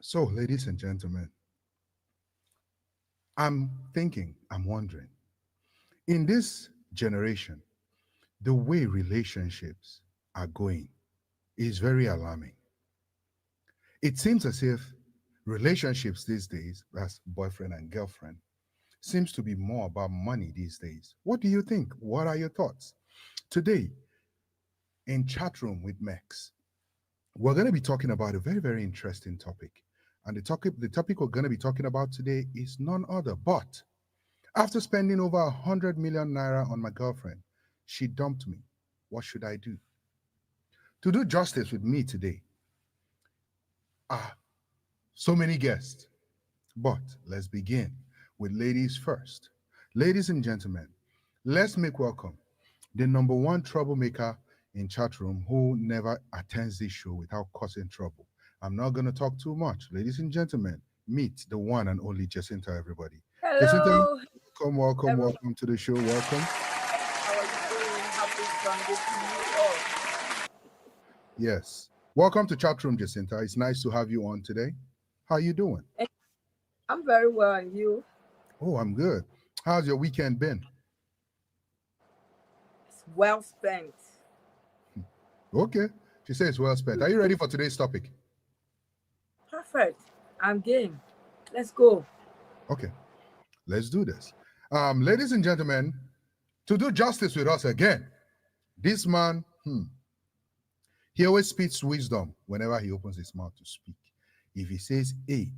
So, ladies and gentlemen, I'm wondering, in this generation, the way relationships are going is very alarming. It seems as if relationships these days, as boyfriend and girlfriend, seems to be more about money these days. What do you think? What are your thoughts? Today, in chat room with Mex, we're going to be talking about a very, very interesting topic. And the topic we're going to be talking about today is none other but after spending over 100 million naira on my girlfriend, she dumped me. What should I do? To do justice with me today are so many guests. But let's begin with ladies first. Ladies and gentlemen, let's make welcome the number one troublemaker in chat room who never attends this show without causing trouble. I'm not going to talk too much. Ladies and gentlemen, meet the one and only Jacinta, everybody. Jacinta, Hello, welcome, welcome, everyone. welcome to the show. Welcome. How are you doing? Happy Sunday to you all. Yes. Welcome to chat room, Jacinta. It's nice to have you on today. How you doing? Eh, I'm very well, and you? Oh, I'm good. How's your weekend been? It's well spent. Okay. She says well spent. Are you ready for today's topic? Perfect. I'm game. Let's go. Okay. Let's do this. Ladies and gentlemen, to do justice with us again, this man, he always speaks wisdom whenever he opens his mouth to speak. If he says A,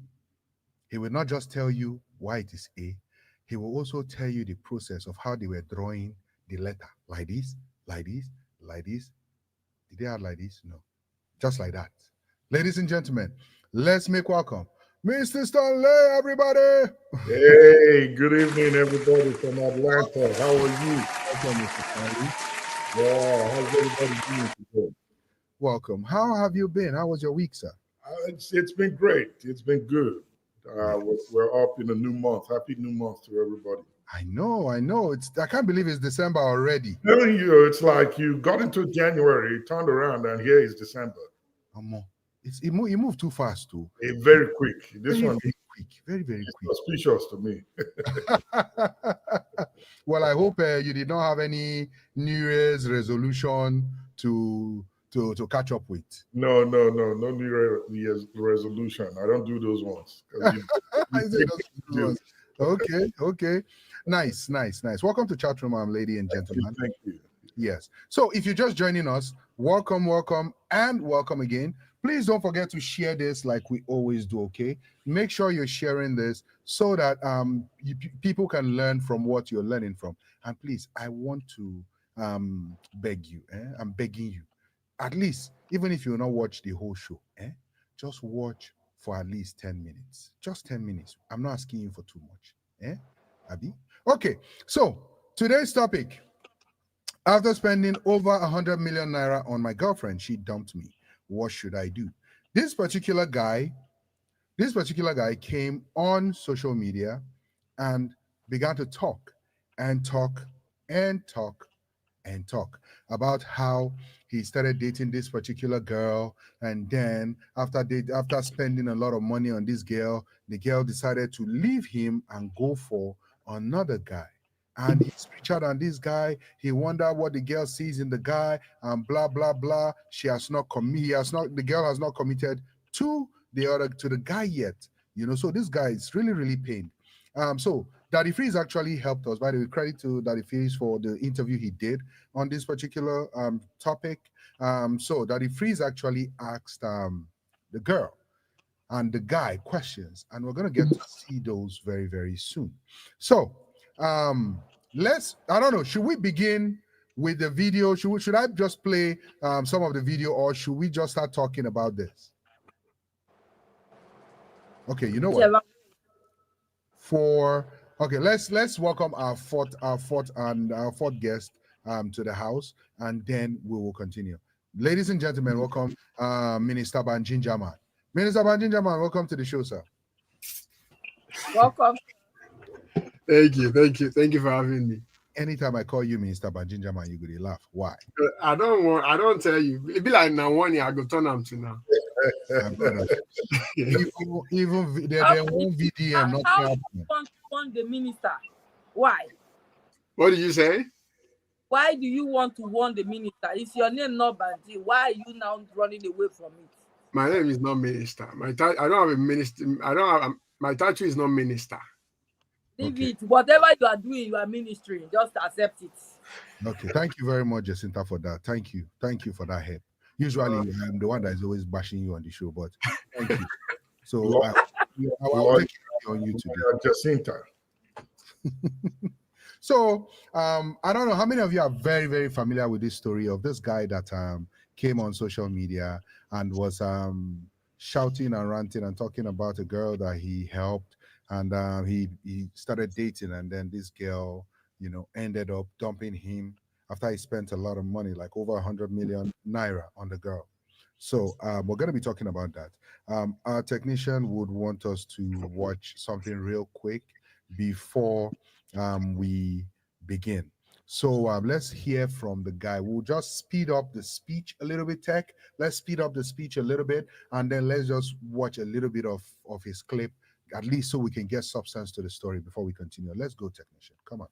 he will not just tell you why it is A, he will also tell you the process of how they were drawing the letter. Like this, like this, like this. Did they have like this? No. Just like that. Ladies and gentlemen, let's make welcome Mr. Stanley, everybody. Hey, good evening, everybody from Atlanta. How are you? Welcome, Mr. Stanley. Yeah, how's everybody doing today? Welcome. How have you been? How was your week, sir? It's been great. It's been good. Yes. We're up in a new month. Happy new month to everybody. I know, I know. I can't believe it's December already. Telling you, it's like you got into January, turned around, and here is December. Amo, it moved too fast too. Very quick. This Very, one very quick. Very, very is quick. suspicious to me. Well, I hope you did not have any New Year's resolution to catch up with. No new resolution. I don't do those ones. 'Cause I said you those do. ones. Okay, okay. Nice, nice, nice. Welcome to chat room, lady and gentlemen. Thank you. Yes. So if you're just joining us, welcome, welcome, and welcome again. Please don't forget to share this like we always do, okay? Make sure you're sharing this so that people can learn from what you're learning from. And please, I want to beg you, I'm begging you, at least, even if you will not watch the whole show, just watch for at least 10 minutes. Just 10 minutes. I'm not asking you for too much. Abby? Okay, so today's topic. After spending over 100 million naira on my girlfriend, she dumped me. What should I do? This particular guy, this particular guy came on social media and began to talk and talk and talk and talk about how he started dating this particular girl, and then after spending a lot of money on this girl, the girl decided to leave him and go for another guy. And he's reached out on this guy. He wondered what the girl sees in the guy, and blah blah blah. She has not committed. He has not. The girl has not committed to the guy yet. So this guy is really really pained. So Daddy Freeze actually helped us. By the way, credit to Daddy Freeze for the interview he did on this particular topic. So Daddy Freeze actually asked the girl and the guy questions, and we're gonna get to see those very, very soon. So I don't know, should we begin with the video? Should I just play some of the video, or should we just start talking about this? Okay, you know what? Whichever. For okay, let's welcome our fourth guest to the house, and then we will continue. Ladies and gentlemen, welcome Minister Banjinjaman. Minister Banjinjaman, welcome to the show, sir. Welcome. Thank you for having me. Anytime I call you Minister Banjinjaman, you go to laugh. Why? I don't tell you. It be like now one year I go turn them to now. My brother. Even there won't VDM, nothing How do happened. you want to warn the minister? Why? What did you say? Why do you want to warn the minister? Is your name not Banji? Why are you now running away from it? My name is not minister. I don't have a minister. My title is not minister. Leave Okay. it. Whatever you are doing, you are ministering. Just accept it. Okay, thank you very much, Jacinta, for that. Thank you for that help. Usually, I'm the one that is always bashing you on the show, but thank you. So I'll take it on you today. Jacinta. So I don't know how many of you are very, very familiar with this story of this guy that came on social media and was shouting and ranting and talking about a girl that he helped, and he started dating, and then this girl, ended up dumping him after he spent a lot of money, like over 100 million naira on the girl. So we're going to be talking about that. Our technician would want us to watch something real quick before we begin. So let's hear from the guy. We'll just speed up the speech a little bit, Tech. Let's speed up the speech a little bit, and then let's just watch a little bit of his clip, at least so we can get substance to the story before we continue. Let's go, technician. Come on.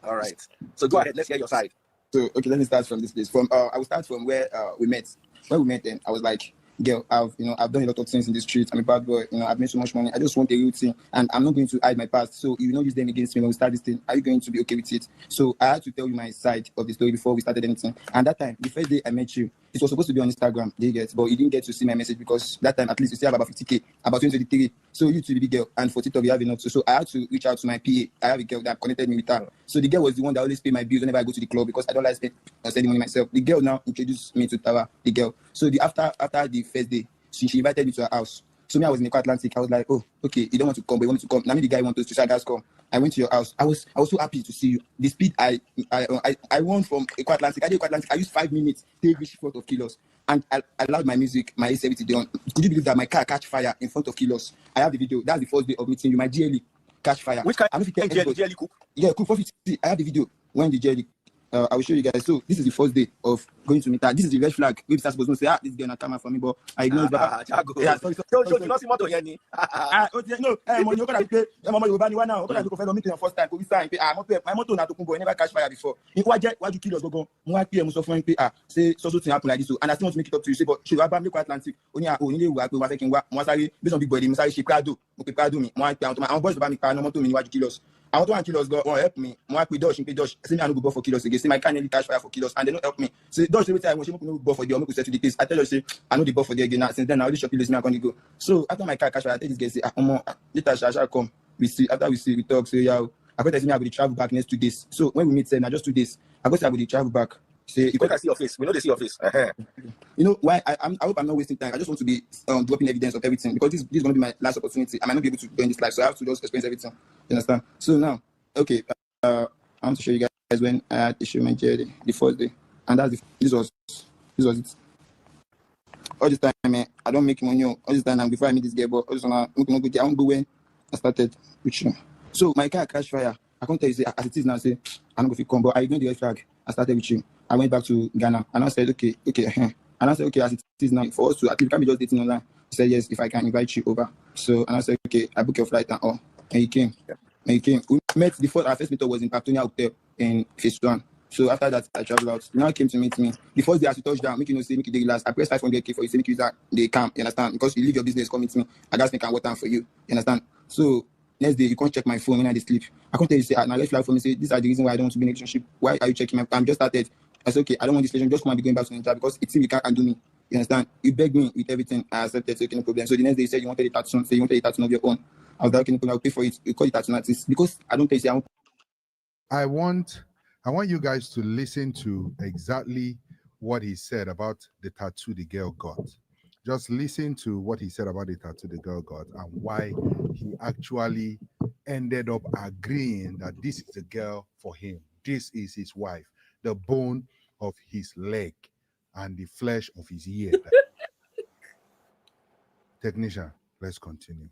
All right. So go ahead. Let's hear your side. So, okay, let me start from this place. I will start from where we met. When we met, then I was like, girl, I've done a lot of things in the street. I'm a bad boy. I've made so much money. I just want a real thing, and I'm not going to hide my past. So you will not use them against me when we start this thing. Are you going to be okay with it? So I had to tell you my side of the story before we started anything. And that time, the first day I met you, it was supposed to be on Instagram, but you didn't get to see my message because that time at least you still have about 50K, about 2023. So you to the big girl, and for TikTok you have enough. So I had to reach out to my PA. I have a girl that connected me with her. So the girl was the one that always pay my bills whenever I go to the club because I don't like spending money myself. The girl now introduced me to Tara, the girl. So after the first day, she invited me to her house. So me, I was in the Atlantic. I was like, oh, okay, you don't want to come, but you want to come. Now me, the guy wants us to say, guys, come. I went to your house. I was so happy to see you. The speed I won from Atlantic. I did Atlantic. I used 5 minutes, take reach front of kilos. And I allowed my music, my A70 on. Could you believe that my car catch fire in front of kilos? I have the video. That's the first day of meeting you. My GLE catch fire. Which kind of GLE cook? Yeah, cook 450. I have the video when the GLE. I will show you guys. So this is the first day of going to meet her. This is the red flag. Maybe that's supposed to say, this girl not coming for me, but I ignore it. Yeah, sorry. You not see motor here, ni? No, money you gotta pay. Mama, you buy me one now. Gotta go for meeting your first time. Go sign. Pay. My motor not to boy. Never catch fire before. Why you kill us? Go. Why pay? Must offer pay. Say so thing happen like this. And I still want to make it up to you. Say, but should I buy me Atlantic? Only work. We working. Once I based on big body. Musari she crowd do. Okay, crowd do me. Why pay? My boys buy me car. No motor me. Why you kill us? I want to kill us, God, help me. Moi, pay Dosh, pay Dosh. See me, I don't go for kilos again. See my car nearly catch fire for kilos, and they don't help me. So Dosh every time I want to go for the, I'm going to set to the case. I tell you, say I know the buffer for the again. Now, since then, I already shop kilos, me I can't go. So after my car catch fire, I tell this guy say, later I shall come. We see after we talk. So yeah, I got to see me I will travel back next 2 days. So when we meet, say now just 2 days, I got to say I will travel back. Say you can see your face. We know they see your face. You know why? I hope I'm not wasting time. I just want to be dropping evidence of everything because this is going to be my last opportunity. I might not be able to go in this life, so I have to just experience everything. You understand? So now, okay, I want to show you guys when I had issue my journey the first day, and this was it. All this time, man, I don't make money. All this time, before I meet this girl, but all this time, I won't go when I started with you. So my car catch fire. I can't tell you, say, as it is now, say, I'm going to come, but I ignored the red flag. I started with you. I went back to Ghana, and I said, okay. And I said, okay, as it is now, for us to, at least, can be just dating online. He said, yes, if I can invite you over. So, and I said, okay, I booked your flight and all. And he came. We met, our first meetup was in Pactonia Hotel in Phase 1. So after that, I traveled out. Now he came to meet me. The first day as we touched down, make you know, say, make you day last. I pressed 500K for you, say, make you that they come, you understand? Because you leave your business, come meet me. I just think I want time for you understand? So, next day, you can't check my phone when I sleep. I can't tell you, say, now let's fly for me, say, these are the reasons why I don't want to be in a relationship. Why are you checking my phone? I'm just started. I said, okay, I don't want this relationship, just want to be going back to Nigeria because it seems you can't undo me. You understand? You begged me with everything. I accepted, so okay, no problem. So the next day, you said you wanted a tattoo, say you wanted a tattoo of your own. I was like, okay, no problem, I'll pay for it. You call it tattoo artist because I don't tell you, say, I want you guys to listen to exactly what he said about the tattoo the girl got. Just listen to what he said about the tattoo the girl got and why he actually ended up agreeing that this is the girl for him. This is his wife, the bone of his leg and the flesh of his ear. Technician, let's continue.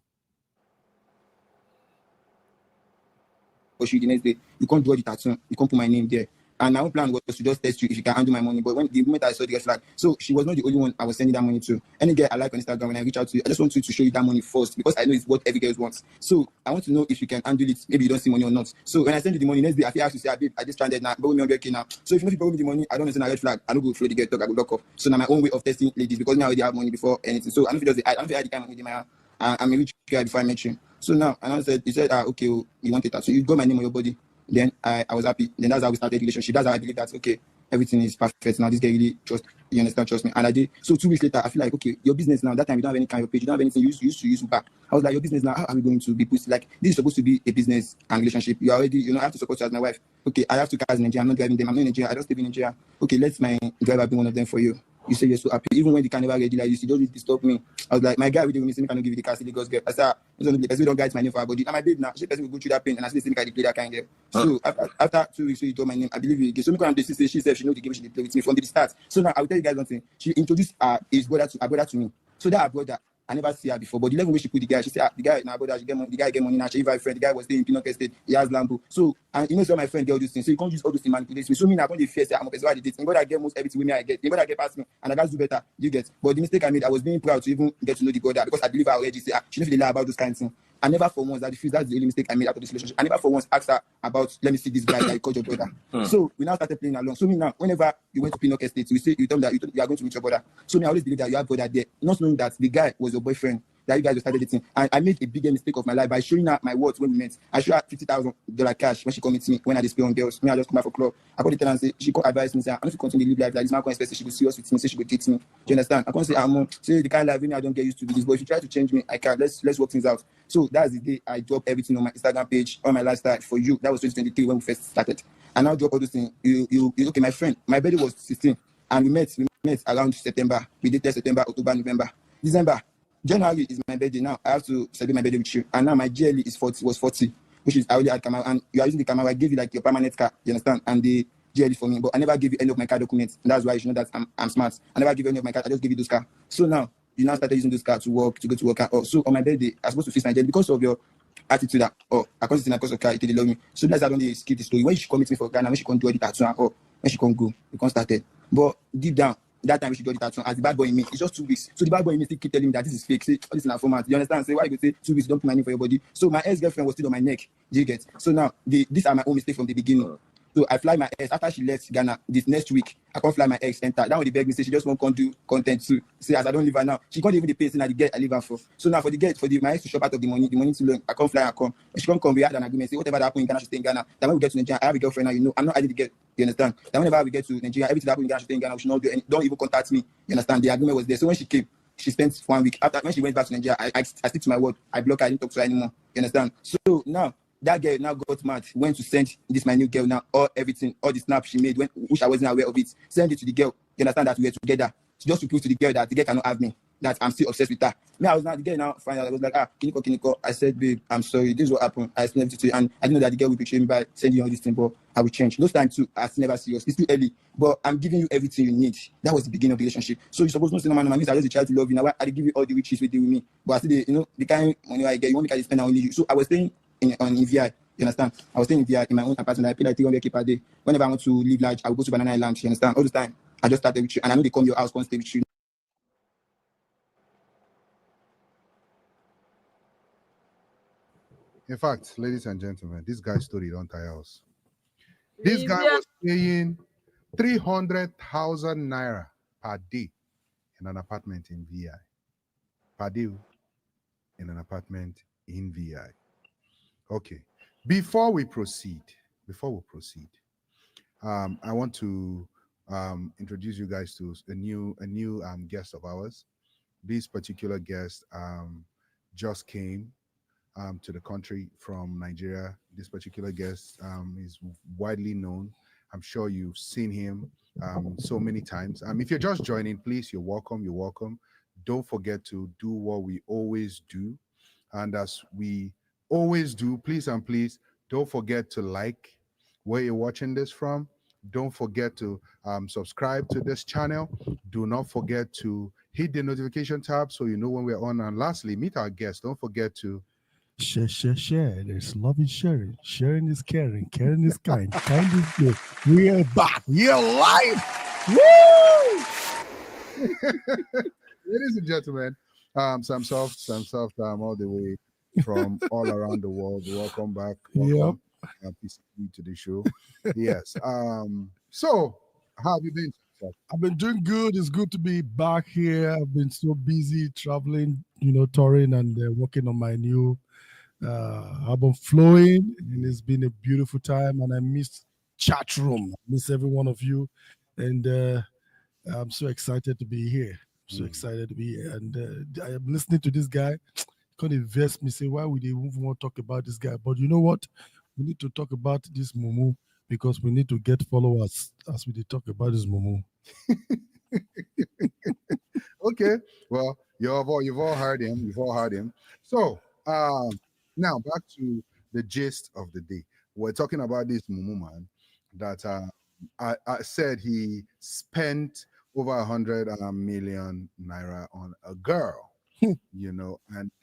For you the next day, you can't draw the tattoo, you can't put my name there. And my own plan was to just test you if you can handle my money. But when the moment I saw the red flag, so she was not the only one I was sending that money to. Any girl I like on Instagram, when I reach out to you, I just want you to show you that money first because I know it's what every girl wants. So I want to know if you can handle it. Maybe you don't see money or not. So when I send you the money, next day I feel have to say, babe, I just stranded now, borrow me 100K now. So if you know if you borrow me the money, I don't understand a red flag. I don't go through the girl talk, I go lock up. So now my own way of testing ladies because now I already have money before anything. So I don't feel I don't feel I had the kind of money in my hand. I'm a rich guy before I met you. So now, and I said, he said, okay, oh, you want it. So you got my name on your body. Then I was happy. Then that's how we started the relationship. That's how I believe that, okay, everything is perfect. Now this guy really you understand, trust me. And I did. So 2 weeks later, I feel like, okay, your business now, that time you don't have any kind of page, you don't have anything, you used to use Uber. I was like, your business now, how are we going to be pushed? Like, this is supposed to be a business and relationship. You already, I have to support you as my wife. Okay, I have 2 cars in Nigeria. I'm not driving them. I'm not in Nigeria. I don't live in Nigeria. Okay, let my driver be one of them for you. You say you're so happy. Even when the car never ready like this, you don't disturb me. I was like, my guy really with me, say me cannot give you the car, see the girls girl. I said, the person don't guide my name for her body. And my babe now, she person will go through that pain and I see the same guy play that kind of girl. So after 2 weeks, so you told my name, I believe you again. So me come she said she know the game she play with me from the start. So now I will tell you guys one thing. She introduced her brother to me. So that her brother, I never see her before. But the level where she put the guy, she said, the guy now brother, she get money, the guy get money now. She invite friend, the guy was staying in Pinocchio Estate, he has Lambo. So and so my friend get all these things. So you can't use all those things manipulate me. So me now when they fear say I'm a person why they date. But I get most everything with me I get. But I get past me and I guys do better. You get. But the mistake I made, I was being proud to even get to know the brother because I believe I already say she don't feel lie about those kinds of things. I never for once that's the only mistake I made after this relationship. I never for once asked her about let me see this guy that you called your brother. So we now started playing along. So me now, whenever you went to Pinocchio Estate, you tell me that you are going to meet your brother. So me I always believe that you have brother there, not knowing that the guy was your boyfriend. That you guys started dating, and I made a bigger mistake of my life by showing her my words when we met. I showed her $50,000 cash when she come meet me when I display on girls. Me, I just come back for club. I called the tenant and say she could advise me say, I don't continue to live life like this. My can't expect she could serious with me, say she could date me. Do you understand? I can't say say the kind of life me I don't get used to this, but if you try to change me, I can't. Let's work things out. So that's the day I dropped everything on my Instagram page, on my lifestyle for you. That was 2023 when we first started. And now drop all those things. You okay, my friend. My birthday was 16, and we met around September. We dated September, October, November, December. January is my birthday now. I have to celebrate my birthday with you. And now my GLE was 40, which is I already had camera. And you are using the camera. I gave you like your permanent car, you understand? And the GLE for me. But I never gave you any of my car documents. And that's why you should know that I'm smart. I never give you any of my car. I just give you those cars. So now you now started using those cars to go to work. So on my birthday, I was supposed to fix my GLE because of your attitude that I can't say because of car, you didn't love me. So that's I don't skip the story. When she commit me for Ghana, when she can't do all the tattoo when she can't go, we can't start it. But deep down, that time she got the tattoo as the bad boy in me. It's just 2 weeks. So the bad boy in me still keep telling me that this is fake. Say, all this is an format. You understand? Say, why you go say 2 weeks, don't put my name for your body. So my ex-girlfriend was still on my neck. Do you get? So now, these are my own mistakes from the beginning. So I fly my ex after she left Ghana this next week. I can't fly my ex enter. That one they beg me say she just won't come do content too. Say as I don't leave her now. She can't even the pay saying that the get I leave her for. So now for my ex to shop out of the money too long. I can't fly and come. When she can't come, we had an agreement. Say whatever that happen in Ghana, she stay in Ghana. Then when we get to Nigeria, I have a girlfriend now. You know, I'm not hiding the girl. You understand? Then whenever we get to Nigeria, everything that happen in Ghana, she stay in Ghana. We should not do any, don't even contact me. You understand? The agreement was there. So when she came, she spent 1 week. After when she went back to Nigeria, I stick to my word. I block her. I didn't talk to her anymore. You understand? So now that girl now got mad, went to send this my new girl now, all the snaps she made, which I wasn't aware of it, send it to the girl. You understand that we were together. Just to prove to the girl that the girl cannot have me, that I'm still obsessed with her. Me, I was not the girl now, finally, I was like, Kiniko. I said, babe, I'm sorry, this is what happened. I explained everything to you, and I didn't know that the girl will betray me by sending you all this thing, but I will change. Those times too, I still never serious. It's too early, but I'm giving you everything you need. That was the beginning of the relationship. So you're supposed to say, no man, means I just try to love you. Now I give you all the riches with me, but I still, the kind of money I get, you want me to spend on only you. So I was staying in VI. You understand? I was staying in VI in my own apartment. I paid like 300K per day. Whenever I want to live large, I will go to Banana Island. You understand? All the time. I just started with you, and I know they come your house, can't stay with you. In fact, ladies and gentlemen, this guy's story don't tire us. This guy was paying 300,000 naira per day in an apartment in VI. Per day in an apartment in VI. Okay. Before we proceed, I want to introduce you guys to a new guest of ours. This particular guest just came to the country from Nigeria. This particular guest is widely known. I'm sure you've seen him so many times. If you're just joining, please, you're welcome. You're welcome. Don't forget to do what we always do. And as we always do, please and please, don't forget to like where you're watching this from. Don't forget to subscribe to this channel. Do not forget to hit the notification tab so you know when we're on. And lastly, meet our guests. Don't forget to Share. There's love in sharing. Sharing is caring. Caring is kind. Kind is good. We are back. We are live. Woo! Ladies and gentlemen, Sam Soft, all the way from all around the world. Welcome back. Welcome PCP to the show. Yes. So how have you been, Sam Soft? I've been doing good. It's good to be back here. I've been so busy traveling, touring and working on my new album Flowing, and it's been a beautiful time. And I missed chat room. I miss every one of you, and I'm so excited to be here. So excited to be here, and I am listening to this guy. Can't invest me. Say, why would they even want to talk about this guy? But you know what? We need to talk about this Mumu because we need to get followers as we talk about this Mumu. Okay. Well, you've all heard him. You've all heard him. So now back to the gist of the day. We're talking about this Mumu man that I said he spent over 100 million naira on a girl, and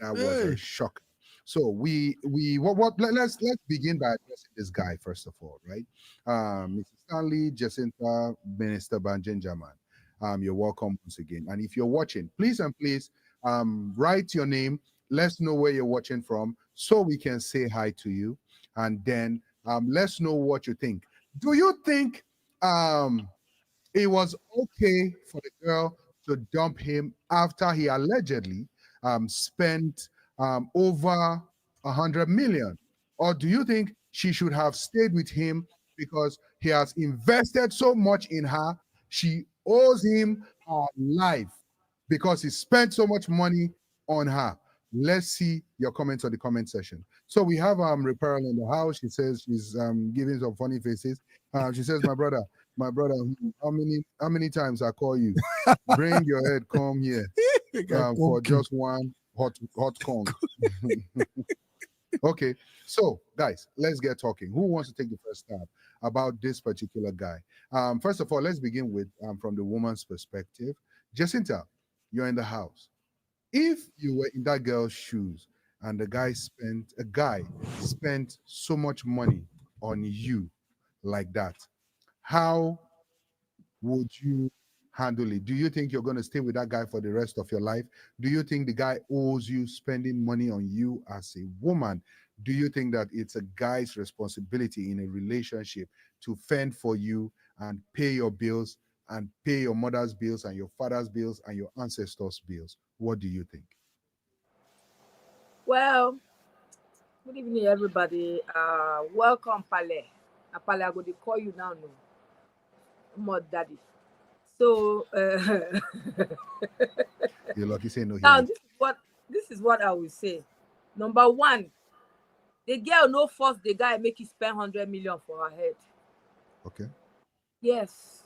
that was a shock. So let's begin by addressing this guy first of all, right? Mrs. Stanley, Jacinta, Minister Banjenjaman. You're welcome once again. And if you're watching, please write your name. Let's know where you're watching from so we can say hi to you. And then let's know what you think. Do you think it was okay for the girl to dump him after he allegedly spent over 100 million? Or do you think she should have stayed with him because he has invested so much in her? She owes him her life because he spent so much money on her. Let's see your comments on the comment section. So we have Reparal in the house. She says she's giving some funny faces. She says, my brother, how many times I call you? Bring your head, come here for just one hot corn. Okay, so guys, let's get talking. Who wants to take the first stab about this particular guy? First of all, let's begin with from the woman's perspective. Jacinta, you're in the house. If you were in that girl's shoes and a guy spent so much money on you like that, how would you handle it? Do you think you're going to stay with that guy for the rest of your life? Do you think the guy owes you spending money on you as a woman? Do you think that it's a guy's responsibility in a relationship to fend for you and pay your bills and pay your mother's bills and your father's bills and your ancestors' bills? What do you think? Well, good evening, everybody. Welcome, Pale. Pale, I'm going to call you now. No, more daddy. So You're lucky say no. now this is what I will say. Number one, the girl no force the guy make you spend 100 million for her head. Okay. Yes,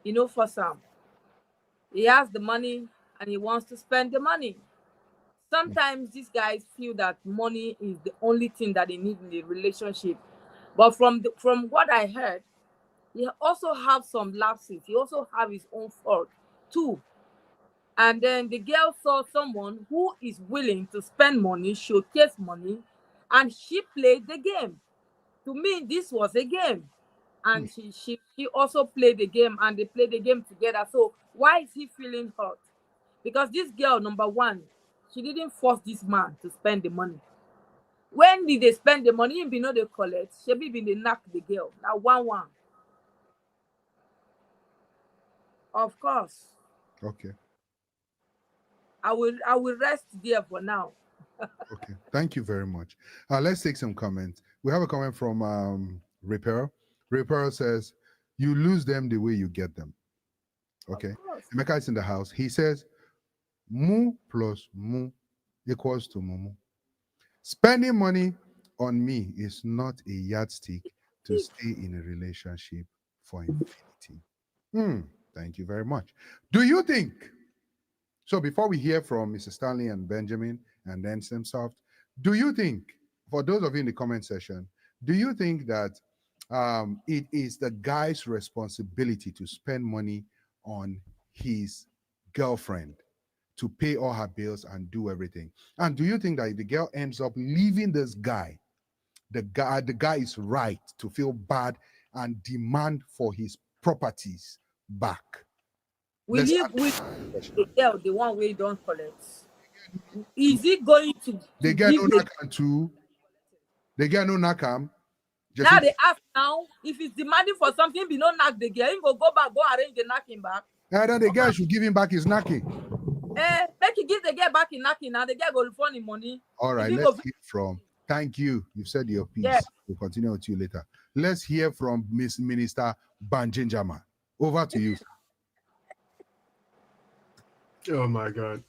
you know for some, he has the money and he wants to spend the money. Sometimes these guys feel that money is the only thing that they need in the relationship, but from what I heard, he also have some lapses. He also have his own fault too. And then the girl saw someone who is willing to spend money, showcase money, and she played the game. To me, this was a game. And she also played the game and they played the game together. So why is he feeling hurt? Because this girl, number one, she didn't force this man to spend the money. When did they spend the money? Him be no they collect. She be they knock the girl. Now one. Of course. Okay. I will rest there for now. Okay. Thank you very much. Let's take some comments. We have a comment from Repair. Repair says, you lose them the way you get them. Okay. Emeka is in the house. He says, mu plus mu equals to mumu. Spending money on me is not a yardstick to stay in a relationship for infinity. Thank you very much. Do you think, so before we hear from Mr. Stanley and Benjamin and then Simsoft, do you think, for those of you in the comment section, do you think that it is the guy's responsibility to spend money on his girlfriend? to pay all her bills and do everything. And do you think that if the girl ends up leaving this guy, the guy is right to feel bad and demand for his properties back? We Let's live ask with the question. the girl, the one we don't collect. Is he going to They get no give the- nakam too. They get no nakam. now they ask now if he's demanding for something, be no knock the girl. He go back, go arrange the knocking back. And then the guy should give him back his knacking. Make he give the girl back in knocking. Now the girl go refund him money. All right, If he let's go- hear from. Thank you. You've said your piece. Yeah. We'll continue with you later. Let's hear from Miss Minister Banjinjama. Over to you. Oh my God.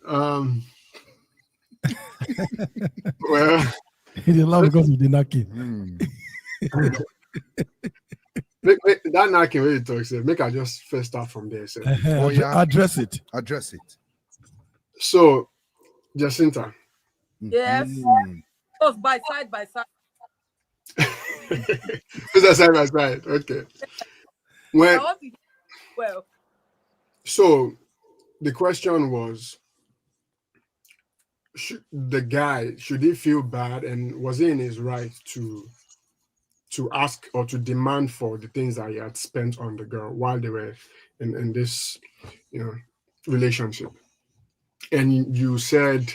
Well, He did laugh because of the knocking. that knocking really talks. Make I just first start from there. So, Oh, yeah. Address it. Address it. so Jacinta, Yes. Mm. Goes by side by side. is that side by side? Okay. When I want to well, so the question was, the guy, should he feel bad, and was he in his right to ask or to demand for the things that he had spent on the girl while they were in this, relationship? And you said,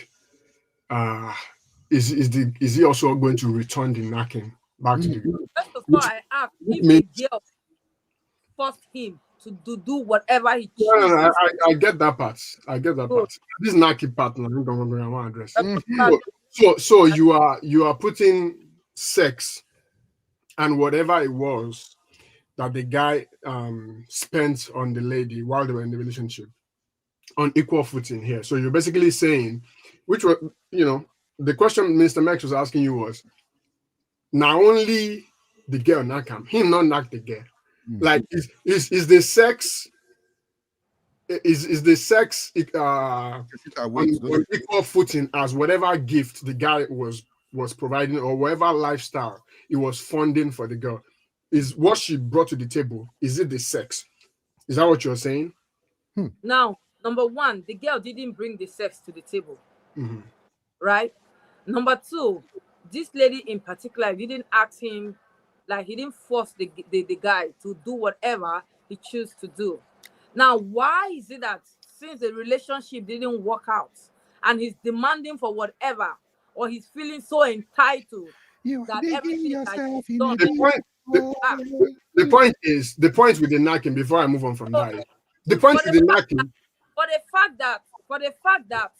is he also going to return the knocking back to the girl? first of all, I asked if the girl forced him to do whatever he chooses. No, I get that part. I get that part. This knocking part, I want to address. So you are putting sex and whatever it was that the guy spent on the lady while they were in the relationship on equal footing here. So you're basically saying, which were, the question Mr. Max was asking you was, not only the girl knock him not knock the girl. Like is the sex on equal footing as whatever gift the guy was providing or whatever lifestyle he was funding for the girl? Is what she brought to the table, is it the sex? Is that what you're saying? Now, number one, the girl didn't bring the sex to the table. Mm-hmm. Right? Number two, this lady in particular didn't ask him, like he didn't force the guy to do whatever he chose to do. Now, why is it that since the relationship didn't work out and he's demanding for whatever, or he's feeling so entitled that everything that he's done, the point with the knocking, before I move on from that, the point with the knocking, for the fact that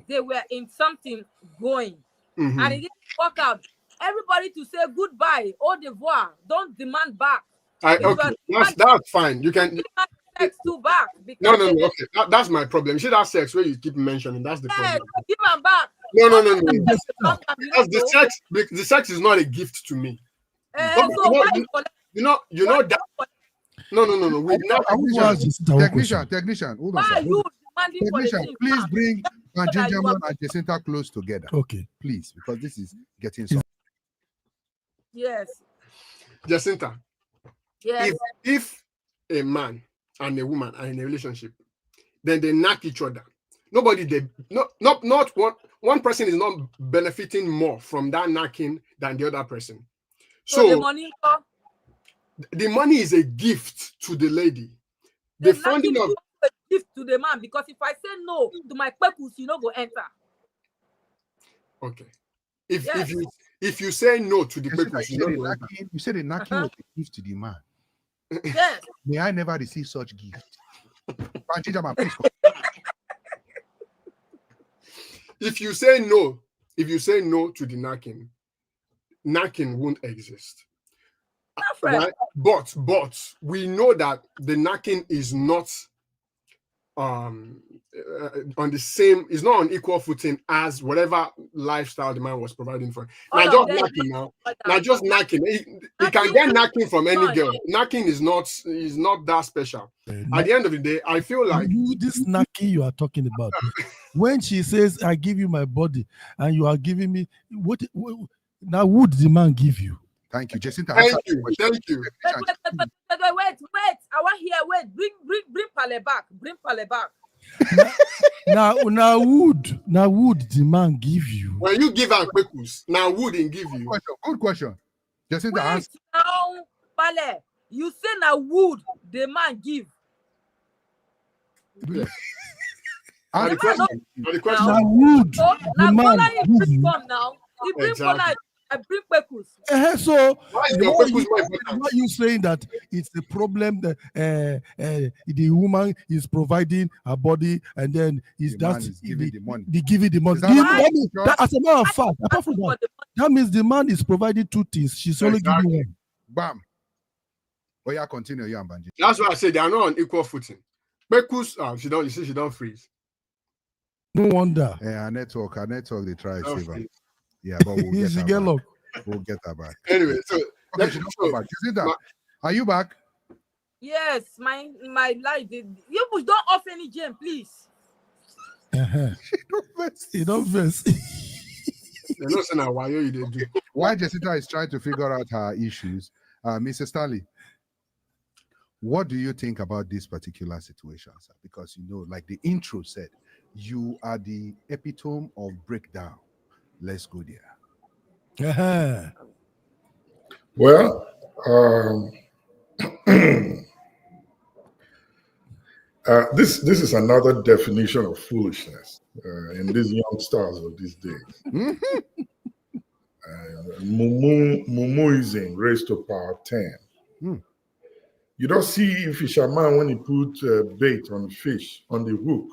they were in something going and it didn't work out, everybody to say goodbye, au revoir, don't demand back. That's fine. You can sex too back. No. Okay, that's my problem. You see that sex where you keep mentioning? That's the problem. Give them back. No. That's the sex. The sex is not a gift to me. You know that. No. We've not. Technician, hold on. Why are you demanding for the Technician, thing please back? bring Banjinjama and Jacinta close together. Okay. Please, because this is getting so. Yes. Jacinta. Yes. If a man and a woman are in a relationship, then they knock each other. Not one person is not benefiting more from that knocking than the other person. So the money is a gift to the lady. The funding of a gift to the man, because if I say no to my purpose, you know go enter. Okay. If you say no to the purpose, you said the knocking was a gift to the man. Yes. May I never receive such gift. Banjinjama, please. If you say no to the knocking won't exist. Right? But we know that the knocking is not on the same, is not on equal footing as whatever lifestyle the man was providing for. Now just knocking. He can get knocking from any girl. Knocking is not that special. At the end of the day, I feel like this knocking you are talking about. When she says, "I give you my body," and you are giving me what now would the man give you? Thank you, Jacinta. Thank you. Wait. I want here. Wait. Bring Pale back. Bring Pale back. Now would the man give you? When you give her Kwekus, now wouldn't give you. Good question. Jacinta, Wait answer. now, Pale. You say now would the man give? Yes. Answer. The question. The question. Now would So the now man Bola he give bring you? come now. He bring Exactly. Bola, I bring Kwekus. So Why is your why Kwekus more important? are you saying that it's a problem that the woman is providing her body and then The man is giving the money. the giving the money? Is that right? That means, as a matter of fact, apart from that, that means the man is providing two things. She's only giving one. Bam. Oh yeah, continue, you and Banji. That's why I say they are not on equal footing. Kwekus, she don't. You see, she don't freeze. No wonder. Our network, they try to Don't save her. freeze. Yeah, but we'll get She her get back. locked. We'll get her back. Anyway, so Okay, she don't come back. Jacinta, are you back? Yes, my life. You push don't off any gem, please. You don't verse. they're not saying why you they do. While Jacinta is trying to figure out her issues, Mr. Stanley, what do you think about this particular situation, sir? Because like the intro said, you are the epitome of breakdown. Let's go there. Well, this is another definition of foolishness in these young stars of these days. Mumuism raised to power 10. You don't see fisherman when he put bait on fish on the hook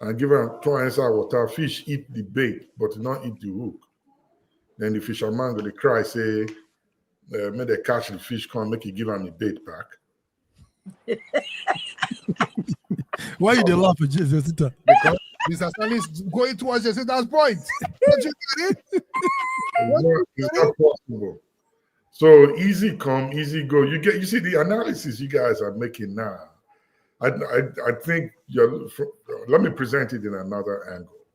and give him 2 inside water, fish eat the bait but not eat the hook. Then the fisherman go to cry, say, may they catch the fish, come make you give him the bait back. Why you dey laugh at Jacinta? Because Mr. Stanley is going towards Jacinta's point. Don't you get it? It's not possible. So easy come, easy go. You see the analysis you guys are making now. I think let me present it in another angle.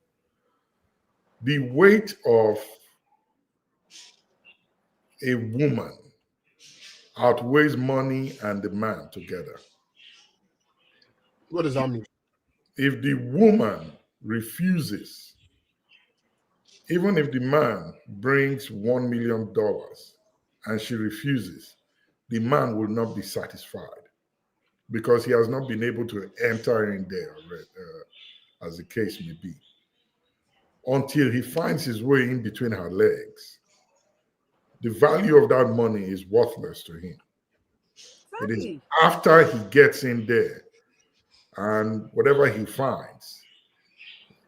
The weight of a woman outweighs money and the man together. What does that mean? If the woman refuses, even if the man brings $1 million and she refuses, the man will not be satisfied because he has not been able to enter in there, as the case may be, until he finds his way in between her legs. The value of that money is worthless to him. It is after he gets in there and whatever he finds,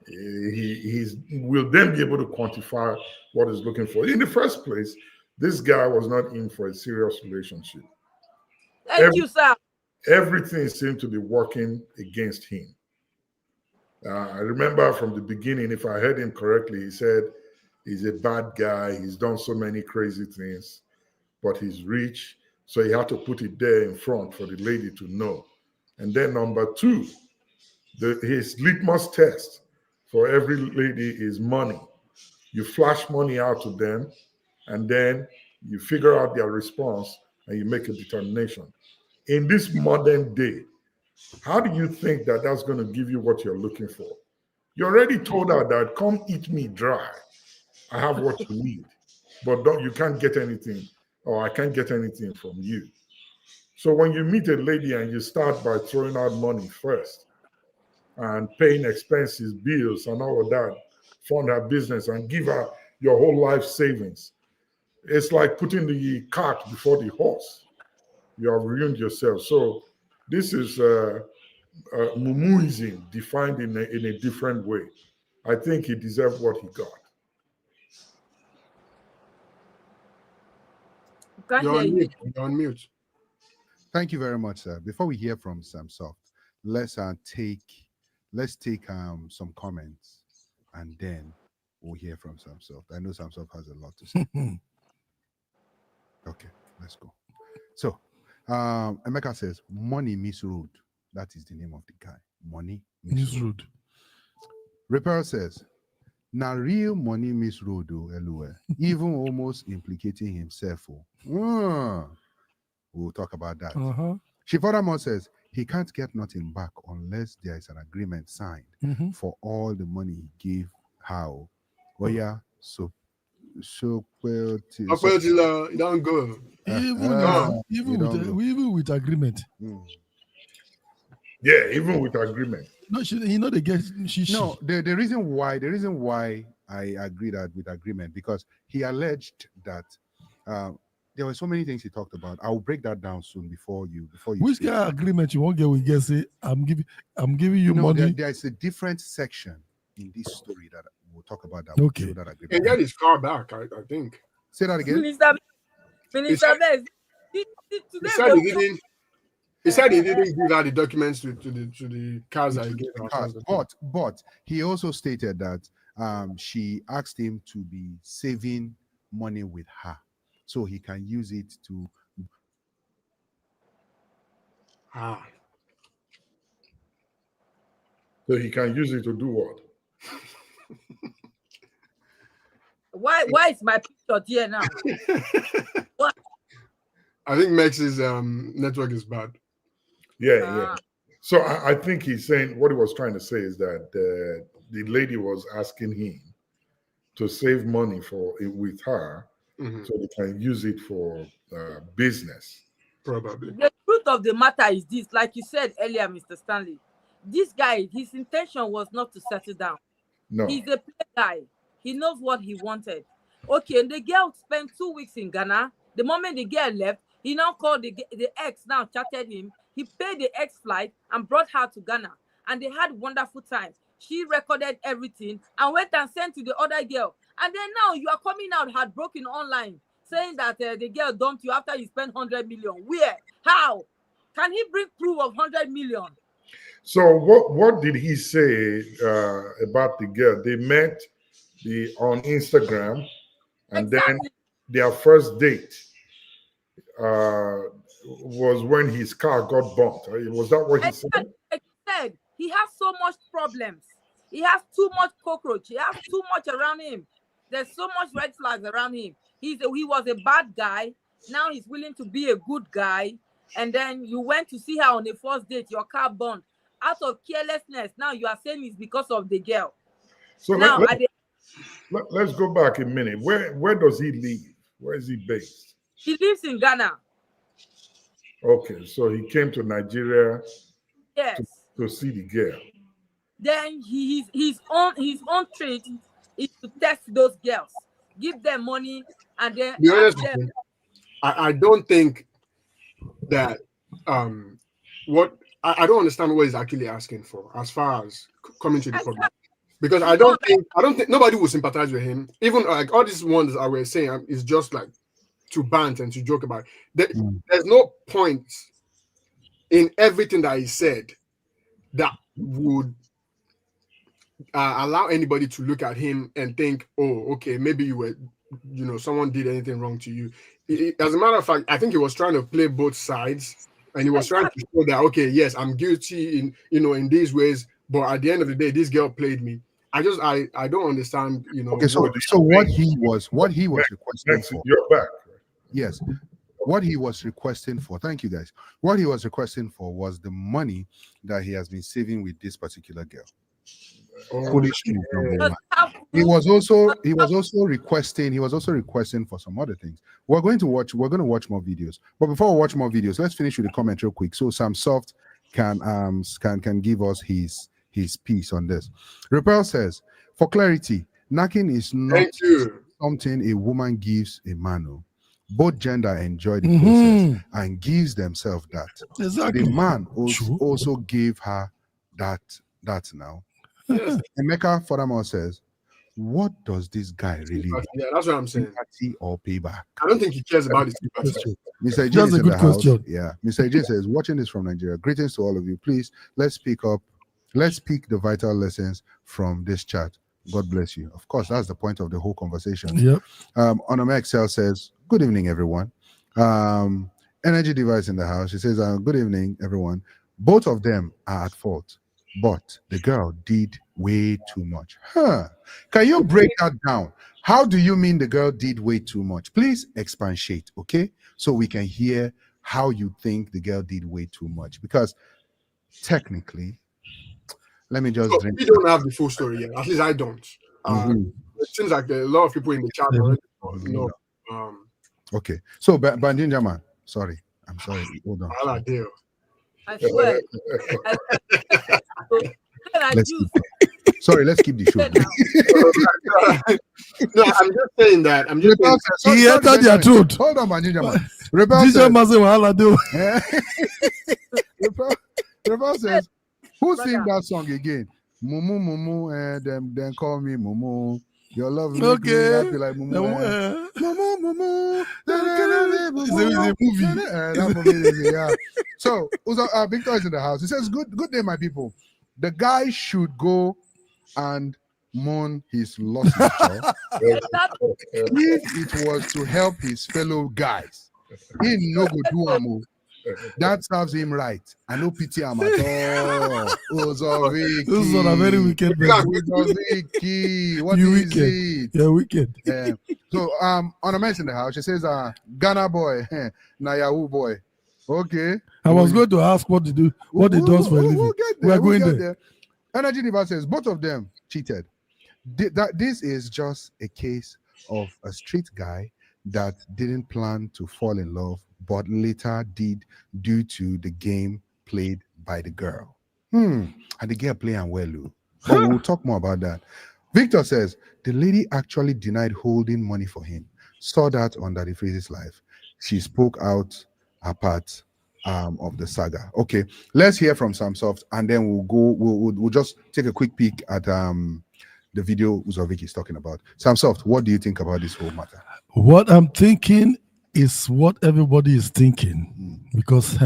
he will then be able to quantify what he's looking for. In the first place, this guy was not in for a serious relationship. Thank you, sir. Everything seemed to be working against him. I remember from the beginning, if I heard him correctly, he said he's a bad guy. He's done so many crazy things, but he's rich. So he had to put it there in front for the lady to know. And then number two, his litmus test for every lady is money. You flash money out to them, and then you figure out their response, and you make a determination. In this modern day, how do you think that that's going to give you what you're looking for? You already told her that, come eat me dry. I have what you need, but you can't get anything, or I can't get anything from you. So when you meet a lady and you start by throwing out money first and paying expenses, bills, and all of that, fund her business and give her your whole life savings, it's like putting the cart before the horse. You have ruined yourself. So this is Mumuism defined in a different way. I think he deserved what he got. You're on mute. You're on mute. Thank you very much, sir. Before we hear from Samsoft, let's take some comments, and then we'll hear from Samsoft. I know Samsoft has a lot to say. Okay, let's go. So, Emeka says, "Money miss road." That is the name of the guy. Money miss road. Repair says, "Now real money miss road, even almost implicating himself." We'll talk about that. She furthermore says, he can't get nothing back unless there is an agreement signed Mhm. for all the money he gave how. Oh yeah, so well, Well, you don't go. Even uh, if, you even with don't go. even with agreement. Mm. Yeah, even with agreement. No, they get No, the reason why I agree that with agreement, because he alleged that uh, there were so many things he talked about. I'll break that down soon before you which speak. kind of agreement you won't get. We get say I'm giving you No, money. there is a different section in this story that we'll talk about that will Okay. show that And agreement. get his car back, I think. Say that again. Minister, He Minister said, Bez, he today said go he didn't. He said he didn't give her the documents to the cars that he gave her. Cars. But he also stated that she asked him to be saving money with her so he can use it to Ah. So he can use it to do what? why is my picture here now? I think Max's network is bad. Yeah. So I think he's saying what he was trying to say is that the lady was asking him to save money with her Mhm. so they can use it for business. Probably. The truth of the matter is this, like you said earlier, Mr. Stanley, this guy, his intention was not to settle down. No. He's a play guy. He knows what he wanted. Okay, and the girl spent 2 weeks in Ghana. The moment the girl left, he now called the ex, now chatted him. He paid the ex flight and brought her to Ghana. And they had wonderful time. She recorded everything and went and sent to the other girl. And then now you are coming out heartbroken online, saying that the girl dumped you after you spent 100 million. Where? How? Can he bring proof of 100 million? So what did he say about the girl? They met on Instagram, and then their first date was when his car got bumped. Was that what he said? Like he said, he has so much problems. He has too much cockroach. He has too much around him. There's so much red flags around him. He was a bad guy. Now he's willing to be a good guy. And then you went to see her on a first date. Your car burned out of carelessness. Now you are saying it's because of the girl. So now let's go back a minute. Where does he live? Where is he based? He lives in Ghana. Okay, so he came to Nigeria Yes. to see the girl. Then his own treat is to test those girls, give them money, and then Be honest ask with them. you, I don't think that what I don't understand what he's actually asking for as far as coming to the public. Because I don't think nobody will sympathize with him. Even like all these ones I were saying is just like to bant and to joke about. There's no point in everything that he said that would allow anybody to look at him and think, oh, okay, maybe you were, someone did anything wrong to you. As a matter of fact, I think he was trying to play both sides, and he was trying to show that, okay, yes, I'm guilty in these ways, but at the end of the day, this girl played me. I don't understand, Okay, so what he was requesting for. You're back. Yes. What he was requesting for, thank you guys. What he was requesting for was the money that he has been saving with this particular girl. Foolish move, number one. He was also requesting for some other things. We're going to watch more videos. But before we watch more videos, let's finish with the comment real quick. So Sam Soft can give us his piece on this. Repel says, for clarity, knacking is not something a woman gives a man. Both gender enjoy the process and gives themselves that. Exactly. The man also gave her that now. Yes. Emeka furthermore says, what does this guy really want? Yeah, that's what I'm saying. Sympathy or payback? I don't think he cares about his sympathy. Mr. Ejin is in the house. Yeah. Mr. Ejin says, watching this from Nigeria. Greetings to all of you. Please, let's pick the vital lessons from this chat. God bless you. Of course, that's the point of the whole conversation. Yep. Onome Excel says, good evening, everyone. Energy Device in the house. She says, good evening, everyone. Both of them are at fault, but the girl did way too much. Can you break that down? How do you mean the girl did way too much? Please expatiate, okay? So we can hear how you think the girl did way too much. Because technically, let me just So drink. we don't have the full story yet. At least I don't. Mhm. It seems like a lot of people in the chat already know. Okay, so Bandinja man, sorry, I'm sorry. Hold on. I swear. Let's keep the show. No, I'm just saying that. I'm just saying. He entered their throat. Hold on, Bandinja man. Rebel DJ says, Mazi wahala do. Rebel says, who sing that song again? Mumu Mumu, then call me Mumu. Your love make me happy like Mumu. Mumu Mumu. It's a movie. That movie is, yeah. So Victor is in the house. He says, good day, my people. The guy should go and mourn his losses, Joe. If it was to help his fellow guys, he no go do am. That serves him right. I no pity him at all. Those are very wicked. What You is wicked. it? You're wicked. Yeah. So on a mess in the house, she says, Ghana boy, na Yahoo boy. Okay. I was going to ask what they do, what he does for a living. We're going get there. Energy Diva says both of them cheated. That this is just a case of a street guy that didn't plan to fall in love, but later did due to the game played by the girl. And the girl playing well. But we'll talk more about that. Victor says the lady actually denied holding money for him. Saw that on Daddy Freeze's life. She spoke out her part of the saga. Okay, let's hear from Samsoft, and then we'll just take a quick peek at the video Uzovik is talking about. Samsoft, what do you think about this whole matter? What I'm thinking is what everybody is thinking, because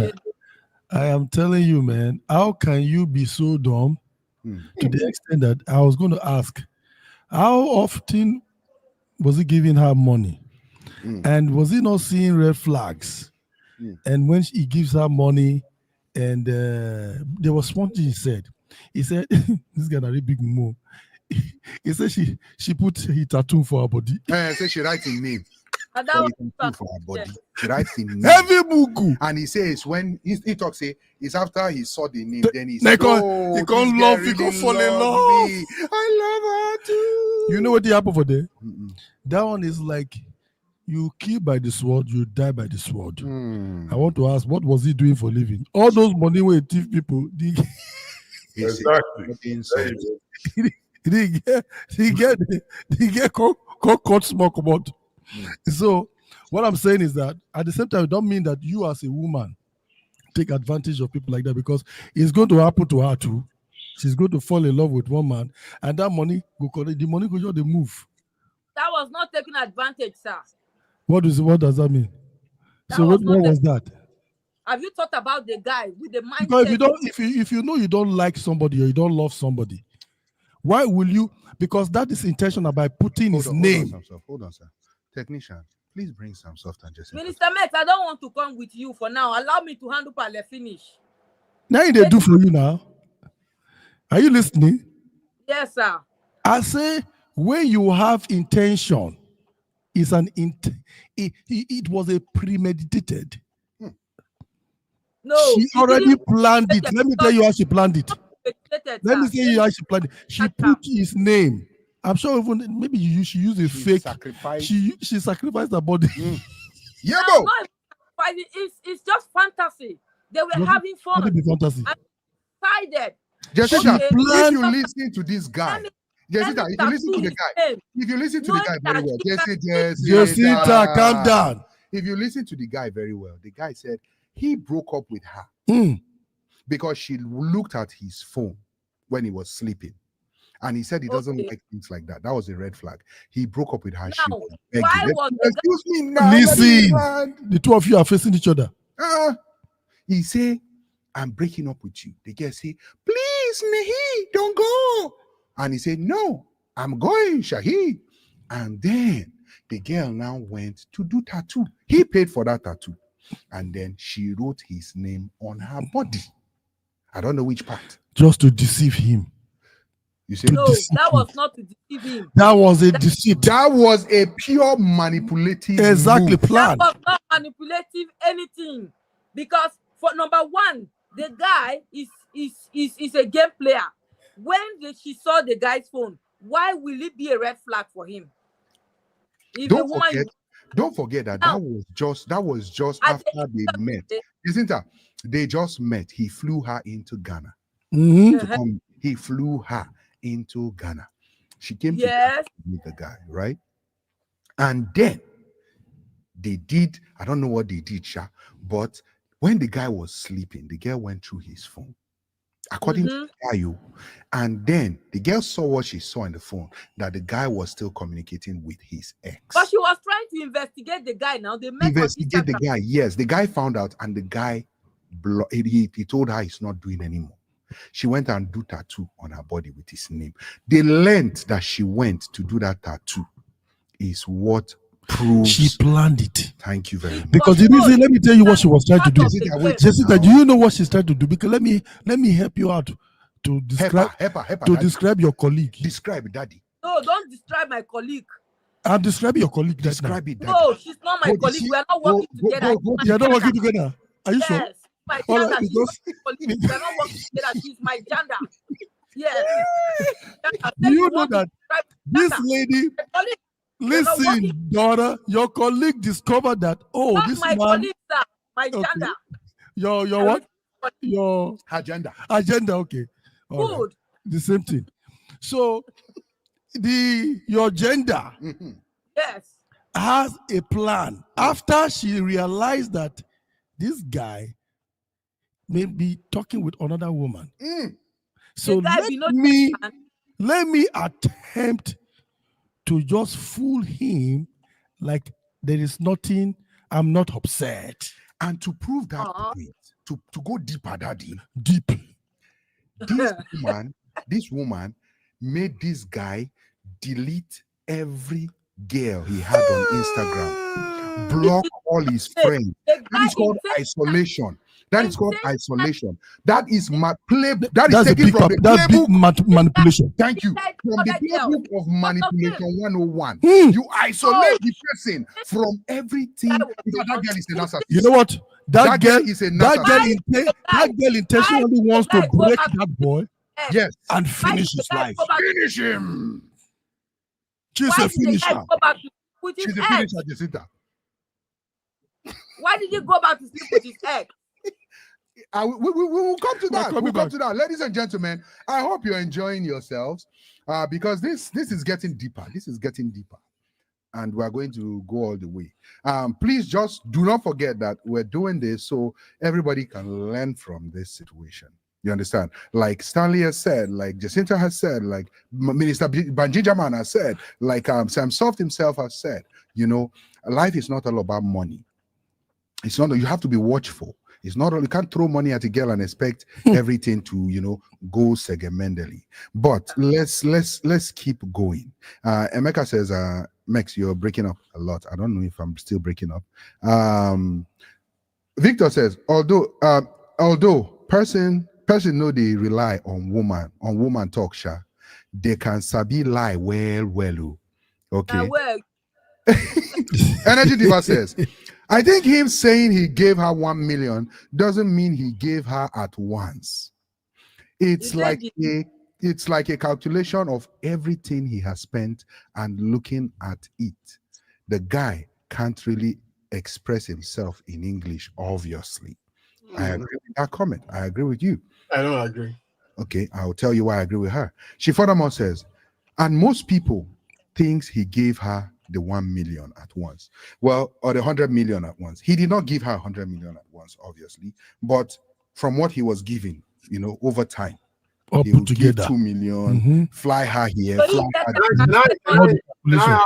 I am telling you, man, how can you be so dumb to the extent that I was going to ask, how often was he giving her money? And was he not seeing red flags? And when he gives her money, and there was one thing he said, this guy a really big move. He said she put his tattoo for her body. So she writes in name. For her body. She writes in name. Heavy buku. And he says when he talks, it's after he saw the name, then he can't love, he he can't fall in love. Me. I love her too. You know what happened for there? That one is like, you kill by the sword, you die by the sword. I want to ask, what was he doing for living? All those money were thief people. Exactly. He get caught smoke about. So what I'm saying is that at the same time, it don't mean that you as a woman take advantage of people like that, because it's going to happen to her too. She's going to fall in love with one man, and that money go collect. The money go just the move. That was not taking advantage, sir. What does that mean? So what was that? Have you thought about the guy with the mindset? Because if you know you don't like somebody or you don't love somebody, why will you? Because that is intentional by putting his name. Hold on, sir. Technician, please bring some soft and just. Minister Mex, I don't want to come with you for now. Allow me to handle Pale finish. Now they do for you now. Are you listening? Yes, sir. I say when you have intention, it was a premeditated. No, she already planned it. Let me tell you how she planned it. Let me tell you how she planned it. She put his name. I'm sure even maybe she used a fake. She sacrificed her body. Yeah, it's just fantasy. They were having fun. How did it be fantasy? Decided. Jessica, if you listen to this guy, Jessica, if you listen to the guy very well, Jessica, calm down. If you listen to the guy very well, the guy said he broke up with her because she looked at his phone when he was sleeping. And he said he doesn't like things like that. That was a red flag. He broke up with her. Now, why was excuse me now. Listen, the two of you are facing each other. He said, I'm breaking up with you. The girl say, please, Nahi, don't go. And he said, no, I'm going, Shahid. And then the girl now went to do tattoo. He paid for that tattoo. And then she wrote his name on her body. I don't know which part. Just to deceive him. You say no, that was not to deceive him. That was a deceit. That was a pure manipulative plan. That was not manipulative anything. Because for number one, the guy is a game player. When she saw the guy's phone, why will it be a red flag for him? If the woman Don't forget that Now, that was just at after the end they of the met. day, Isn't that? They just met. He flew her into Ghana Mhm. to come. He flew her into Ghana. She came to yes, meet the guy, right? And then they did, I don't know what they did, Sha, but when the guy was sleeping, the girl went through his phone. According to the guy, and then the girl saw what she saw in the phone, that the guy was still communicating with his ex. but she was trying to investigate the guy. Now they met Investigate the on Instagram. guy. Yes, the guy found out, and the guy he told her he's not doing anymore. She went and do tattoo on her body with his name. The length that she went to do that tattoo is what proves She planned it. Thank you very much. Because the reason, let me tell you what she was trying to do. Jessica, do you know what she's trying to do? Because let me help you out to describe describe your colleague. Describe daddy. No, don't describe my colleague. I'll describe your colleague. Describe it, daddy. No, she's not my colleague. We are not working together. You're not working together. Are you sure? Yes, my All gender. right, She's because- not my colleague. We are not working together. She's my gender. Yes. Do you know that this gender. lady? My colleague, Listen, daughter, your colleague discovered that. Oh, not this my man. colleague, sir. My Okay. gender. Your what? Your Agenda. agenda. Okay. All right. Good. The same thing. So your gender Yes. has a plan after she realized that this guy may be talking with another woman. So The guy let be not me man. let me attempt to just fool him like there is nothing. I'm not upset. And to prove that point, to go deeper, daddy, Deep. this woman made this guy delete every girl he had on Instagram, block all his friends. The That is guy called is isolation. That is called isolation. That is my play. That is That's a taken big from the that's big playbook. manipulation. Thank you. Like From the other girls. playbook of manipulation 101. Hmm. You isolate the person from everything. That was Because that girl is a narcissist. You know what? That girl is a narcissist. That girl intentionally wants to break that boy Yes. and finish his life. Finish him. She's Why a did the guy finisher. go back to sleep with his She's a ex? finisher, Jacinta. Why did he go back to sleep with his ex? We will come to that. coming We'll come back. to that. Ladies and gentlemen, I hope you're enjoying yourselves because this is getting deeper. This is getting deeper. And we're going to go all the way. Please just do not forget that we're doing this so everybody can learn from this situation. You understand? Like Stanley has said, like Jacinta has said, like Minister Banjijaman has said, like Sam Soft himself has said, you know, life is not all about money. It's not, you have to be watchful. It's not, you can't throw money at a girl and expect everything to, you know, go segmentally. But let's keep going. Emeka says, Mex, you're breaking up a lot. I don't know if I'm still breaking up. Victor says, although person know they rely on woman talk, sha, they can sabi lie well. Okay. Well, Energy Diva says, I think him saying he gave her 1 million doesn't mean he gave her at once. It's like a calculation of everything he has spent and looking at it. The guy can't really express himself in English, obviously. I agree with that comment. I agree with you. I don't agree. Okay, I'll tell you why I agree with her. She furthermore says, and most people thinks he gave her the 1 million at once. Well, or the 100 million at once. He did not give her 100 million at once, obviously. But from what he was giving, you know, over time, All he put would together. give 2 million, fly her here, So fly he her said there.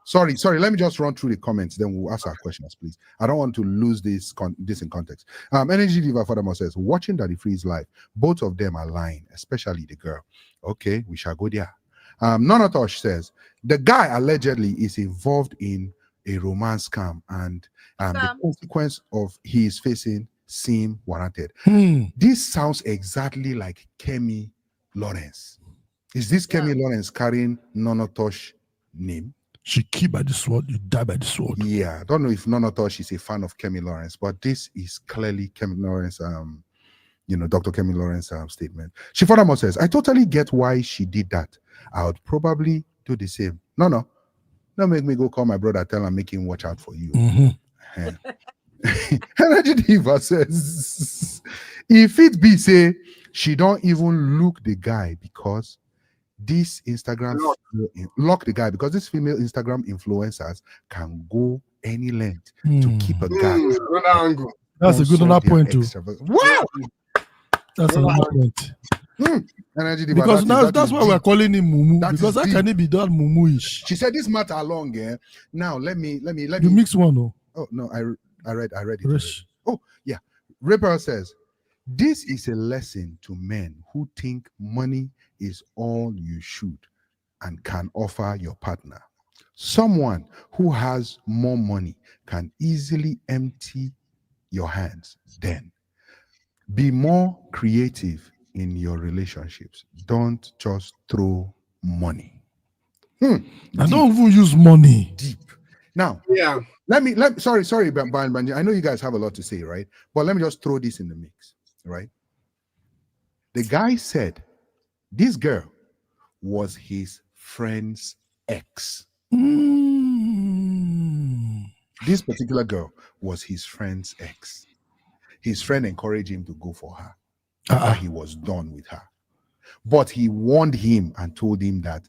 Sorry. Let me just run through the comments, then we'll ask our questions, please. I don't want to lose this in context. Energy Diva furthermore says, watching Daddy Free's life, both of them are lying, especially the girl. Okay, we shall go there. Nonotosh says, the guy allegedly is involved in a romance scam and the consequence of he is facing seem warranted. This sounds exactly like Kemi Lawrence. Is this Kemi Lawrence carrying Nonotosh name? She killed by the sword, you die by the sword. Yeah, I don't know if Nonotosh is a fan of Kemi Lawrence, but this is clearly Kemi Lawrence Dr. Kemi Lawrence statement. She furthermore says, I totally get why she did that. I would probably do the same. No, don't make me go call my brother, tell him, make him watch out for you. Energy Diva says, if it be say she don't even look the guy because this lock the guy because this female Instagram influencers can go any length to keep a guy. That's a good enough point too. Wow, that's another point. Energy Diva, Because that's why we're calling him Mumu. Because how can he be that Mumu-ish? She said this matter along, yeah. Now let me You mix one, oh. Oh no, I read it. Oh yeah. Ripper says, this is a lesson to men who think money is all you should and can offer your partner. Someone who has more money can easily empty your hands. Then be more creative in your relationships. Don't just throw money. I don't even use money. Deep. Now, Yeah. let me sorry, Banji. I know you guys have a lot to say, right? But let me just throw this in the mix, right? The guy said this girl was his friend's ex. This particular girl was his friend's ex. His friend encouraged him to go for her after he was done with her. But he warned him and told him that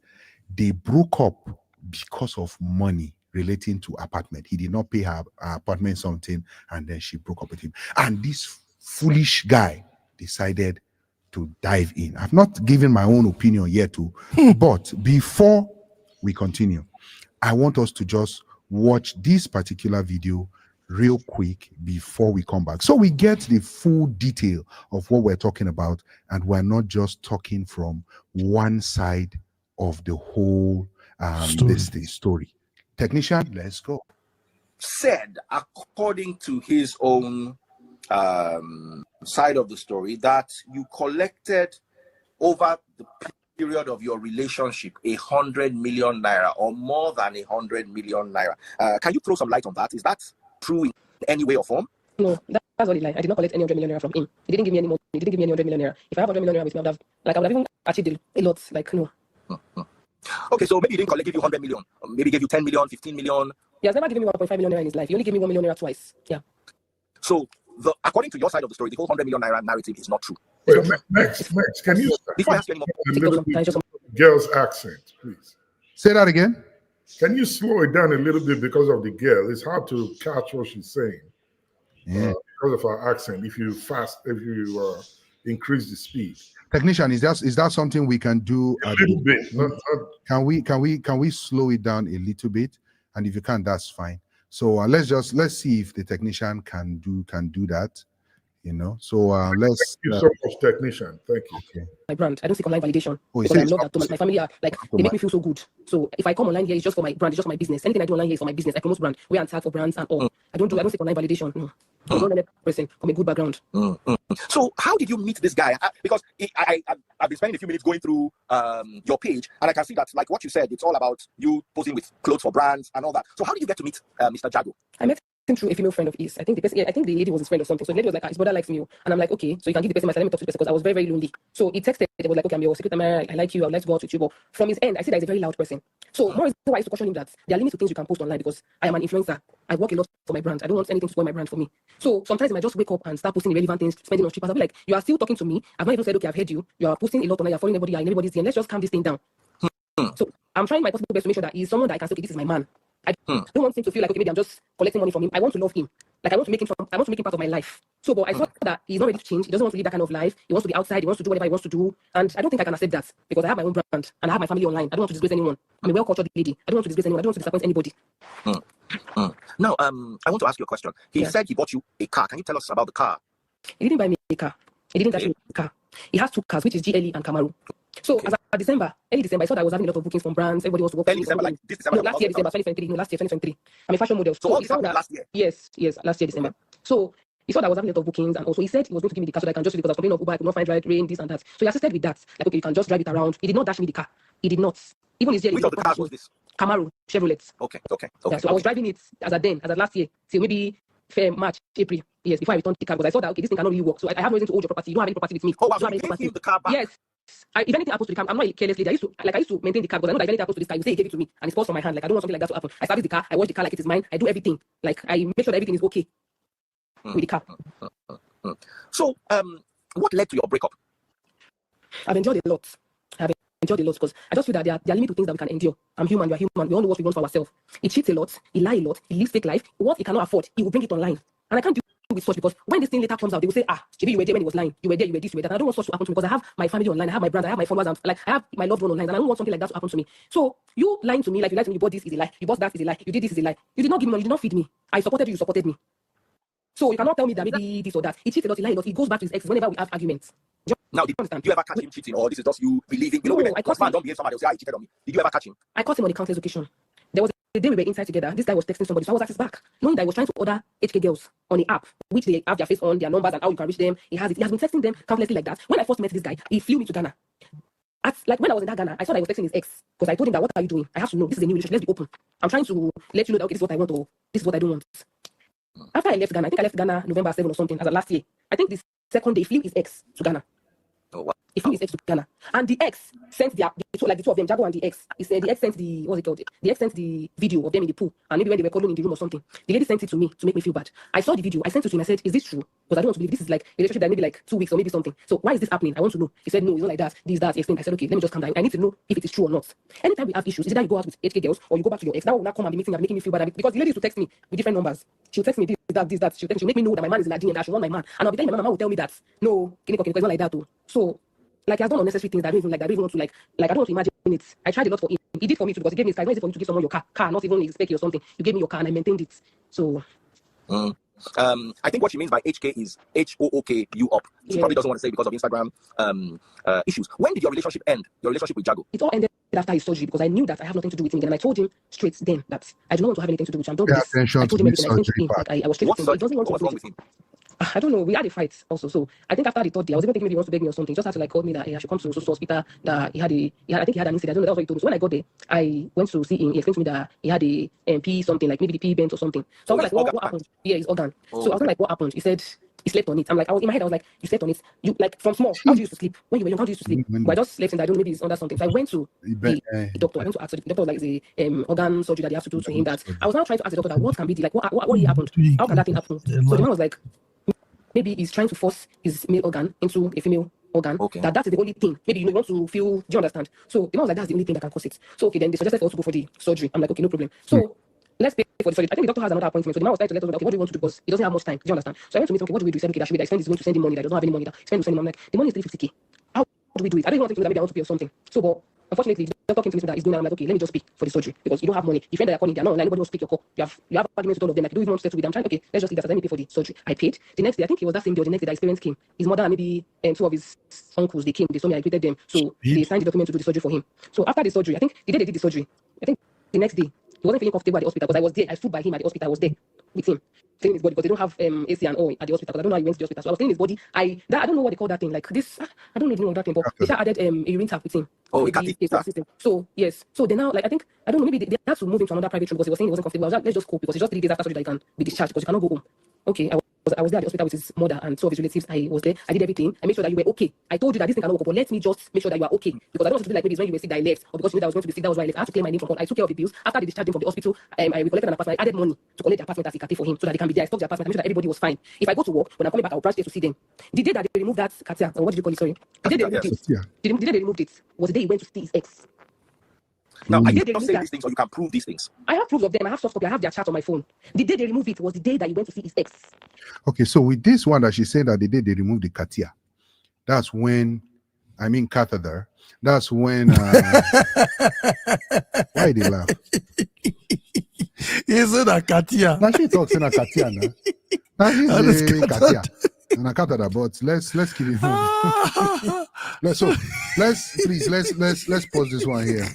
they broke up because of money relating to apartment. He did not pay her apartment something, and then she broke up with him. And this foolish guy decided to dive in. I've not given my own opinion yet, but before we continue, I want us to just watch this particular video real quick before we come back, so we get the full detail of what we're talking about, and we're not just talking from one side of the whole story. Technician, let's go. Said, according to his own side of the story, that you collected over the period of your relationship 100 million naira or more than 100 million naira. Can you throw some light on that? Is that true in any way or form? No, that's what he lied. I did not collect any 100 million naira from him. He didn't give me any money. He didn't give me any 100 million naira. If I have 100 million naira with me, I would have even achieved a lot. Like, no. Okay, so maybe he didn't give you 100 million. Maybe give you 10 million, 15 million. He has never given me 1.5 million naira in his life. He only gave me 1 million naira twice. Yeah. So, according to your side of the story, the whole 100 million naira narrative is not true. Wait, Max, can you Before I ask you any more, a little bit girl's accent, please? Say that again. Can you slow it down a little bit because of the girl? It's hard to catch what she's saying because of her accent. If you increase the speed. Technician, is that something we can do? A little bit. Can we slow it down a little bit? And if you can, that's fine. So let's see if the technician can do that. So let's. Thank you so much, technician. Thank you. Okay. My brand. I don't seek online validation. Because I love that too much. My family are like, they make me feel so good. So if I come online here, it's just for my brand, it's just for my business. Anything I do online here is for my business. I promote brand. We are tag for brands and all. I don't seek online validation. No. I'm not a person from a good background. So how did you meet this guy? Because I've been spending a few minutes going through your page, and I can see that, like what you said, it's all about you posing with clothes for brands and all that. So how did you get to meet Mr. Jago? I met him through a female friend of his. I think the lady was his friend or something. So the lady was like, his brother likes me. And I'm like, okay, so you can give the person my let me talk to the person, because I was very, very lonely. So he texted, it was like, okay, I'm your secret admirer, I like you, I'd like to go out with you. But from his end, I see that he's a very loud person. So more reason why I used to caution him that there are limits to things you can post online, because I am an influencer. I work a lot for my brand. I don't want anything to spoil my brand for me. So sometimes I might just wake up and start posting irrelevant things, spending on strippers. I'll be like, you are still talking to me. I've not even said, okay, I've heard you. You are posting a lot online, you're following everybody, and everybody's here. Let's just calm this thing down. So I'm trying my possible best to make sure that he's someone that I can say, okay, this is my man. I don't want him to feel like, okay, maybe I'm just collecting money from him. I want to love him. Like I want to make him part of my life. So, but I saw that he's not ready to change. He doesn't want to live that kind of life. He wants to be outside. He wants to do whatever he wants to do. And I don't think I can accept that, because I have my own brand and I have my family online. I don't want to disgrace anyone. I'm a well-cultured lady. I don't want to disgrace anyone. I don't want to disappoint anybody. Now, I want to ask you a question. He said he bought you a car. Can you tell us about the car? He didn't buy me a car. He didn't actually buy me a car. He has two cars, which is GLE and Camaro. So as of early December, I saw that I was having a lot of bookings from brands. Everybody was to work. Early December, like this December? No, last year, December 2023. No, last year, 2023. I'm a fashion model. So all this happened last year? Yes, last year, December. So he saw that I was having a lot of bookings, and also he said he was going to give me the car so that I can just, because I was complaining of Uber, I could not find ride, rain, this and that. So he assisted with that. Like, okay, you can just drive it around. He did not dash me the car. He did not. Even his GLE. Which of the cars was this? Camaro, Chevrolet. Okay. Yeah, so I was driving it as at last year, till maybe March, April. Yes, before I returned the car, because I saw that okay, this thing cannot really work. So I have no reason to hold your property. You don't have any property with me. Oh, wow. You don't So have you any gave property. him the car back? Yes. If anything happens to the car, I'm not a careless lady. I used to maintain the car because I know that if anything happens to this car, you say he gave it to me and it's falls from my hand. Like I don't want something like that to happen. I service the car, I wash the car like it is mine. I do everything. Like I make sure that everything is okay with the car. So, what led to your breakup? I've enjoyed a lot. I've enjoyed a lot because I just feel that there are limits to things that we can endure. I'm human, you're human. We all know what we want for ourselves. He cheats a lot, he lies a lot, he lives fake life. What he cannot afford, he will bring it online. And I can't deal with such because when this thing later comes out, they will say, Chibi, you were there when he was lying. You were there, you were this, you were that. And I don't want such to happen to me because I have my family online, I have my brand, I have my followers, and like I have my loved one online, and I don't want something like that to happen to me. So you lying to me, like you lied to me, you bought this is a lie, you bought that is a lie, you did this is a lie. You did not give me money, you did not feed me. I supported you, you supported me. So you cannot tell me that maybe this or that. He cheats a lot, he lies a lot, he goes back to his ex whenever we have arguments. Now, did you ever catch him cheating, or this is just you believing? You know, No, women, I caught man him. don't behave somebody will say, he cheated on me. Did you ever catch him? I caught him on a countless occasion. There was a day we were inside together. This guy was texting somebody, so I was at his back, knowing that he was trying to order HK girls on the app, which they have their face on, their numbers, and how you can reach them. He has been texting them countlessly like that. When I first met this guy, he flew me to Ghana. When I was in that Ghana, I saw that he was texting his ex because I told him that what are you doing? I have to know. This is a new relationship. Let's be open. I'm trying to let you know that okay, this is what I want or this is what I don't want. After I left Ghana, I think I left Ghana November 7 or something, as of last year. I think the second day, he flew his ex to Ghana. Oh, wow. He flew his ex to Ghana. And the ex sent the two of them, Jago and the ex. He said the ex sent the, what's it called? The ex sent the video of them in the pool. And maybe when they were cuddling in the room or something. The lady sent it to me to make me feel bad. I saw the video. I sent it to him. I said, is this true? Because I don't want to believe this is like a relationship that maybe like 2 weeks or maybe something. So why is this happening? I want to know. He said, no, it's not like that. This, that. He explained. I said, okay, let me just calm down. I need to know if it is true or not. Anytime we have issues, is it that you go out with HK girls or you go back to your ex? That will not come and be meeting and making me feel bad. Because the lady used to text me with different numbers. She'll text me this, that. She'll make me know that my man is in Nigeria and that she want my man. And I'll be telling my mama will tell me that, no, it's not like that too. So like he has done unnecessary things that I don't even like. I don't even want to like I don't want to imagine it. I tried a lot for him. He did for me too because he gave me his car. It's not easy for you to give someone your car, not even his spec or something. You gave me your car and I maintained it. So I think what she means by HK is HOOK you up. She probably doesn't want to say because of Instagram issues. When did your relationship end? Your relationship with Jago? It all ended after his surgery because I knew that I have nothing to do with him again. And I told him straight then that I do not want to have anything to do with him. I'm done with this. I told him everything. I explained to him like I was straight with him. He doesn't want to. What's wrong with him? I don't know. We had a fight also. So I think after the third day, I was even thinking maybe he wants to beg me or something. He just had to like call me that I should come to the hospital. That I think he had an incident. I don't know. That was what he told me. So when I got there, I went to see him. He explained to me that he had a P something, like maybe the P bent or something. So I was like, what happened? Yeah, his organ. So I was like, what happened? He said he slept on it. I'm like, in my head, I was like, you slept on it. You like from small. How do you used to sleep? When you were young, how do you used to sleep? But I just slept in. I don't know, maybe it's under something. So I went to the doctor. I went to ask the doctor like the organ surgery that they have to do to him. That I was now trying to ask the doctor that what can be the like what really happened? How can that thing happen? So the man was like, maybe he's trying to force his male organ into a female organ. Okay. That is the only thing. Maybe you want to feel. Do you understand? So the man was like, that's the only thing that can cause it. So okay, then they suggested for us to go for the surgery. I'm like, okay, no problem. So let's pay for the surgery. I think the doctor has another appointment. So the man was trying to let us know, okay, what do you want to do? Because he doesn't have much time. Do you understand? So I went to meet him. Okay, what do we do? He said, okay, that should be that his friend is going to send him money. That doesn't have any money. That his friend will send him. I'm like, the money is 350K. How do we do it? I don't even want to think that maybe I want to pay or something. So, but unfortunately, the doctor came to me that he's doing that. I'm like, okay, let me just pay for the surgery because you don't have money. Your friend that you're calling, they're not online. Nobody wants to pick your call. You have arguments with all of them. Like, you don't even want to settle with them. I'm trying, okay, let's just leave that. Let me pay for the surgery. I paid. The next day, I think it was that same day or the next day that his parents came. His mother and maybe two of his uncles, they came. They saw me. I greeted them. So they signed the document to do the surgery for him. So after the surgery, I think the day they did the surgery, I think the next day, he wasn't feeling comfortable at the hospital because I was there. I stood by him at the hospital. I was there with him, cleaning his body because they don't have AC and O at the hospital. I don't know how he went to the hospital. So I was cleaning his body. I don't know what they call that thing. Like this, I don't even know that thing. But they added a urine tap with him. Oh, a system. So yes. So they now like I think I don't know. Maybe they had to move him to another private room because he was saying he wasn't comfortable. I was like, let's just cope because it's just 3 days after surgery that you can be discharged because you cannot go home. Okay, I was there at the hospital with his mother and two of his relatives. I was there. I did everything. I made sure that you were okay. I told you that this thing cannot work, but let me just make sure that you are okay. Because I don't want to be like maybe it's when you were sick that I left, or because you knew that I was going to be sick, that was why I left. I had to claim my name from all. I took care of the bills. After they discharged him from the hospital, I recollected an apartment. I added money to collect the apartment as a for him so that they can be there. I stopped the apartment. I made sure that everybody was fine. If I go to work, when I'm coming back, I'll branch there to see them. The day that they removed that katia, or what did you call it? Sorry. The day they removed it. The day they removed it was the day he went to see his ex. Now, I did not say these things, or you can prove these things. I have proof of them. I have soft copy. I have their chat on my phone. The day they removed it was the day that he went to see his ex. Okay, so with this one that she said that the day they removed the katia, that's when, I mean catheter, that's when, why they laugh? He said a katia. Now she talks in a katia now. Now she's saying katia. And a catheter, but let's keep it moving. let's pause this one here.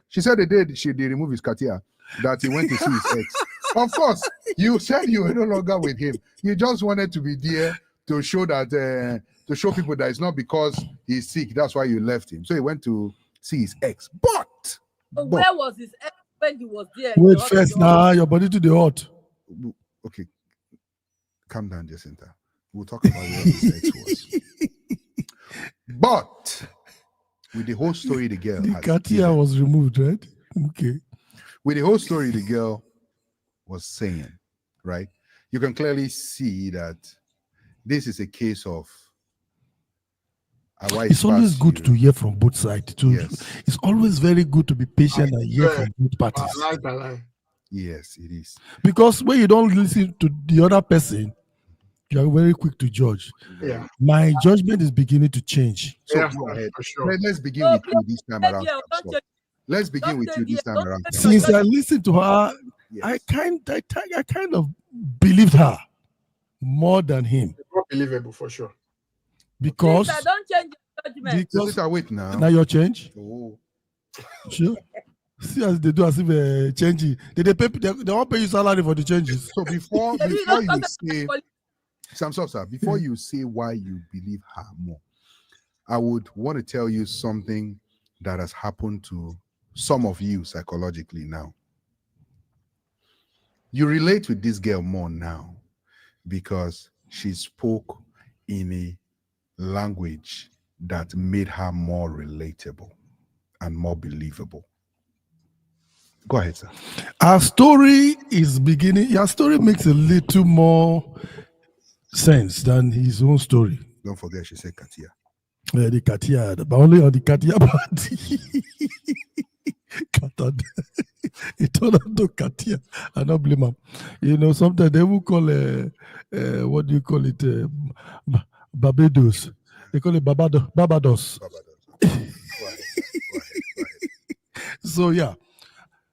She said the day they removed his katia, that he went to see his ex. Of course, you said you were no longer with him. You just wanted to be there to show that to show people that it's not because he's sick. That's why you left him. So he went to see his ex. But where was his ex when he was there? Wait first, now your body to the hot. Okay. Calm down, Jacinta. We'll talk about where his ex was. But with the whole story, the girl The has Katia given, was removed, right? Okay. with the whole story, the girl was saying, right? You can clearly see that this is a case of a wife. It's always good to hear from both sides. Yes. It's always very good to be patient and hear from both parties. I like. Yes, it is. Because when you don't listen to the other person, you are very quick to judge. Yeah. My judgment is beginning to change. So Yeah, go ahead. for sure. Let's begin No, with you this time Don't around. change- don't Samson. change- Let's begin don't with you change this it. time Don't around. change Samson. Since I listened to her, Yes. I kind of believed her more than him More believable for sure. because Sister, don't change your judgment. Sister, wait now. now your change. Oh. Sure. See as they do as if changing. They won't pay you salary for the changes. So before Maybe you don't talk say, about Samson, sir, before you say why you believe her more, I would want to tell you something that has happened to some of you psychologically now. You relate with this girl more now because she spoke in a language that made her more relatable and more believable. Go ahead, sir. Our story is beginning. Your story makes a little more sense than his own story. Don't forget, she said Katia. The Katia, but only on the Katia part. It turned out to Katia. I don't blame him. You know, sometimes they will call what do you call it? Barbados. They call it Barbados. Barbados. Go ahead. Go ahead. So yeah.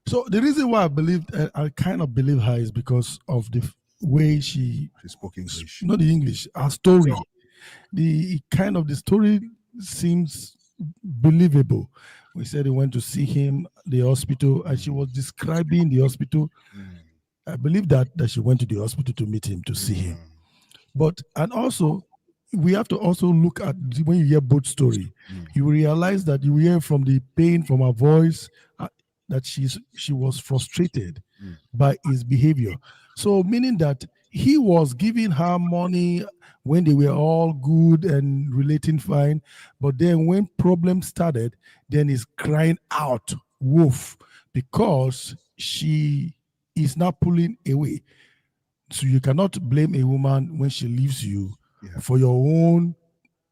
So the reason why I kind of believe her is because of the way she spoke English. Not the English, her story. The story seems believable. We said he went to see him, the hospital, and she was describing the hospital. I believe that she went to the hospital to meet him, to see him. But, and also, we have to also look at, when you hear both story, you realize that you hear from the pain from her voice, that she was frustrated by his behavior. So meaning that he was giving her money when they were all good and relating fine, but then when problems started, then he's crying out, wolf, because she is not pulling away. So you cannot blame a woman when she leaves you for your own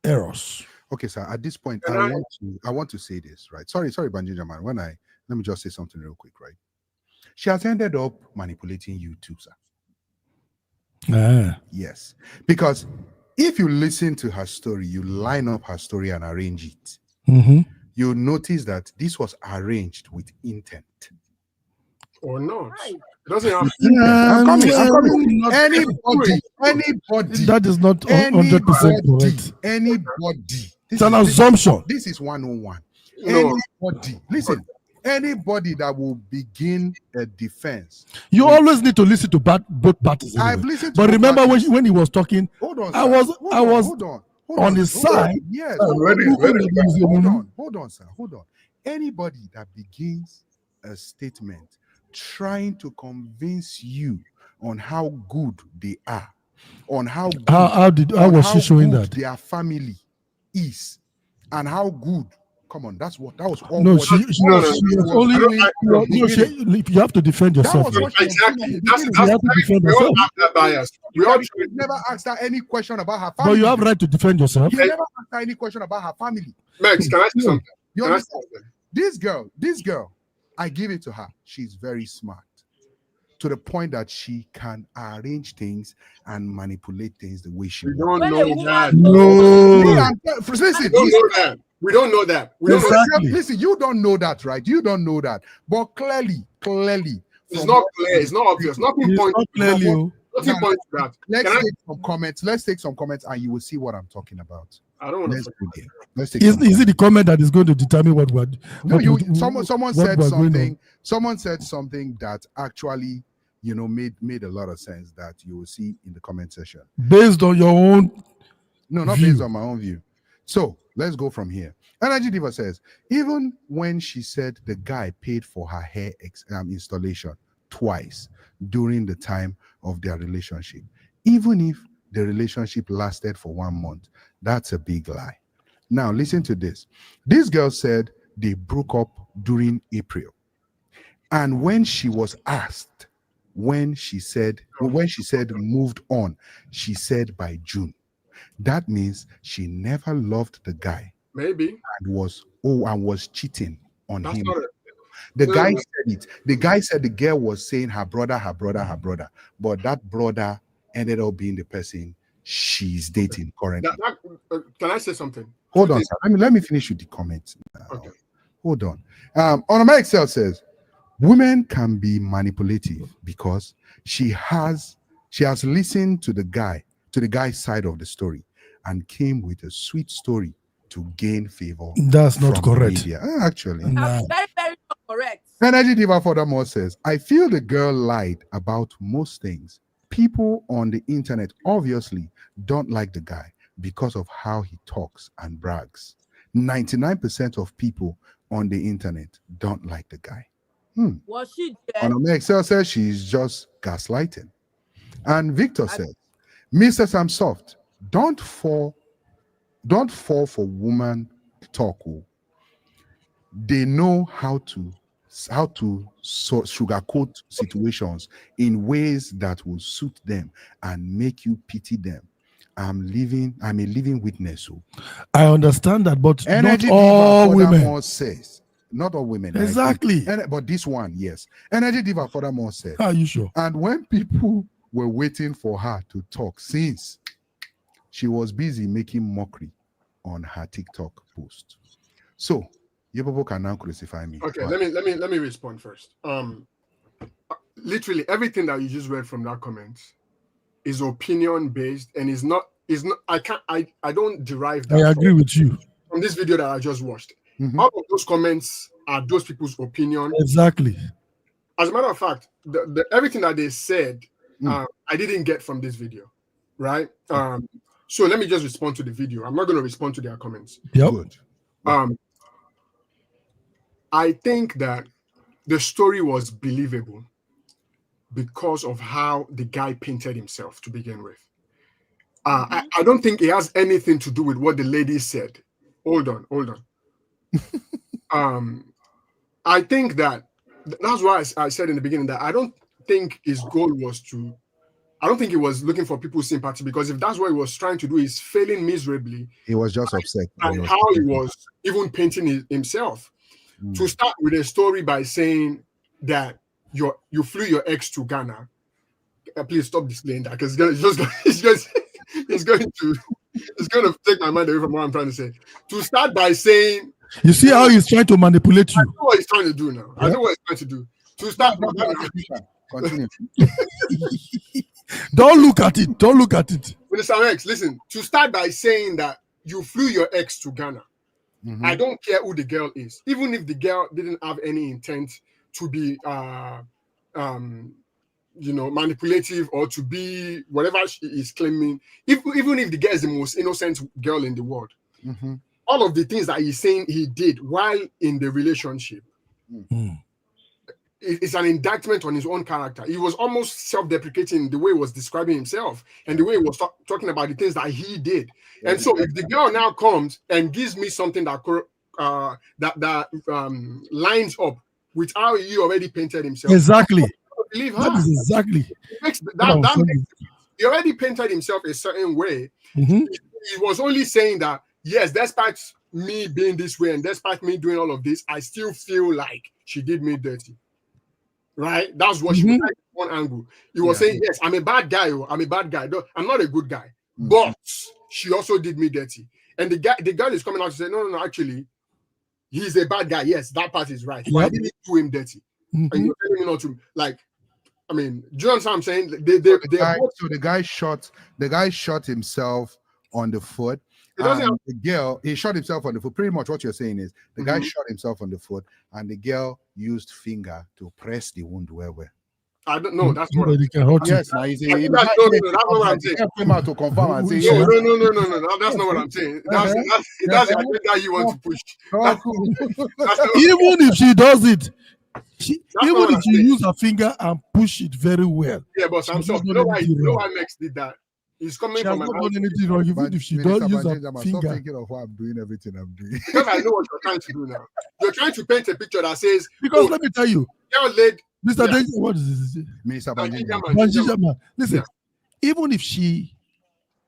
errors. Okay, sir. At this point, I want to say this, right? Sorry, Banjinja man. Let me just say something real quick, right? She has ended up manipulating you too, sir. Yes. Because if you listen to her story, you line up her story and arrange it, you'll notice that this was arranged with intent. Or not. It doesn't have I'm coming. Anybody. That is not 100% correct. Anybody. It's an assumption. This is 101. No. Anybody. Listen. Anybody that will begin a defense. You always need to listen to both parties. Anyway. I've listened to but remember when he was talking, hold on, I was on his side. Yes. Hold on, sir. Hold on. Anybody that begins a statement trying to convince you on how good they are, on how was she showing that their family is, and how good. Come on, that was all. No, she was only. You have to defend yourself. Exactly. That's you have to defend we all yourself. have that bias. You never asked her any question about her family. But you have right to defend yourself. You never asked her any question about her family. Max, can I say something? You understand? This girl, I give it to her. She's very smart. To the point that she can arrange things and manipulate things the way she wants. We don't know that. No. Listen, we don't know that. Listen, you don't know that, right? You don't know that. But clearly. It's not clear. It's not obvious. Nothing points to that. Let's take some comments and you will see what I'm talking about. I don't want to. Is it the comment that is going to determine what we're someone said something. Someone said something that actually, made a lot of sense that you will see in the comment section. Based on your own No, not view. based on my own view. So let's go from here. Energy Diva says, even when she said the guy paid for her hair installation twice during the time of their relationship, even if the relationship lasted for 1 month. That's a big lie. Now, listen to this. This girl said they broke up during April. And when she was asked, when she said moved on, she said by June. That means she never loved the guy Maybe. and was cheating on That's him. not it. The No, guy no. said it. The guy said the girl was saying her brother, but that brother ended up being the person she's dating currently. Can I say something? Hold on, sir. Let me finish with the comments. Okay. Hold on. On my Excel says, women can be manipulative because she has listened to the guy's side of the story and came with a sweet story to gain favor. That's not from correct. media. Actually, That's very, very not correct. Energy Diva furthermore says, I feel the girl lied about most things. People on the internet obviously don't like the guy because of how he talks and brags. 99% of people on the internet don't like the guy. Was she there? On Excel says she's just gaslighting. And Victor says, Mr. Sam Soft, don't fall for woman talk. They know how to sugarcoat situations in ways that will suit them and make you pity them. I'm a living witness. I understand that, but Energy not all Diva women. furthermore says, not all women. Exactly. But this one, yes. Energy Diva furthermore says, Are you sure? and when people were waiting for her to talk, since she was busy making mockery on her TikTok post. So you people can now crucify me. Okay, let me respond first. Literally everything that you just read from that comment is opinion based and is not I don't derive that. I agree with you. From this video that I just watched. All of those comments are those people's opinion. Exactly. As a matter of fact, the everything that they said, I didn't get from this video, right? So let me just respond to the video. I'm not going to respond to their comments. Yep. Good. I think that the story was believable because of how the guy painted himself to begin with. I don't think it has anything to do with what the lady said. Hold on. I think that's why I said in the beginning that I don't think his goal was to. I don't think he was looking for people's sympathy, because if that's what he was trying to do, he's failing miserably. He was just upset. And how he was even painting himself. To start with a story by saying that you flew your ex to Ghana. Please stop displaying that, because it's going to take my mind away from what I'm trying to say. To start by saying, you see how he's trying to manipulate you. I know what he's trying to do now. I know what he's trying to do. To start, continue. Don't look at it. Mr. X, listen. To start by saying that you flew your ex to Ghana. I don't care who the girl is, even if the girl didn't have any intent to be, manipulative or to be whatever she is claiming. Even if the girl is the most innocent girl in the world, all of the things that he's saying he did while in the relationship, it's an indictment on his own character. He was almost self-deprecating the way he was describing himself and the way he was talking about the things that he did. And so if the girl now comes and gives me something that lines up with how he already painted himself, exactly. I believe her. That is exactly. He already painted himself a certain way. He was only saying that, yes, despite me being this way and despite me doing all of this, I still feel like she did me dirty. Right? That's what she was saying. One angle. He was saying, yes, I'm a bad guy. I'm not a good guy. But she also did me dirty. And the girl is coming out to say, no, actually, he's a bad guy. Yes, that part is right. But I didn't do him dirty. And you're telling me not to, like, I mean, do you understand what I'm saying? The guy shot himself on the foot. He shot himself on the foot. Pretty much what you're saying is the guy shot himself on the foot, and the girl used finger to press the wound where. I don't know. That's what. Yes, that's not what I'm saying. Came out to confirm and say, no. That's not what I'm saying. That's the agenda you want to push. Even if she does it, That's even not what if I'm she saying. use her finger and push it very well, Yeah, but she I'm has sure not you done know why anything wrong. Mex did that. He's coming She has from an not done outside. anything wrong. Even if she Minister don't use her Banjinjama, stop finger. thinking of what I'm doing, everything I'm doing. Because I know what you're trying to do now. You're trying to paint a picture that says, Because oh, let me tell you, girl laid. Mr. Yeah. Danger, what is this? Minister Banjinjama. Banjinjama. Listen, even if she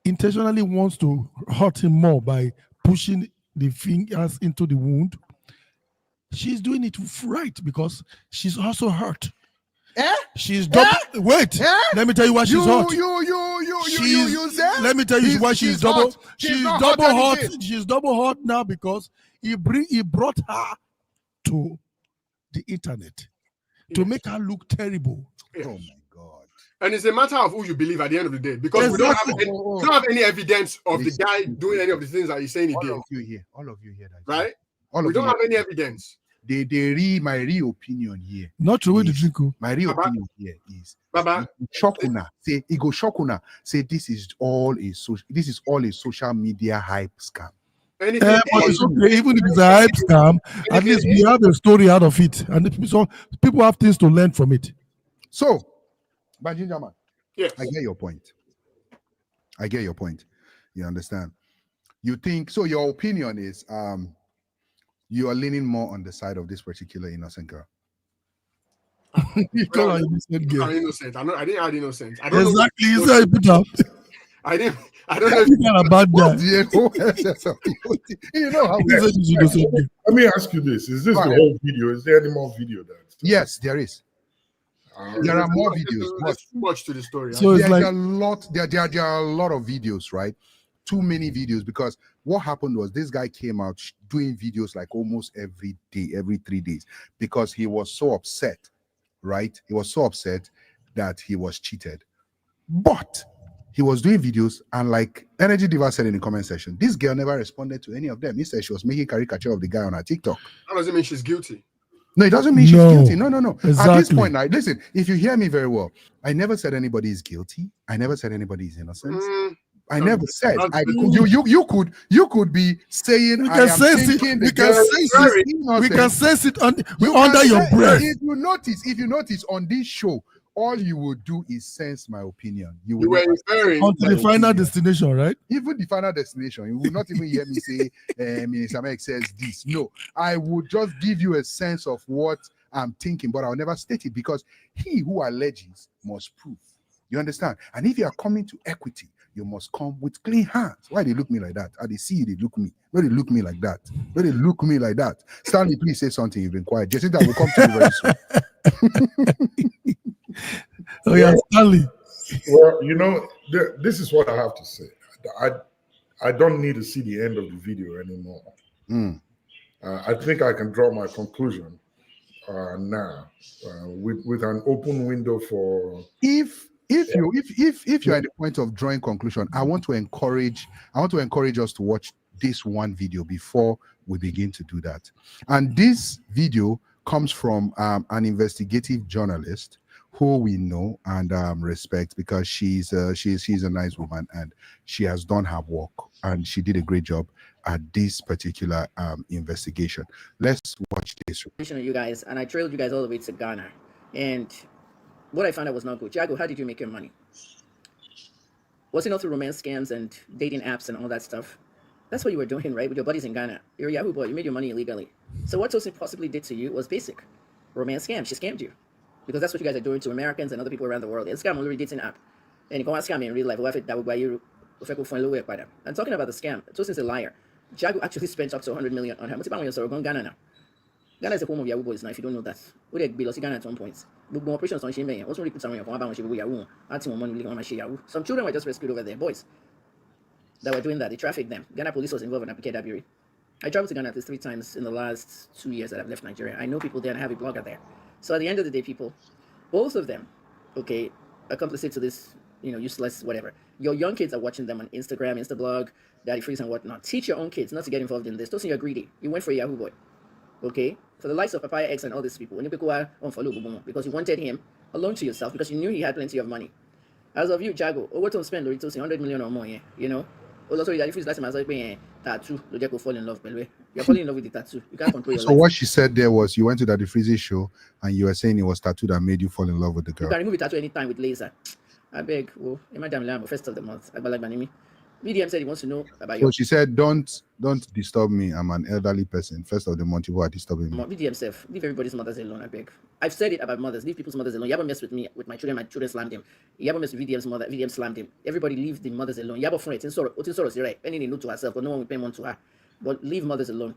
intentionally wants to hurt him more by pushing the fingers into the wound, she's doing it right because she's also hurt. She's double. Wait, let me tell you why she's hot. You said? Let me tell you why she's double. hot. She's not double hot. again. She's double hot now because he brought her to the internet to make her look terrible. Oh my God! And it's a matter of who you believe at the end of the day, because we don't have any evidence of the guy doing any of the things that he's saying he did. All of you here, that Right? all We of don't you have any evidence. They read my real opinion here. Not true with the drink. My real Baba. opinion here is Baba, Shokuna. Say he go Shokuna. Say this is all a social media hype scam. anything. But it's okay, even if it's a hype scam, at least we have a story out of it, and so people have things to learn from it. So, Banjinjama, Yes. I get your point. You understand? You think so? Your opinion is you are leaning more on the side of this particular innocent girl. You call her innocent girl. I'm innocent. I didn't add innocent. I don't Exactly. know. You said put up. I don't know. If, You're a bad guy. You know how You said she's innocent girl. Let me ask you this: is this the whole video? Is there any more video that? Yes, there is. There are more videos. There's too much to the story. So it's There's like a lot. There are a lot of videos, right? Too many videos, because what happened was this guy came out doing videos like almost every day, every 3 days, because he was so upset, right? He was so upset that he was cheated. But he was doing videos, and like Energy Diva said in the comment section, this girl never responded to any of them. He said she was making caricature of the guy on her TikTok. That doesn't mean she's guilty. No, it doesn't mean she's guilty. No. Exactly. At this point, now, listen, if you hear me very well, I never said anybody is guilty. I never said anybody is innocent. I never said. You could be saying we I can am sense it. thinking We the can girl sense is it. innocent. We can sense it under can your say- breath. If you notice on this show, all you will do is sense my opinion. You You will were never inferring. Until the final destination, right? even the final destination. You will not even hear me say, Minister Mex says this. No, I would just give you a sense of what I'm thinking, but I'll never state it, because he who alleges must prove. You understand? And if you are coming to equity, you must come with clean hands. Why they look me like that? How they see you, they look me. Why they look me like that? Why they look me like that? Stanley, please say something. You've been quiet. Jacinta will come to you very soon. Oh yeah, Stanley. Well, you know, this is what I have to say. I don't need to see the end of the video anymore. I think I can draw my conclusion now with an open window for. If you're at the point of drawing conclusion, I want to encourage us to watch this one video before we begin to do that. And this video comes from an investigative journalist who we know and respect, because she's a nice woman and she has done her work and she did a great job at this particular investigation. Let's watch this. You guys, and I trailed you guys all the way to Ghana, and what I found out was not good. Jago, how did you make your money? Was it not through romance scams and dating apps and all that stuff? That's what you were doing, right? With your buddies in Ghana. You're a Yahoo boy. You made your money illegally. So what Tosin possibly did to you was basic. Romance scam. She scammed you. Because that's what you guys are doing to Americans and other people around the world. It's a scam already dating app. And you go and scam in real life. And talking about the scam, Tosin's a liar. Jago actually spent up to 100 million on her. Ghana now. Ghana is a home of Yahoo boys now, if you don't know that. We did be lost Ghana at one point. But operations on Shimbe, what's really put someone on Yahoo, acting money on my Yahoo. Some children were just rescued over there, boys that were doing that. They trafficked them. Ghana police was involved in Apike. I traveled to Ghana at least 3 times in the last 2 years that I've left Nigeria. I know people there and I have a blogger there. So at the end of the day, people, both of them, okay, are complicit to this, useless whatever. Your young kids are watching them on Instagram, Instablog, Daddy Freeze and whatnot. Teach your own kids not to get involved in this. Don't say you're greedy. You went for a Yahoo boy. Okay? For the likes of Papaya X and all these people, when you people are unfollow because you wanted him alone to yourself because you knew he had plenty of money. As of you, Jago, what to spend Lorito 100 million or more, yeah, Oh, sorry, that freeze last time I was like, tattoo, you just go fall in love, by the way. You're falling in love with the tattoo. You can't control your So life. what she said there was you went to that freezy show and you were saying it was tattoo that made you fall in love with the You girl. can remove a tattoo anytime with laser. I beg, oh, Madam Lamb, first of the month. I like Banimi. VDM said he wants to know about So your she said, don't disturb me. I'm an elderly person. First of the month, you are disturbing me. VDM self. Leave everybody's mothers alone, I beg. I've said it about mothers. Leave people's mothers alone. You haven't messed with me, with my children slammed him. You haven't messed with VDM's mother, VDM slammed him. Everybody leave the mothers alone. You have a friend, it's right. Anything new to herself, but no one will pay more to her. But leave mothers alone.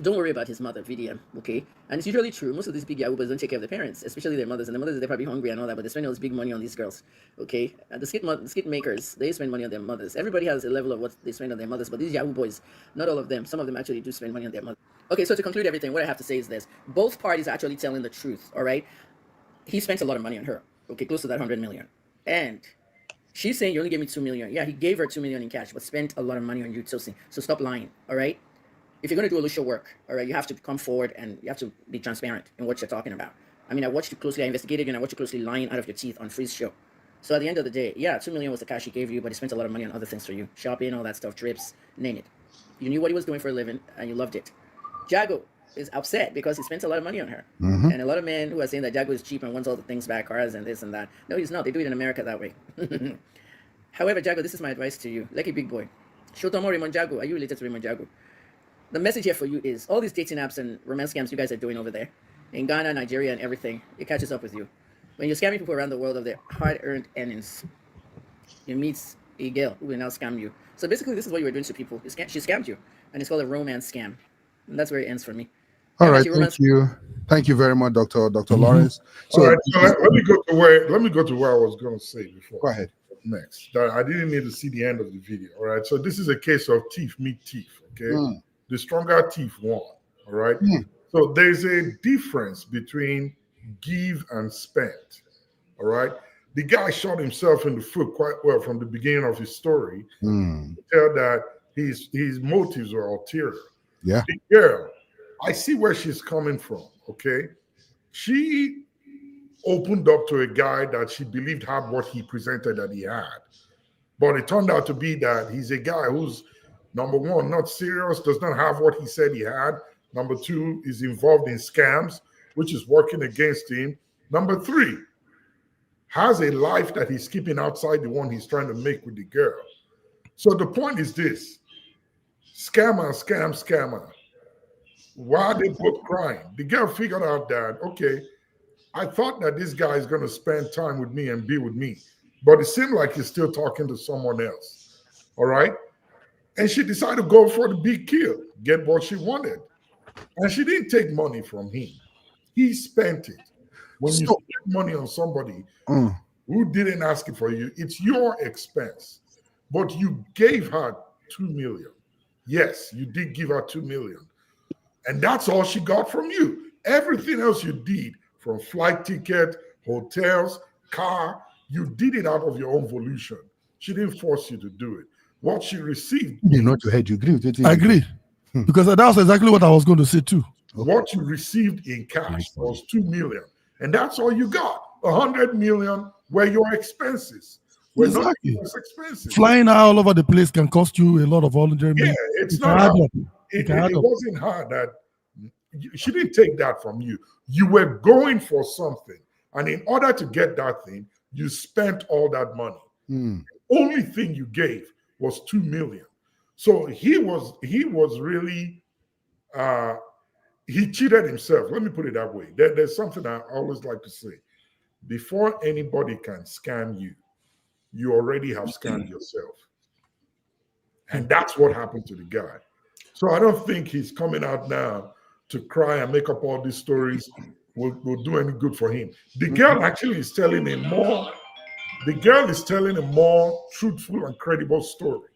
Don't worry about his mother, VDM, okay? And it's usually true. Most of these big Yahoobas don't take care of their parents, especially their mothers. And the mothers, they're probably hungry and all that, but they spend all this big money on these girls, okay? And the skit makers, they spend money on their mothers. Everybody has a level of what they spend on their mothers, but these Yahoo boys, not all of them. Some of them actually do spend money on their mothers. Okay, so to conclude everything, what I have to say is this. Both parties are actually telling the truth, all right? He spent a lot of money on her, okay, close to that 100 million. And she's saying you only gave me 2 million. Yeah, he gave her 2 million in cash, but spent a lot of money on you, Tosin. So stop lying, all right? If you're going to do illusion work, all right, you have to come forward and you have to be transparent in what you're talking about. I mean, I watched you closely, I investigated you, and I watched you closely lying out of your teeth on Freeze Show. So at the end of the day, yeah, 2 million was the cash he gave you, but he spent a lot of money on other things for you. Shopping, all that stuff, trips, name it. You knew what he was doing for a living, and you loved it. Jago is upset because he spent a lot of money on her. Mhm. And a lot of men who are saying that Jago is cheap and wants all the things back, cars and this and that. No, he's not. They do it in America that way. However, Jago, this is my advice to you. Lucky big boy. Shotomo Raymond Jago. Are you related to Raymond Jago? The message here for you is all these dating apps and romance scams you guys are doing over there in Ghana, Nigeria, and everything, it catches up with you. When you're scamming people around the world of their hard-earned earnings, you meet a girl who will now scam you. So basically, this is what you were doing to people. She scammed you, and it's called a romance scam. And that's where it ends for me. All right, thank you very much, Dr. Lawrence. So, all right, so let me go to where I was going to say before. Go ahead. Next, I didn't need to see the end of the video. All right, so this is a case of thief meet thief. Okay, the stronger thief won. All right, so there's a difference between give and spend. All right, the guy shot himself in the foot quite well from the beginning of his story. Tell that his motives were ulterior. Yeah, the girl, I see where she's coming from. Okay, she opened up to a guy that she believed had what he presented that he had. But it turned out to be that he's a guy who's, number one, not serious, does not have what he said he had. Number two, is involved in scams, which is working against him. Number three, has a life that he's keeping outside the one he's trying to make with the girl. So the point is this: scammer. Why are they both crying? The girl figured out that, okay, I thought that this guy is going to spend time with me and be with me, but it seemed like he's still talking to someone else. All right. And she decided to go for the big kill, get what she wanted. And she didn't take money from him. He spent it. When you spend money on somebody who didn't ask it for you, it's your expense. But you gave her 2 million. Yes, you did give her 2 million. And that's all she got from you. Everything else you did, from flight ticket, hotels, car, you did it out of your own volition. She didn't force you to do it. What she received. You know, to head, you agree with it? I agree. Because that's exactly what I was going to say too. What you received in cash was 2 million. And that's all you got. 100 million were your expenses. Exactly. Not expenses. Flying all over the place can cost you a lot of 100 million. Yeah, it's not hard. It wasn't hard that she didn't take that from you. You were going for something. And in order to get that thing, you spent all that money. The only thing you gave was 2 million. So he was really he cheated himself. Let me put it that way. There's something I always like to say. Before anybody can scam you, you already have scammed yourself. And that's what happened to the guy. So I don't think he's coming out now to cry and make up all these stories will do any good for him. The girl actually is telling a more truthful and credible story,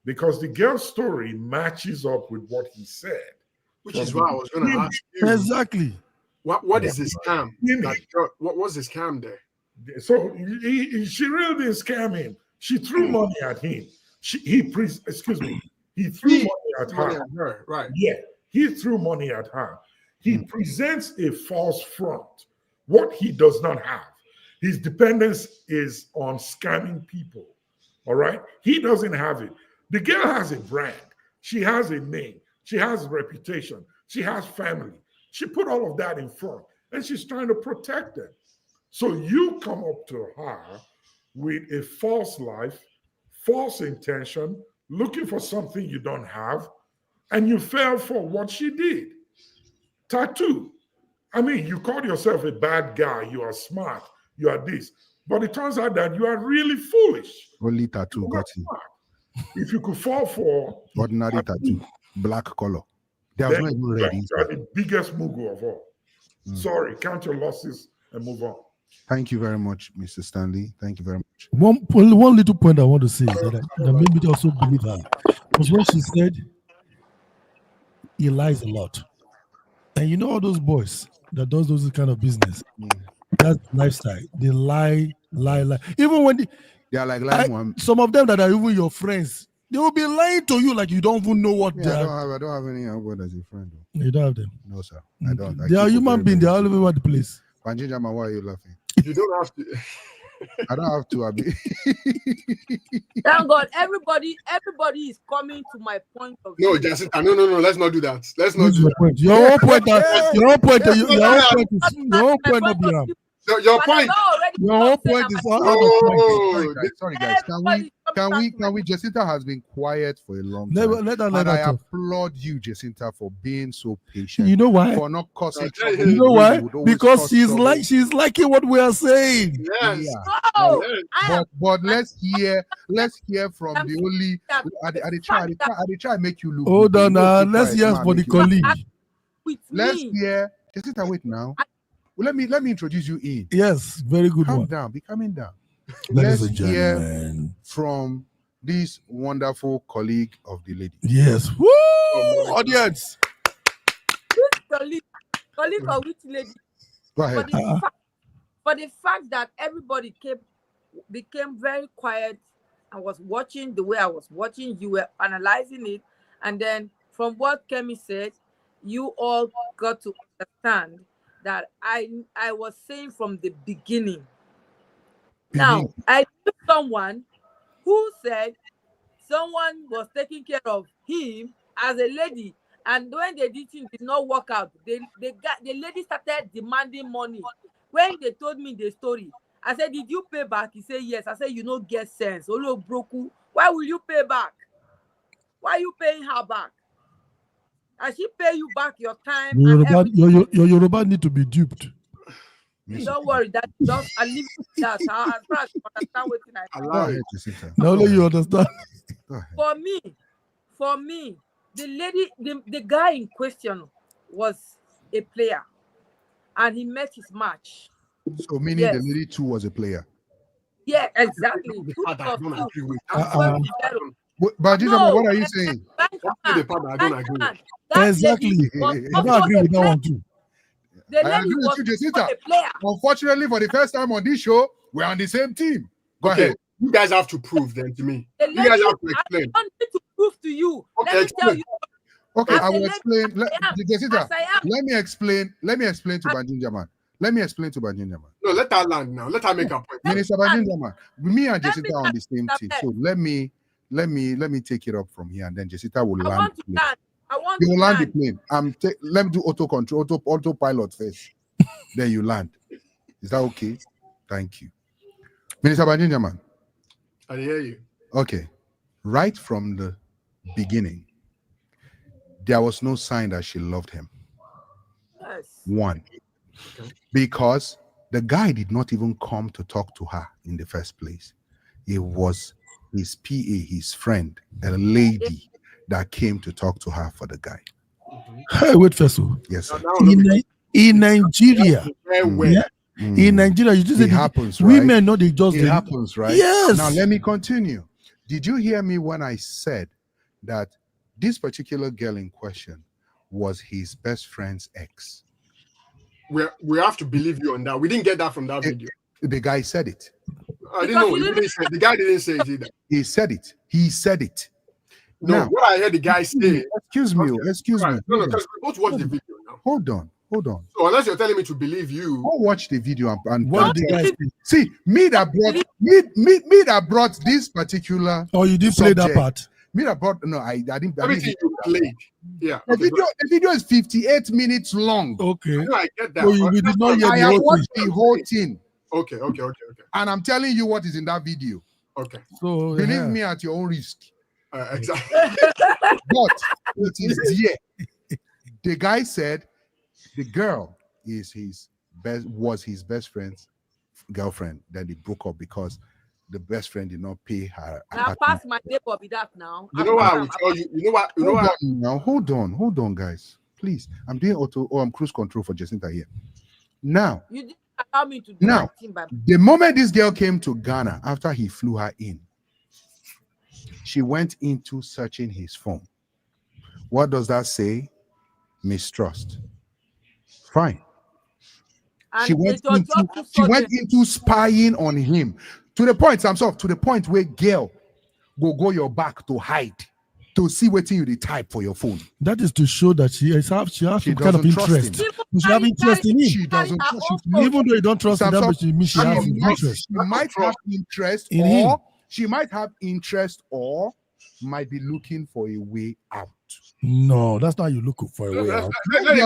because the girl's story matches up with what he said. Which is what I was going to ask you. Exactly. What is the scam? What was the scam there? So she really didn't scam him. She threw money at him. He threw money at her. Right. Yeah, he threw money at her. He presents a false front, what he does not have. His dependence is on scamming people. All right? He doesn't have it. The girl has a brand. She has a name. She has a reputation. She has family. She put all of that in front, and she's trying to protect them. So you come up to her with a false life, false intention, looking for something you don't have, and you fell for what she did. Tattoo. I mean, you called yourself a bad guy. You are smart. You are this. But it turns out that you are really foolish. Only tattoo got him. If you could fall for Ordinary tattoo, black color. There was not even red you are the biggest mugu of all. Sorry, count your losses and move on. Thank you very much, Mr. Stanley. Thank you very much. One little point I want to say that made me also believe her was when she said he lies a lot. And you know all those boys that does those kind of business, that lifestyle, they lie. Even when they are like lying some of them that are even your friends, they will be lying to you like you don't even know what they are. I don't have any boy as a friend. You don't have them? No, sir. I don't. They are human beings. They are all over the place. Panjinjama, why are you laughing? You don't have to. I don't have to, Abi. Thank God, everybody is coming to my point of view. No, Jacinta, no. Let's not do that. Let's not do that. Point. Your own point. Your own point is your point. Your whole point is out of point. Sorry, guys. Can we? Jacinta has been quiet for a long time. Let I applaud you, Jacinta, for being so patient. You know why? For not causing trouble. You know why? Because she's liking what we are saying. Yes. Yeah. But let's hear from the only. I try make you look. Hold on, let's hear for the colleague. Let's hear. Jacinta, wait now. Let me introduce you in. Yes, very good Calm one. down. Be coming down. Ladies Let's and hear gentlemen, from this wonderful colleague of the lady. Yes. Woo! Audience. Colleague of which lady? Go ahead. For the fact that everybody became very quiet and was watching the way I was watching, you were analyzing it, and then from what Kemi said, you all got to understand that I was saying from the beginning. Now, I knew someone who said someone was taking care of him as a lady, and when they did not work out, the lady started demanding money. When they told me the story, I said, "Did you pay back?" He said, "Yes." I said, "You don't get sense. Olo broku. Why will you pay back? Why are you paying her back? And she pay you back your time." Your Yoruba need to be duped. Don't worry, that just I leave that. As far as you understand what Now let you understand. For me, the lady, the guy in question was a player, and he met his match. So meaning the lady too was a player. Yeah, exactly. But what are you saying? Exactly. I don't agree with that one too. I agree with you, Jacinta. Unfortunately, for the first time on this show, we're on the same team. Go ahead. You guys have to prove them to me. You guys have to explain. I don't need to prove to you. Okay, let me tell you. Okay, I will explain. Jacinta, let me explain to Banjinjaman. Let me explain to Banjinjaman. No, let her land now. Let her make a point. Minister Banjinjaman, me and Jacinta are on the same team. So let me take it up from here, and then Jacinta will land. You will land the plane. Let me do autopilot first. Then you land. Is that okay? Thank you. Minister Banjinjaman. I hear you. Okay. Right from the beginning, there was no sign that she loved him. Yes. One. Okay. Because the guy did not even come to talk to her in the first place. It was his PA, his friend, a lady that came to talk to her for the guy. Hey, wait, Fesu. Yes, sir. In Nigeria, in Nigeria, you just it happens, right? Women know they just it happens, right? Yes. Now let me continue. Did you hear me when I said that this particular girl in question was his best friend's ex? We have to believe you on that. We didn't get that from that video. The guy said it. I didn't know. The guy didn't say it either. He said it. He said it. No, now, what I heard the guy say. Excuse me. No, because we both watch the video now. Hold on. So unless you're telling me to believe you, I'll watch the video and what the guy see me that brought this particular. Oh, you didn't play that part. Me that brought no, I didn't. Everything you played. Yeah. The video is 58 minutes long. Okay. No, I get that. So we did not hear I the have whole watched thing. the whole thing. Okay. And I'm telling you what is in that video. Okay. So Believe me at your own risk. Exactly. But it is there. The guy said the girl was his best friend's girlfriend. Then they broke up because the best friend did not pay her. Now pass my neighbor with that now. You know what I will tell you? You know what? Now hold on, guys. Please. I'm doing I'm cruise control for Jacinta here. Now you didn't allow me to do now my thing, but the moment this girl came to Ghana after he flew her in, she went into searching his phone. What does that say? Mistrust. Fine. and She went into spying on him to the point, to the point where girl go your back to hide to see what you type for your phone. That is to show that she has some kind of doesn't trust interest. him. She have interest in him. She doesn't trust him. Even though you don't trust him, that means she has interest. She might have interest, in or him. she might have interest, or might be looking for a way out. No, that's not you looking for a way out. Let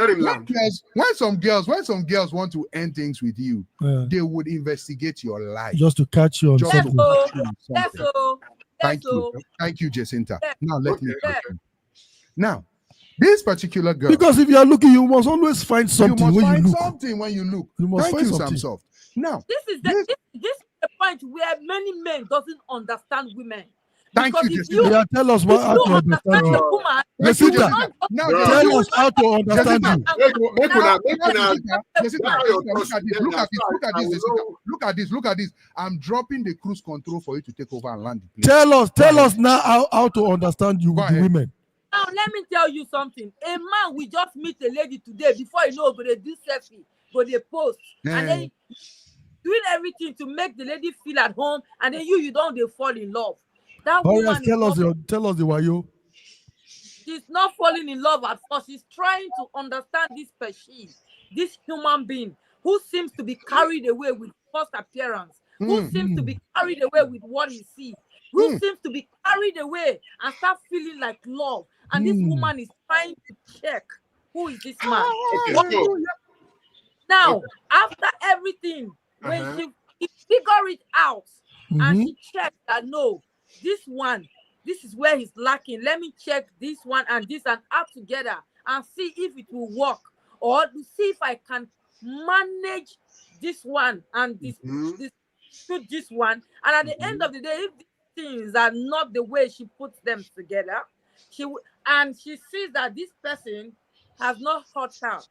him land. When some girls want to end things with you, they would investigate your life just to catch you on something. Thank you, Jacinta. Now let me continue. Now, this particular girl. Because if you are looking, you must always find something when you look. Something when you look. You must Thank find you, something. Samsoft. Now, this is the point where many men doesn't understand women. Thank because you, if Jacinta. Yeah, tell us how to understand the you. woman, Jacinta, now tell us how to understand you. Look at this. I'm dropping the cruise control for you to take over and land the plane. Tell us now how to understand you with the women. Now let me tell you something. A man will just meet a lady today before you know, go they do selfie, go they post, and then doing everything to make the lady feel at home, and then you don't they fall in love. That woman tell us the wayo. She's not falling in love at first. She's trying to understand this person, this human being who seems to be carried away with first appearance, who seems to be carried away with what he sees, who seems to be carried away and start feeling like love. And this woman is trying to check who is this man. Now, after everything, when she figure it out and she checked that no, this is where he's lacking. Let me check this one and this and add together and see if it will work, or to see if I can manage this one and this one. And at the end of the day, if these things are not the way she puts them together, she sees that this person has not hurt her,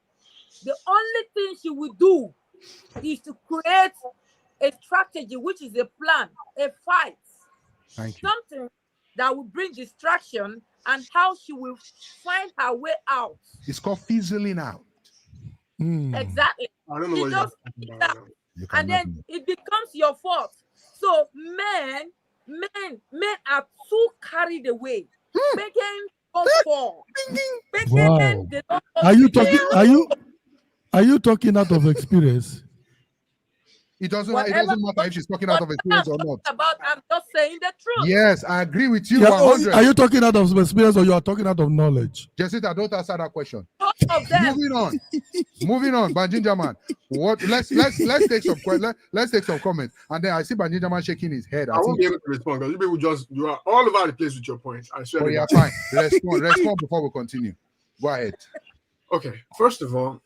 the only thing she will do is to create a strategy, which is a plan, a fight, something that will bring distraction, and how she will find her way out. It's called fizzling out. Exactly. I don't know what just and then it becomes your fault. So men are too carried away. Making fall. Wow. Are you talking out of experience? It doesn't matter if she's talking out of experience or not. I'm just saying the truth. Yes, I agree with you. Yeah, are you talking out of experience or you are talking out of knowledge? Jessica, don't answer that question. Both of them. Moving on, Banjinja man. What? Let's take some comments, and then I see Banjinja man shaking his head. I won't be able to respond because you are all over the place with your points. I swear. Oh, yeah, fine. Respond before we continue. Go ahead. Okay. First of all,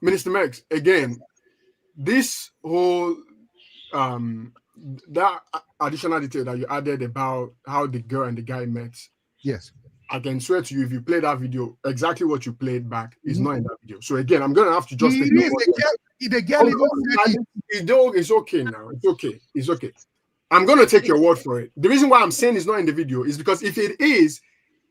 Minister Mex, again, this whole that additional detail that you added about how the girl and the guy met. Yes. I can swear to you, if you play that video, exactly what you played back is not in that video. So again, I'm gonna have to just take it's okay now. It's okay. I'm gonna take your word for it. The reason why I'm saying it's not in the video is because if it is,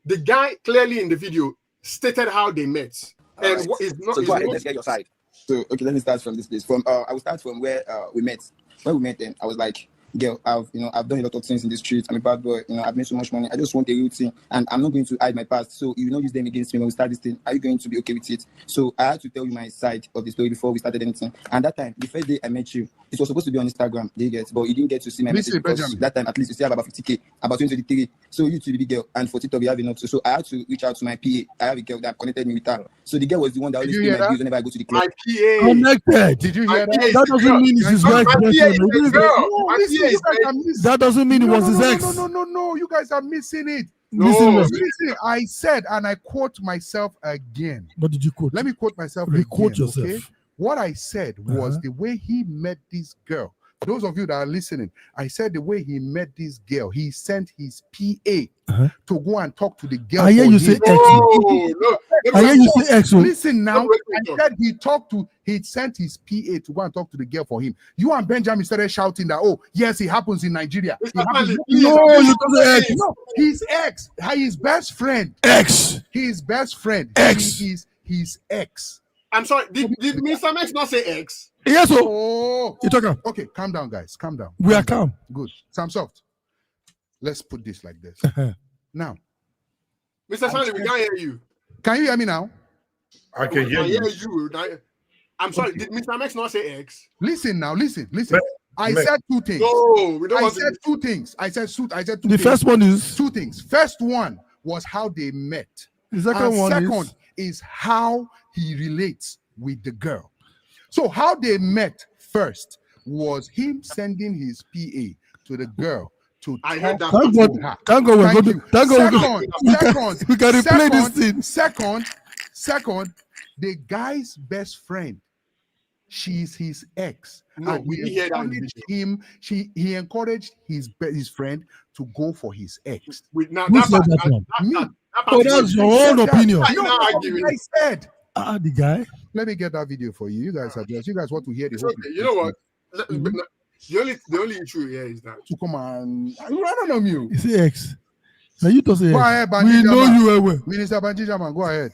the guy clearly in the video stated how they met. And what is not. So go ahead, let's get your side. So okay, let me start from this place. I will start from where we met. When we met, then I was like, girl, I've done a lot of things in the street. I'm a bad boy. I've made so much money. I just want a real thing, and I'm not going to hide my past. So you use them against me when we start this thing. Are you going to be okay with it? So I had to tell you my side of the story before we started anything. And that time, the first day I met you, It was supposed to be on Instagram, they get, but you didn't get to see my Listen, message because Benjamin. that time at least you still have about 50K, about 2023. So you to the big girl, and for TikTok you have enough. So I had to reach out to my PA. I have a girl that connected me with her. So the girl was the one that Did always you pay hear my that? bills whenever I go to the club. My PA. Connected. Did you My hear PA that? is That the doesn't girl. mean it's his No, wife's my PA is boyfriend. the It is girl. No, My listen, PA you is guys the are missing. That doesn't mean it was his ex. No, you guys are missing it. Listen, No. Listen, I said, and I quote myself again. what did you quote? Let me quote myself Requote again. yourself. Okay? What I said was Uh-huh. the way he met this girl. Those of you that are listening, I said the way he met this girl, he sent his PA Uh-huh. to go and talk to the girl. I hear for you say him. ex. No. I hear you say ex. Listen now, Wait, I said he sent his PA to go and talk to the girl for him. You and Benjamin started shouting that, oh, yes, it happens in Nigeria. It Mr. happens. Stanley, please, No, I'm you don't say ex. No, his ex, his best friend. Ex. His best friend. Ex. He is his ex. I'm sorry. Did Mr. Max not say X? Yes, so Oh, you talking. okay, calm down, guys. Calm down. We are calm. Good. Sam Soft. Let's put this like this. Now, Mr. Stanley, we can't hear you. can you hear me now? I can hear I you. hear you. I'm sorry. Okay. Did Mr. Max not say X? Listen now, listen. Me- I me- said two things. No, we don't I want said to. two things. I said two The things. first one is. Two things. First one was how they met. The second And one second is. is how he relates with the girl. So how they met first was him sending his PA to the girl to I talk heard that. Thank to God. her. Thank God we're Thank going to. you. Thank God we can replay this thing. Second, the guy's best friend, she's his ex. No, and we he didn't hear that in the encouraged video. he encouraged his friend to go for his ex. Now Who that said part, that one? Me. that Oh, part that's is your I said own that. opinion. Why you No, now that's arguing? what I said. The guy. Let me get that video for you. You guys are just. You guys want to hear the It's whole okay. You know what? Mhm. The only issue here is that So come on. I don't know you. You say ex. Now you don't say Go ex. ahead, We Banji know Jama. you well, well. Minister Banji Jama, go ahead.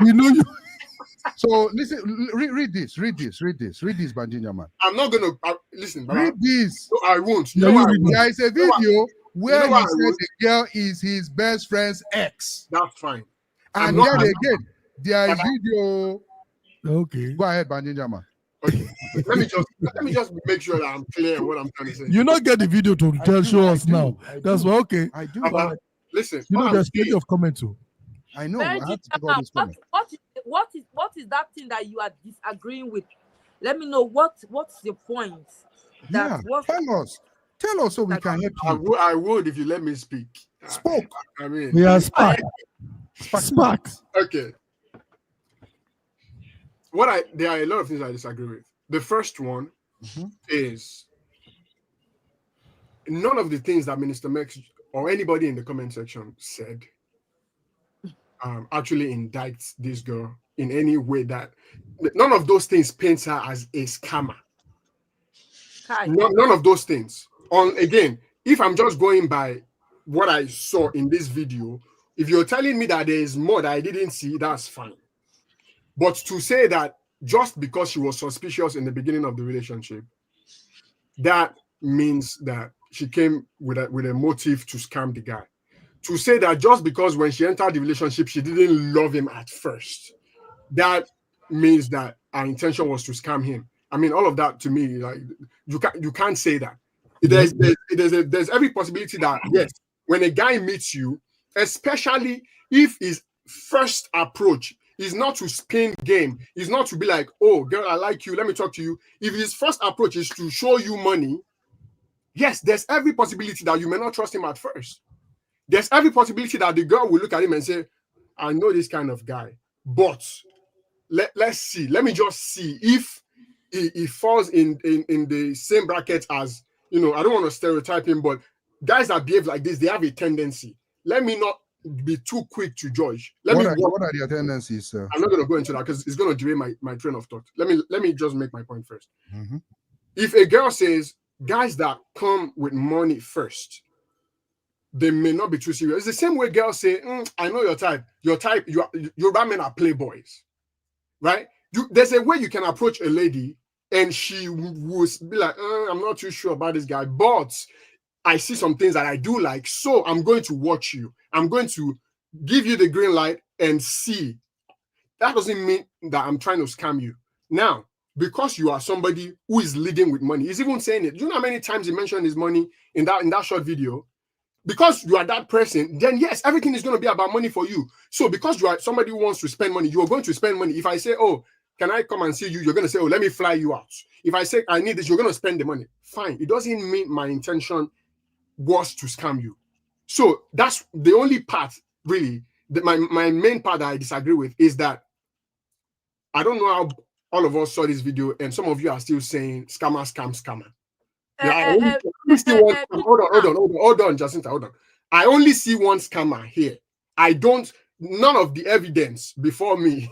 We know you. So listen, read this, Banji Jama. I'm not gonna listen. Baba. Read this. No, I won't. Yeah, You know you why I read won't? There is a video where know why he I said won't? the girl is his best friend's ex. That's fine. I'm And not- yet again, there is Baba. video. Okay. Go ahead, Banji Jama. Okay. let me just make sure that I'm clear on what I'm trying to say. You not get the video to I show do, us I do, now. I That's do. why. Okay. I do. Baba, listen. You know all I'm there's plenty saying- of comment too. I know. I Benji, have to take all this comment. what is that thing that you are disagreeing with? Let me know what's your point. Yeah, tell us so we can help you. I would if you let me speak. Spoke. I mean, We are spark. Spark. okay. There are a lot of things I disagree with. The first one is none of the things that Minister Mex or anybody in the comment section said actually indicts this girl in any way that none of those things paints her as a scammer. None of those things. Again, if I'm just going by what I saw in this video, if you're telling me that there is more that I didn't see, that's fine. But to say that just because she was suspicious in the beginning of the relationship, that means that she came with a motive to scam the guy. To say that just because when she entered the relationship, she didn't love him at first, that means that her intention was to scam him. I mean, all of that to me, like you can't say that. There's every possibility that yes, when a guy meets you, especially if his first approach is not to spin game, is not to be like, oh girl, I like you, let me talk to you. If his first approach is to show you money, yes, there's every possibility that you may not trust him at first. There's every possibility that the girl will look at him and say, I know this kind of guy, but let's see. Let me just see if he falls in the same bracket as, I don't want to stereotype him, but guys that behave like this, they have a tendency. Let me not be too quick to judge. What are their tendencies, sir? I'm not going to go into that because it's going to derail my train of thought. Let me just make my point first. Mm-hmm. If a girl says, guys that come with money first, they may not be too serious. It's the same way girls say, I know your type. Your men are playboys, right? There's a way you can approach a lady and she will be like, I'm not too sure about this guy, but I see some things that I do like, so I'm going to watch you. I'm going to give you the green light and see. That doesn't mean that I'm trying to scam you. Now, because you are somebody who is leading with money. He's even saying it. Do you know how many times he mentioned his money in that short video? Because you are that person, then yes, everything is going to be about money for you. So because you are somebody who wants to spend money, you are going to spend money. If I say, oh, can I come and see you? You're going to say, oh, let me fly you out. If I say, I need this, you're going to spend the money. Fine. It doesn't mean my intention was to scam you. So that's the only part, really, that my main part that I disagree with is that I don't know how all of us saw this video and some of you are still saying scammer, scammer. Yeah, I only see one. Hold on, Jacinta, hold on. I only see one scammer here. None of the evidence before me,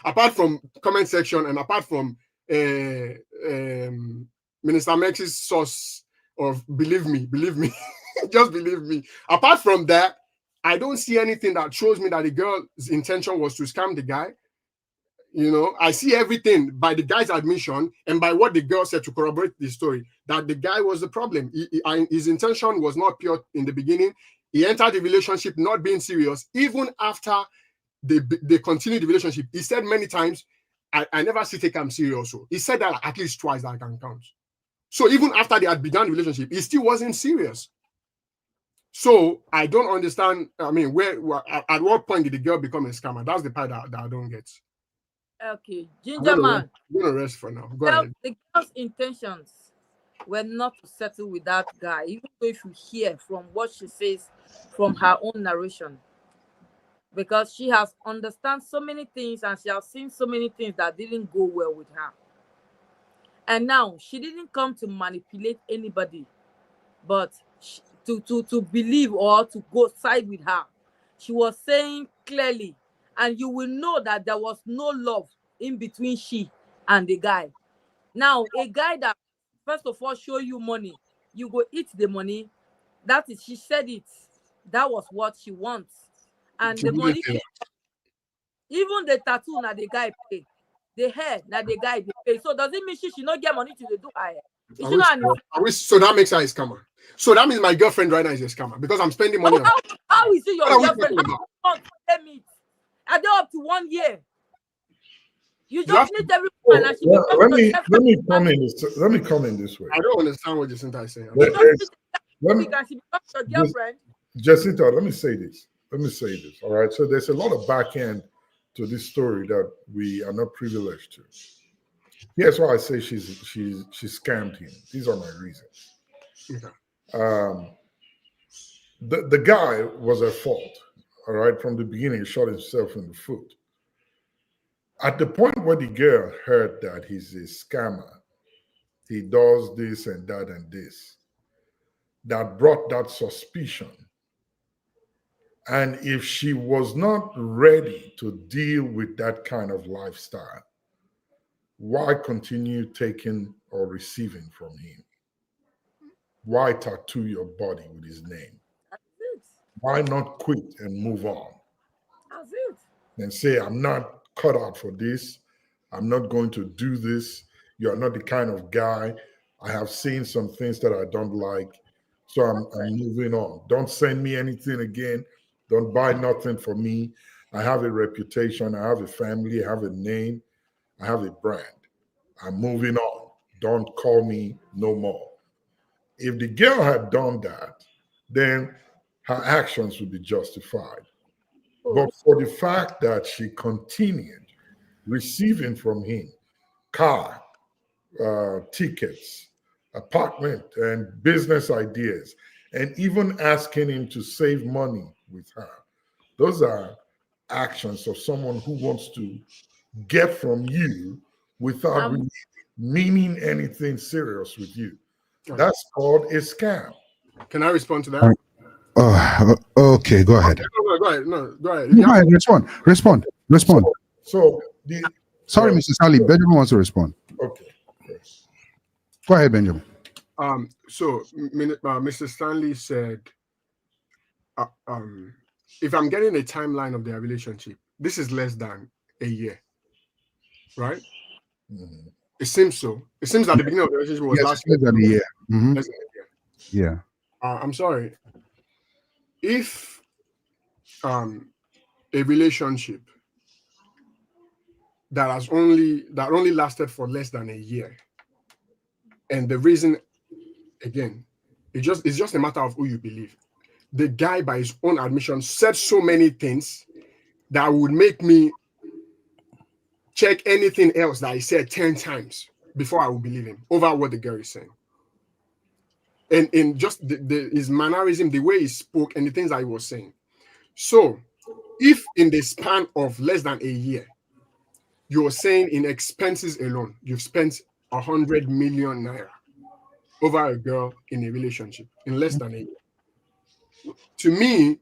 apart from comment section and apart from Minister Max's source of believe me, just believe me. Apart from that, I don't see anything that shows me that the girl's intention was to scam the guy. You know, I see everything by the guy's admission and by what the girl said to corroborate the story, that the guy was the problem. His intention was not pure in the beginning. He entered the relationship not being serious. Even after they continued the relationship, he said many times, I never see take him serious. So he said that at least twice that I can count. So even after they had begun the relationship, he still wasn't serious. So I don't understand. I mean, at what point did the girl become a scammer? That's the part that I don't get. Okay, Ginger Man. I'm gonna rest for now. Go ahead. The girl's intentions were not to settle with that guy, even though if you hear from what she says from her own narration, because she has understand so many things and she has seen so many things that didn't go well with her. And now she didn't come to manipulate anybody, but to believe or to go side with her. She was saying clearly, and you will know that there was no love in between she and the guy. Now, a guy that first of all show you money, you go eat the money. That is, she said it. That was what she wants. And the money, even the tattoo na the guy pay. The hair na the guy they pay. So does it mean she not get money to do her hair? So that makes her a scammer. So that means my girlfriend right now is a scammer because I'm spending money on her. How is it your girlfriend? Are they up to 1 year? You just need everyone and she let me come in this way. I don't understand what Jacinta is saying. Jacinta, let me say this. All right. So there's a lot of back end to this story that we are not privileged to. Here's why I say she scammed him. These are my reasons. Okay. The guy was at fault. All right. From the beginning, he shot himself in the foot. At the point where the girl heard that he's a scammer, he does this and that and this, that brought that suspicion. And if she was not ready to deal with that kind of lifestyle, why continue taking or receiving from him? Why tattoo your body with his name? Why not quit and move on? That's it. And say, I'm not cut out for this. I'm not going to do this. You're not the kind of guy. I have seen some things that I don't like. So I'm moving on. Don't send me anything again. Don't buy nothing for me. I have a reputation. I have a family. I have a name. I have a brand. I'm moving on. Don't call me no more. If the girl had done that, then her actions would be justified. But for the fact that she continued receiving from him car, tickets, apartment, and business ideas, and even asking him to save money with her, those are actions of someone who wants to get from you without really meaning anything serious with you. That's called a scam. Can I respond to that? Okay, go ahead. No, go ahead. No, go ahead. Go ahead. Respond. Sorry, Mr. Sally. Benjamin wants to respond. Okay. Go ahead, Benjamin. So Mr. Stanley said, if I'm getting a timeline of their relationship, this is less than a year, right? Mm-hmm. It seems so. It seems that the beginning of the relationship was less than a year. Mm-hmm. Less than a year. Yeah. I'm sorry. If a relationship that only lasted for less than a year. And the reason, again, it's just a matter of who you believe. The guy, by his own admission, said so many things that would make me check anything else that he said 10 times before I would believe him over what the girl is saying. And in just his mannerism, the way he spoke, and the things that he was saying. So, if in the span of less than a year, you're saying in expenses alone, you've spent 100 million naira over a girl in a relationship in less than a year. To me,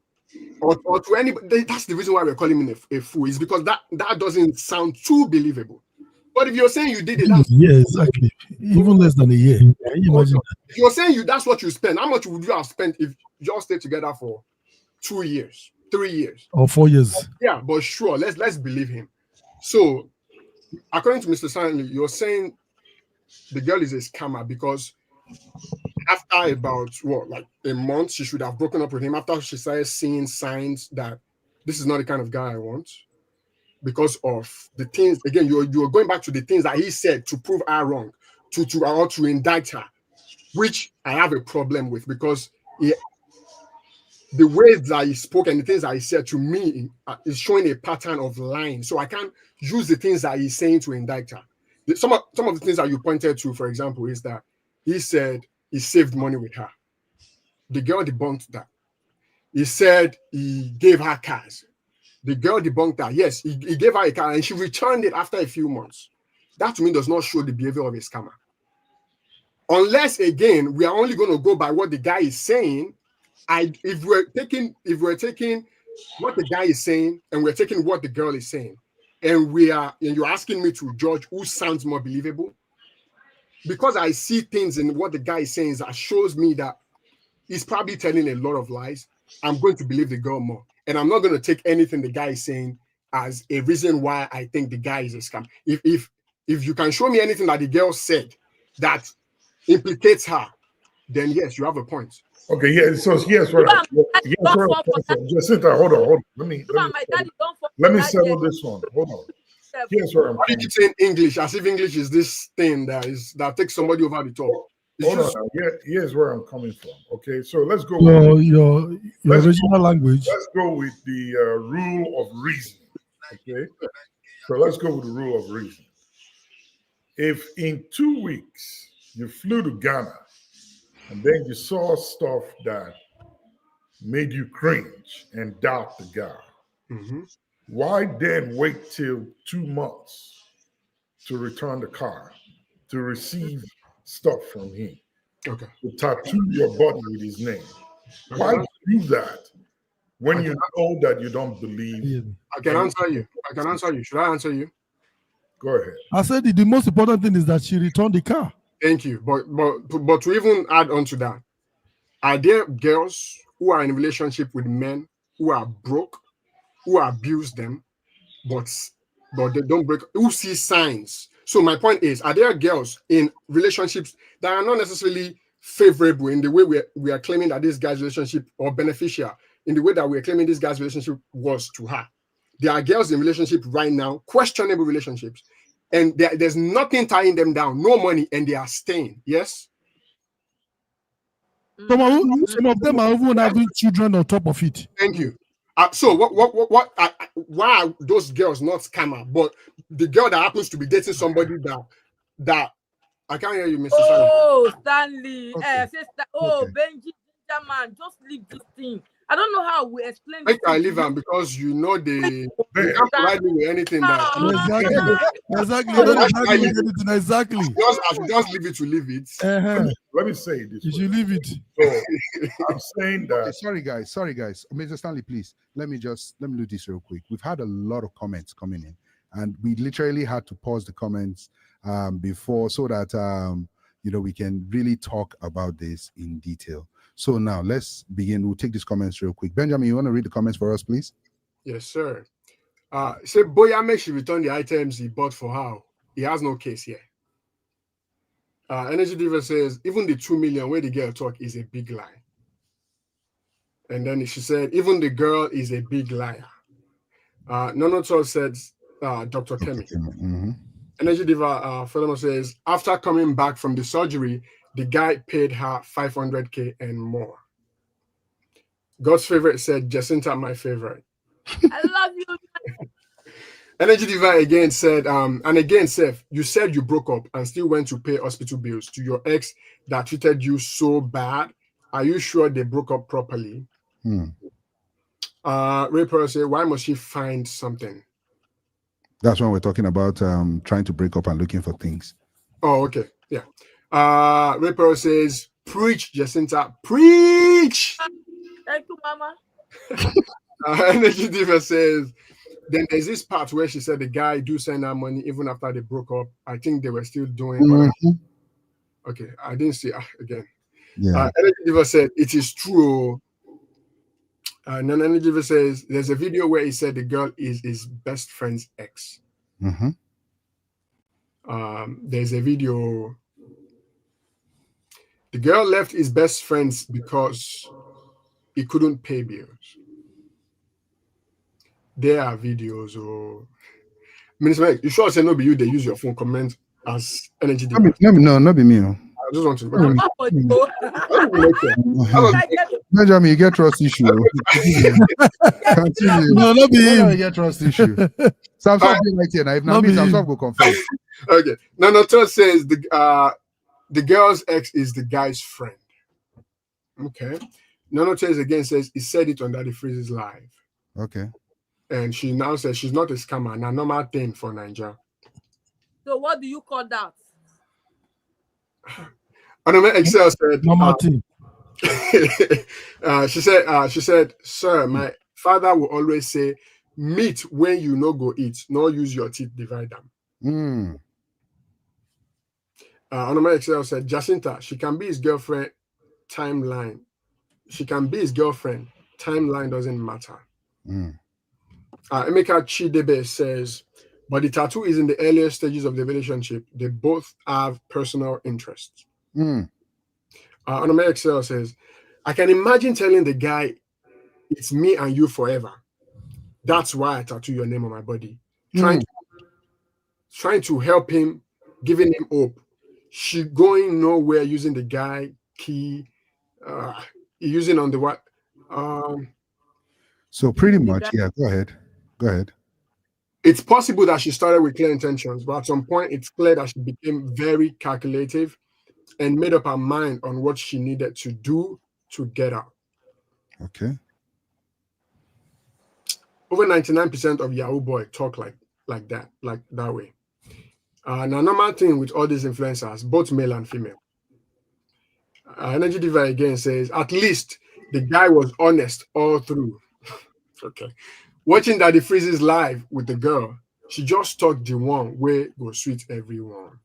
or to anybody, that's the reason why we're calling him a fool, is because that doesn't sound too believable. But if you're saying you did it, yeah, exactly. Even less than a year. Can you imagine that? If you're saying that's what you spend, how much would you have spent if you all stayed together for 2 years, 3 years, or 4 years? Yeah, but sure, let's believe him. So, according to Mr. Stanley, you're saying the girl is a scammer because after about like a month, she should have broken up with him after she started seeing signs that this is not the kind of guy I want. Because of the things, again, you're going back to the things that he said to prove her wrong, to indict her, which I have a problem with, because the ways that he spoke and the things that he said to me is showing a pattern of lying. So I can't use the things that he's saying to indict her. Some of the things that you pointed to, for example, is that he said he saved money with her. The girl debunked that. He said he gave her cars. The girl debunked that. Yes, he gave her a car and she returned it after a few months. That to me does not show the behavior of a scammer. Unless, again, we are only going to go by what the guy is saying. If we're taking what the guy is saying and we're taking what the girl is saying, and you're asking me to judge who sounds more believable, because I see things in what the guy is saying that shows me that he's probably telling a lot of lies, I'm going to believe the girl more. And I'm not going to take anything the guy is saying as a reason why I think the guy is a scam. If you can show me anything that the girl said that implicates her, then yes, you have a point. Okay, yeah. So yes, right. Jacinta, hold on. Let me settle this one. Hold on. Here's where I'm Why did you say in English as if English is this thing that takes somebody over the top? Hold on. Here's where I'm coming from. Okay, so let's go. Your original language. Let's go with the rule of reason. Okay, so let's go with the rule of reason. If in 2 weeks you flew to Ghana and then you saw stuff that made you cringe and doubt the guy, why then wait till 2 months to return the car, to receive stuff from him, to tattoo your body with his name? Why do that when you know that you don't believe? I can answer you. Should I answer you? Go ahead. I said the most important thing is that she returned the car. Thank you. But to even add on to that, are there girls who are in a relationship with men who are broke, who abuse them, but they don't break, who see signs? So my point is, are there girls in relationships that are not necessarily favorable in the way we are claiming that this guy's relationship, or beneficial in the way that we are claiming this guy's relationship was to her? There are girls in relationship right now, questionable relationships, and there's nothing tying them down, no money, and they are staying. Yes? Some of them are even having children on top of it. Thank you. So why are those girls not scammer? But the girl that happens to be dating somebody that I can't hear you, Mr. Stanley. Benji, man, just leave this thing. I don't know how we explain it. I leave them because you can't provide me with anything Exactly. I should just leave it to leave it. Let me say this. You should leave it. So I'm saying that. Okay, sorry guys. Mr. Stanley, please let me do this real quick. We've had a lot of comments coming in, and we literally had to pause the comments before so that we can really talk about this in detail. So now let's begin. We'll take these comments real quick. Benjamin, you want to read the comments for us, please? Yes, sir. Say Boyame should return the items he bought for her. He has no case here. Energy Diva says, even the 2 million where the girl talk is a big lie. And then she said, even the girl is a big liar. Nono 12 said, Dr. Kemi. Mm-hmm. Energy Diva furthermore says, after coming back from the surgery, the guy paid her 500K and more. God's favorite said, Jacinta, my favorite. I love you. Energy Diva again said, and again, Seth, you said you broke up and still went to pay hospital bills to your ex that treated you so bad. Are you sure they broke up properly? Ray Pearl said, why must she find something? That's when we're talking about trying to break up and looking for things. Oh, okay. Yeah. Ray Pearl says, preach, Jacinta, preach. Thank you, Mama. Energy Diva says, then there's this part where she said the guy do send her money even after they broke up. I think they were still doing. Okay, I didn't see again. Yeah. Energy Diva said it is true. And then Energy Diva says there's a video where he said the girl is his best friend's ex. There's a video. The girl left his best friends because he couldn't pay bills. There are videos or Minister Mike, you sure say no be you they use your phone comment as Energy Diva? No, not be me. No. I just want to Benjamin, you get trust issue. Continue. No, not be him. You get trust issue. Samsung be right here now. If not me, Samsung will confirm. Okay. Nanato says the girl's ex is the guy's friend. Okay. Nanato again says he said it on Daddy Freeze's live. Okay. And she now says she's not a scammer, a normal thing for Nigeria. So what do you call that? Anome Excel said normal thing. she said, sir, my father will always say, meat when you no go eat, no use your teeth divide them. Anome Excel said, Jacinta, she can be his girlfriend, timeline. She can be his girlfriend, timeline doesn't matter. Emeka Chidebe says, but the tattoo is in the earlier stages of the relationship. They both have personal interests. Anome Excel says, I can imagine telling the guy, it's me and you forever. That's why I tattoo your name on my body. Trying to help him, giving him hope. She going nowhere using the guy key, using on the what? So pretty much, yeah, go ahead. It's possible that she started with clear intentions, but at some point it's clear that she became very calculative and made up her mind on what she needed to do to get out. Okay. Over 99% of Yahoo boy talk like that way. Now, normal thing with all these influencers, both male and female. Energy Diva again says, at least the guy was honest all through. Okay. Watching Daddy Freeze's live with the girl, she just talked the one way go sweet everyone.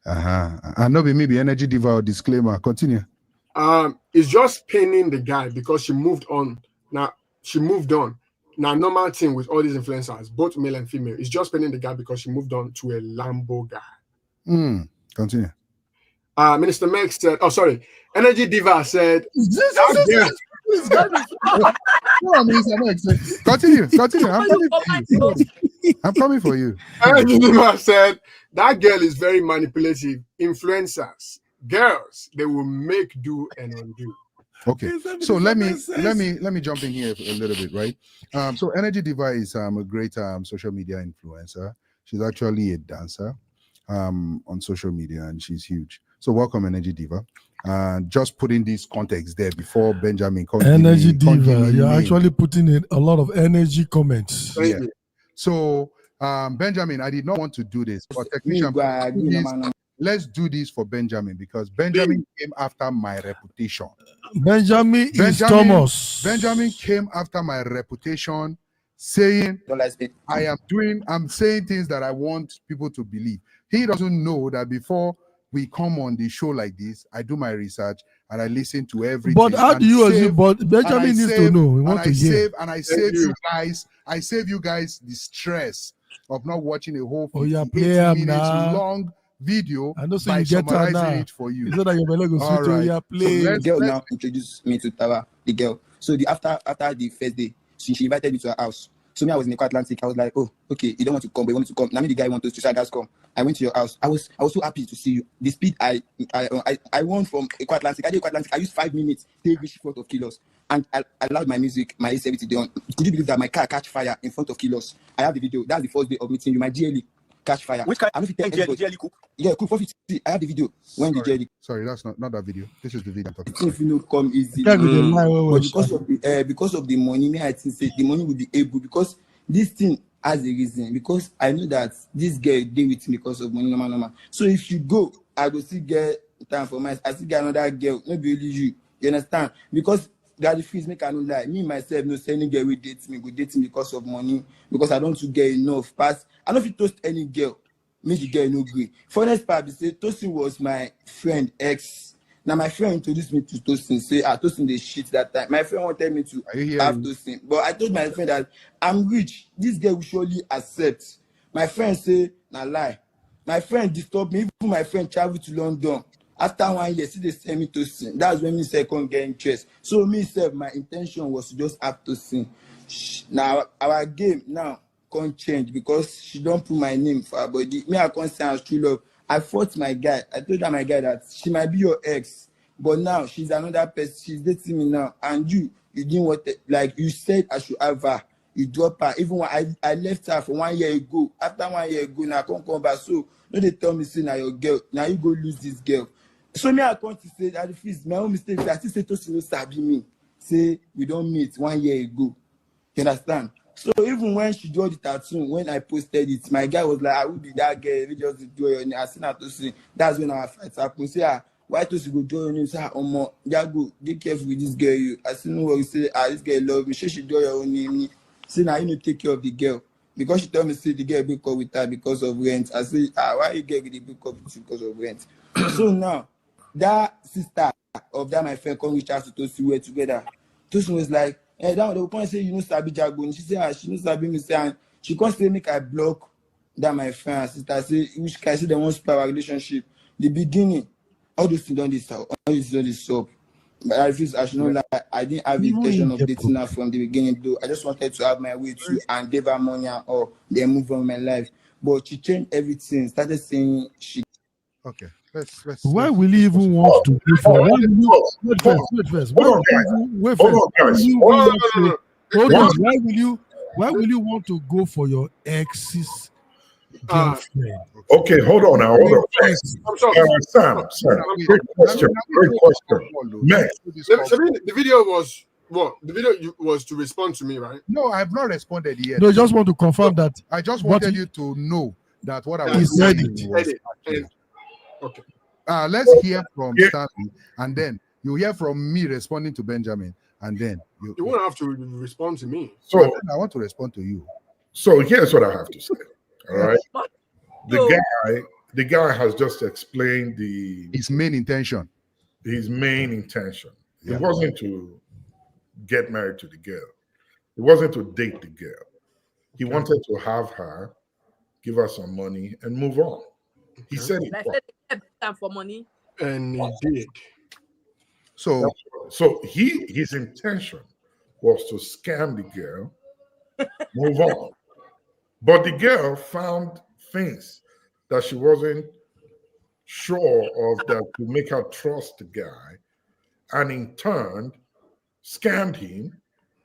I know maybe Energy Diva or disclaimer. Continue. It's just paining the guy because she moved on. Now normal thing with all these influencers, both male and female, it's just paining the guy because she moved on to a Lambo guy. Continue. Minister Mex said, oh sorry, Energy Diva said, Continue. I'm coming for you. Energy Diva said that girl is very manipulative. Influencers, girls, they will make do and undo. Okay, so let me jump in here a little bit, right? So Energy Diva is a great social media influencer. She's actually a dancer on social media, and she's huge. So welcome, Energy Diva. Just putting this context there before Benjamin comes. Energy Diva, you're actually putting in a lot of energy comments. Thank you. So Benjamin, I did not want to do this, but technician, let's do this for Benjamin because Benjamin came after my reputation. Benjamin is Thomas. Benjamin came after my reputation, saying I'm saying things that I want people to believe. He doesn't know that before we come on the show like this, I do my research and I listen to everything. But how do you assume? But Benjamin needs to know. We want to hear. I save you guys. I save you guys the stress of not watching a whole 58 minutes long video. I know, so by you get summarizing it for you. So that your belly goes play. So the girl now introduced me to Tara, the girl. So after the first day, she invited me to her house. So me, I was in the Atlantic. I was like, oh, okay, you don't want to come, but you want me to come. Now me, the guy wants to say, guys, come. I went to your house. I was so happy to see you. The speed I won from Eco Atlantic. I did Eco Atlantic. I used 5 minutes. They reached front of kilos. And I allowed my music, my AC to on. Could you believe that my car catch fire in front of kilos? I have the video. That's the first day of meeting you. My GLE catch fire. Which kind? I don't know if you GLE cook? Yeah, cook 450. I have the video when the GLE. Sorry, that's not that video. This is the video I'm talking about. If you know, come easy. Check with the But lie, because of the money, me I think say the money will be able because this thing has a reason. Because I know that this girl deal with me because of money, normal. So if you go, I will still get time for my. I still get another girl. Maybe only you. You understand? Because that the fees make I no lie. Me myself no say any girl will date me. Go date me because of money. Because I don't to get enough. Pass. I don't fit toast any girl. Make the girl no agree. For next part, they say Tosin was my friend ex. Now my friend introduced me to Tosin. Say Tosin the shit that time. My friend wanted me to have Tosin, but I told my friend that I'm rich. This girl will surely accept. My friend say na lie. My friend disturbed me. Even my friend traveled to London. After 1 year, see they send me Tosin. That's when me second get interest. So me self, my intention was to just have Tosin. Now our game now can't change because she don't put my name for her body. Me, I can't say I'm true love. I fought my guy. I told her my guy that she might be your ex, but now she's another person. She's dating me now, and you didn't want it. Like you said, I should have her. You drop her. Even when I left her for 1 year ago. After 1 year ago, now I can't come back. So no, they tell me say now your girl. Now you go lose this girl. So me, I can't say that if it's my own mistake. I still say Tosin no sabi me. Say we don't meet 1 year ago. You understand? So even when she drew the tattoo, when I posted it, my guy was like, I will be that girl. We just draw your name. I seen her to see. That's when our fight happened. Say, why to go draw your name? Say, Jago, be careful with this girl. You. I see no what you say. This girl love me. She draw your own name. Say now you need to take care of the girl because she told me say the girl break up with her because of rent. I say, why you get with the break up because of rent? So now that sister of that my friend come reach out to Tosin, we were together. Tosin was like. And that the point say you know Sabi Jago. She say she know Sabi me say and she can't say make I block that my friend and sister say which can say they want to start our relationship. The beginning, all those things done this out, all these done this up. But I feel I should not lie. I didn't have the intention of dating her from the beginning though. I just wanted to have my way too and give her money or then move on my life. But she changed everything, started saying she Okay. Let's Why will you even want to go for? Why will you wait first? Why will you wait first? Why will you want to go for your ex's girlfriend? Okay, hold on now. Hold on. Sam, great question. Next. The video was what? The video was to respond to me, right? No, I have not responded yet. No, I just want to confirm that. I just wanted you to know that what I was saying was okay. Let's hear from Stanley, and then you hear from me responding to Benjamin, and then you won't have to respond to me. So I want to respond to you. So here's what I have to say. All right, the guy has just explained his main intention. His main intention. Yeah. It wasn't to get married to the girl. It wasn't to date the girl. He wanted to have her, give her some money, and move on. He said it. Time for money, and he did. So his intention was to scam the girl, move on. But the girl found things that she wasn't sure of that would make her trust the guy, and in turn scammed him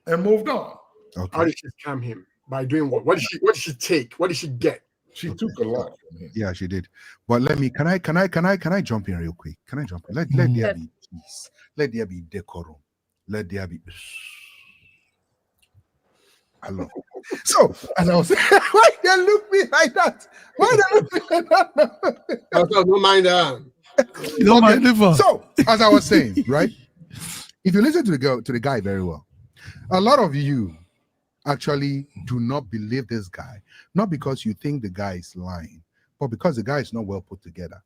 and moved on. Okay. How did she scam him? By doing what? What did she take? What did she get? She took a lot from him. Yeah, she did. But can I jump in real quick? Can I jump in? Let there be peace. Let there be decorum. Let there be. Hello. So, as I was saying, why they look me like that? Why they look me like that? Don't mind that. You don't mind it. So, as I was saying, right? If you listen to the guy very well, a lot of you actually do not believe this guy, not because you think the guy is lying, but because the guy is not well put together.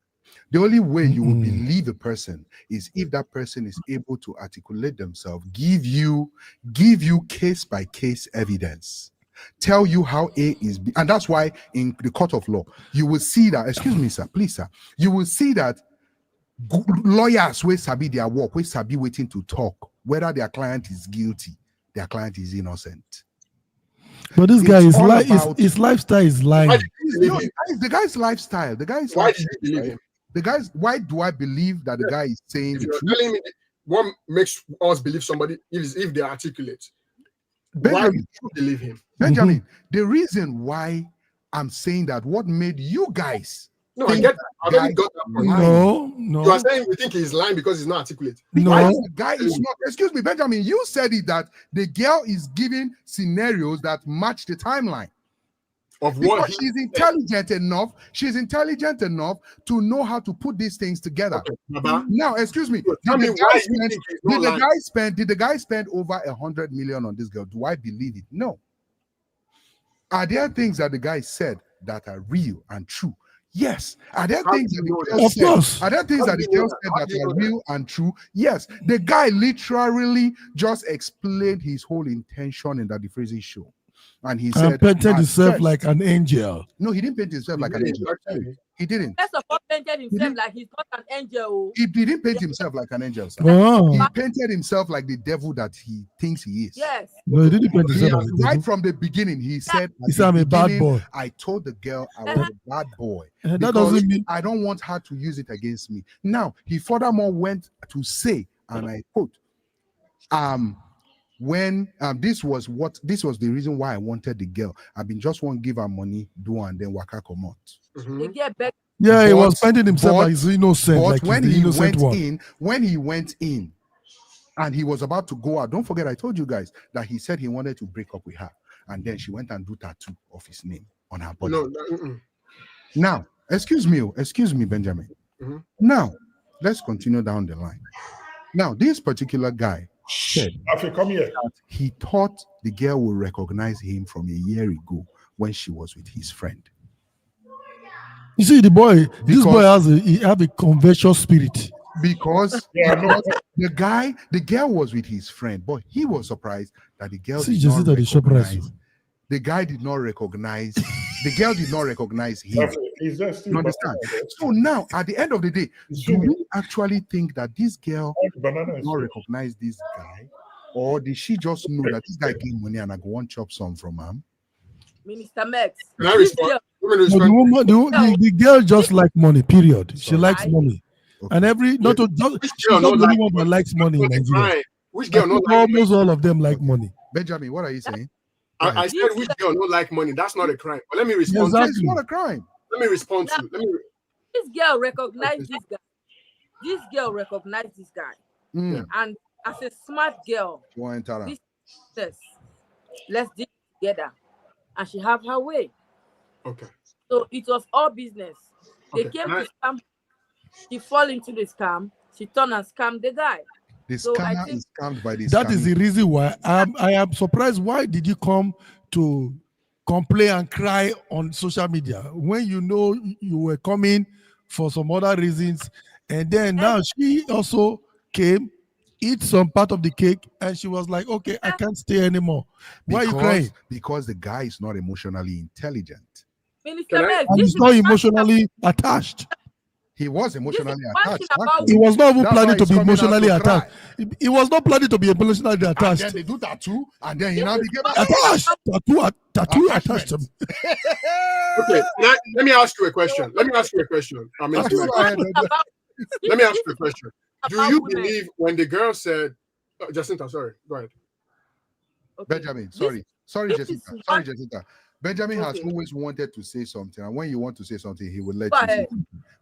The only way you will believe a person is if that person is able to articulate themselves, give you case by case evidence, tell you how A is B. And that's why in the court of law, you will see that, excuse me, sir, please, sir, you will see that lawyers will sabi their work, will sabi waiting to talk, whether their client is guilty, their client is innocent. But this guy It's is all like about- his lifestyle is lying. Why did you believe him? the guy's lifestyle. The guy's Why did lifestyle, you believe right? him? The guy's. Why do I believe that the guy is saying If the you're truth? telling me what makes us believe somebody if they articulate, why Benjamin, would you believe him? Benjamin, the reason why I'm saying that, what made you guys No, I think get that I already guy got that point. No, You are no, saying you think he's lying because he's not articulate. because no. the guy is not. Excuse me, Benjamin. You said it that the girl is giving scenarios that match the timeline. Of what Because he she's intelligent enough. She's intelligent enough to know how to put these things together. Okay, Baba. Now, excuse me. So tell me why you think he's not lying. Did the guy spend over 100 million on this girl? Do I believe it? No. Are there things that the guy said that are real and true? Yes. Are there How things do that you know the that? girl Of said? course. Are there things How that do the you know girl that? said How that do you are know that? real and true? Yes. The guy literally just explained his whole intention in that the phrasing show. And he And said, painted at himself first- like an angel. No, he didn't paint himself He like an didn't, angel. actually. He didn't. First of all, painted himself didn't- like he's not an angel. He didn't paint himself like an angel, sir. Oh, He painted himself like the devil that he thinks he is. Yes. no, he didn't paint He, himself as a right devil. from the beginning, he said, He said, I'm a bad boy. I told the girl I was a bad boy. That because doesn't mean I don't want her to use it against me. Now, he furthermore went to say, and I quote, when this was the reason why I wanted the girl. I've been just want to give her money, do and then waka come out. They get better. yeah, he was But- painting himself but- as innocent, But like he's when the he innocent went one. when he went in and he was about to go out, don't forget I told you guys that he said he wanted to break up with her, and then she went and do tattoo of his name on her body. No, Now, excuse me, Benjamin. Mhm. Now, let's continue down the line. Now, this particular guy said Afi, come here. that he thought the girl would recognize him from a year ago when she was with his friend. You see, this boy Because- he have a conventional spirit. Because Yeah, I know. the girl was with his friend, but he was surprised that the girl See, did just not that the shop price. recognize. The guy did not recognize. The girl did not recognize him. Afi, is that still You understand? banana? So now, at the end of the day, It's do swimming. you actually think that this girl All the banana did is not swimming. recognize this guy, or did she just know that this guy gave money and I go one chop some from him? Minister Max. Can I This respond? girl- Women But respond. the woman, the girl just like money. Period. She Sorry. likes money, Okay. and not to just Which she's girl not not the only like one that money? likes money in Okay, Nigeria. fine. Which I girl not think like money? almost all of them like money. Benjamin, what are you saying? I said which girl not like money. That's not a crime. But let me respond. Exactly. It's not a crime. Let me respond to. Let me. This girl recognized this guy. This girl recognized this guy. Mm. And as a smart girl, You want to enter her? this says, let's do it together. And she have her way. Okay. So it was all business. They Okay. came to scam. She fall into the scam. She turned and scammed the guy. The So I scammer think- is scammed by the That is the scamming. reason why I am surprised. Why did you come to complain and cry on social media when you know you were coming for some other reasons, and then now she also came, eat some part of the cake, and she was like, "Okay, I can't stay anymore." Why are you crying? Because the guy is not emotionally intelligent. Minister Can I- Max, And this he's is not one thing emotionally attached. He was This is emotionally one attached. thing about actually. He was not even That's planning why to he's be coming out emotionally to attached. cry. He was not planning to be emotionally And attached. then they do tattoo, and then he This now is became what- Attached, tattoo attached. Attachment. Okay. Let me ask you a question. Let me ask you a question. I mean, That's This is why I one thing had- about- let me ask this you a is question. Do about you women. believe when the girl said, Jacinta, sorry, go ahead. Okay. Benjamin, This- sorry, this Jessica, is sorry, one- Jessica. Benjamin has Okay. always wanted to say something, and when you want to say something, he will let Go you. ahead. Say.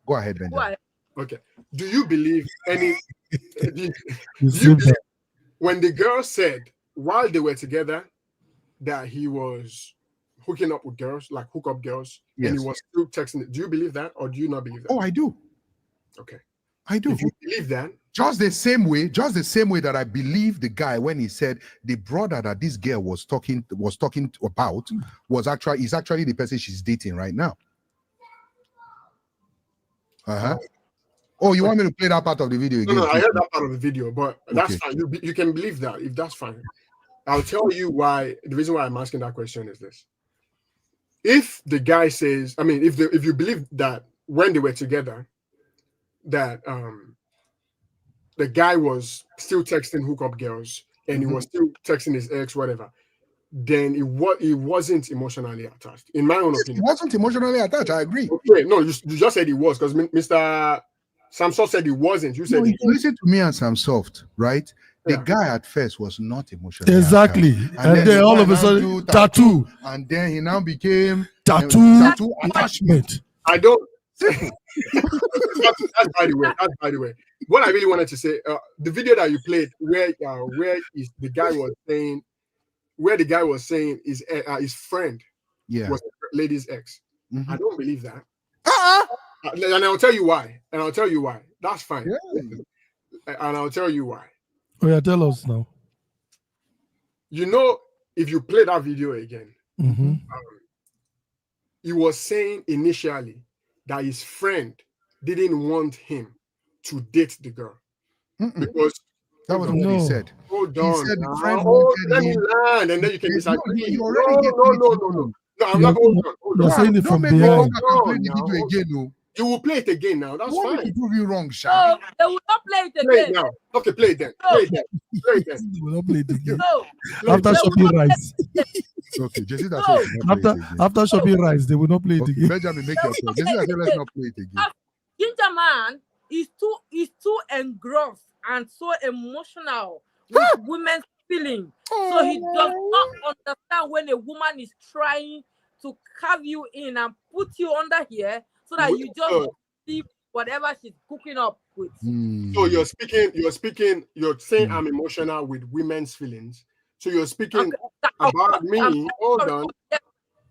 Go ahead, Benjamin. Why? Okay. Do you believe any? do You you see believe that? when the girl said while they were together that he was hooking up with girls, like hook up girls, and Yes. he was still texting? Do you believe that, or do you not believe that? Oh, I do. Okay. I do. If you believe that, Just the same way that I believe the guy when he said the brother that this girl was talking about is actually the person she's dating right now. Uh-huh. Oh, you want me to play that part of the video again? no, I heard that part of the video, but that's Okay. fine. You can believe that if that's fine. I'll tell you why. The reason why I'm asking that question is this: if the guy says, I mean, if you believe that when they were together, that the guy was still texting hookup girls and he was still texting his ex, whatever, then it wasn't emotionally attached, in my own It opinion. wasn't emotionally attached. I agree. Okay, no, you just said it was, because Mr. Samson said it wasn't. You said No, it if you listen to me and Sam Soft, right? The Yeah. guy at first was not emotionally Exactly. attached. And then the all guy of a now sudden, do tattoo. and then he now became Tattoo attachment. I don't. That's by the way. That's by the way. What I really wanted to say, the video that you played, where the guy was saying his friend Yeah. was a lady's ex. Mhm. I don't believe that. Uh-uh. And I'll tell you why. That's fine. Yeah. And I'll tell you why. Oh yeah, tell us now. You know, if you play that video again, Mhm. he was saying initially that his friend didn't want him to date the girl because that wasn't what he said. Hold He on. said the Now. friend Let me him. land, and then you can No, disagree. you already get No. I'm not. Hold You're on. saying it Don't from make me behind. come back and play the video again, no. You will play it again now. That's You want me fine. to prove you wrong, Sha? No, they will not play it Play it again. now. Okay, play it then. Play it then. Play it then. They will not play it again. No. After They will shopping not play rice. Okay, Jesse, that's No. what you not play it again. After shopping rice, they will not play it Okay, again. Benjamin, make your point. Jesse, I said let's not play it again. Ginger man is too engrossed and so emotional with women's feelings. So he does not understand when a woman is trying to carve you in and put you under here so that you just see whatever she's cooking up with. So you're saying I'm emotional with women's feelings. So you're speaking about me.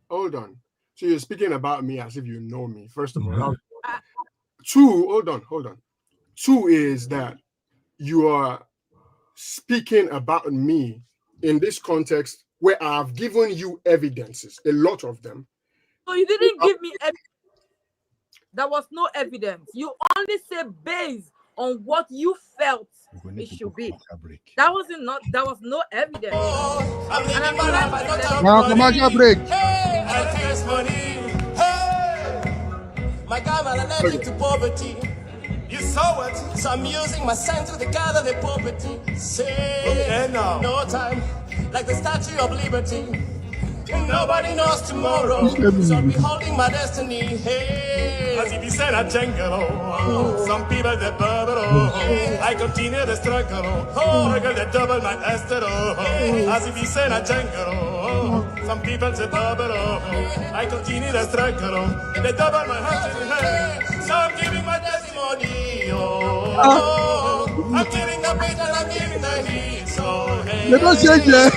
Hold on. So you're speaking about me as if you know me. First of all, two. Hold on. Two is that you are speaking about me in this context where I have given you evidences, a lot of them. So you didn't give me evidence. There was no evidence. You only say based on what you felt it should be. There was no evidence. Now, commercial break. My God, I'm allergic to poverty. You saw it, so I'm using my sense to gather the poverty. Say no time, like the Statue of Liberty. Nobody knows tomorrow, so I'll be holding my destiny. Hey, as if you said I jangle, some people they bubble. I continue the struggle. Struggle they double my estate. As if you said I jangle, some people they bubble. I continue the struggle. They double my estate. So I'm giving my testimony. I'm giving the faith and I'm giving the heat. So hey, They don't change it.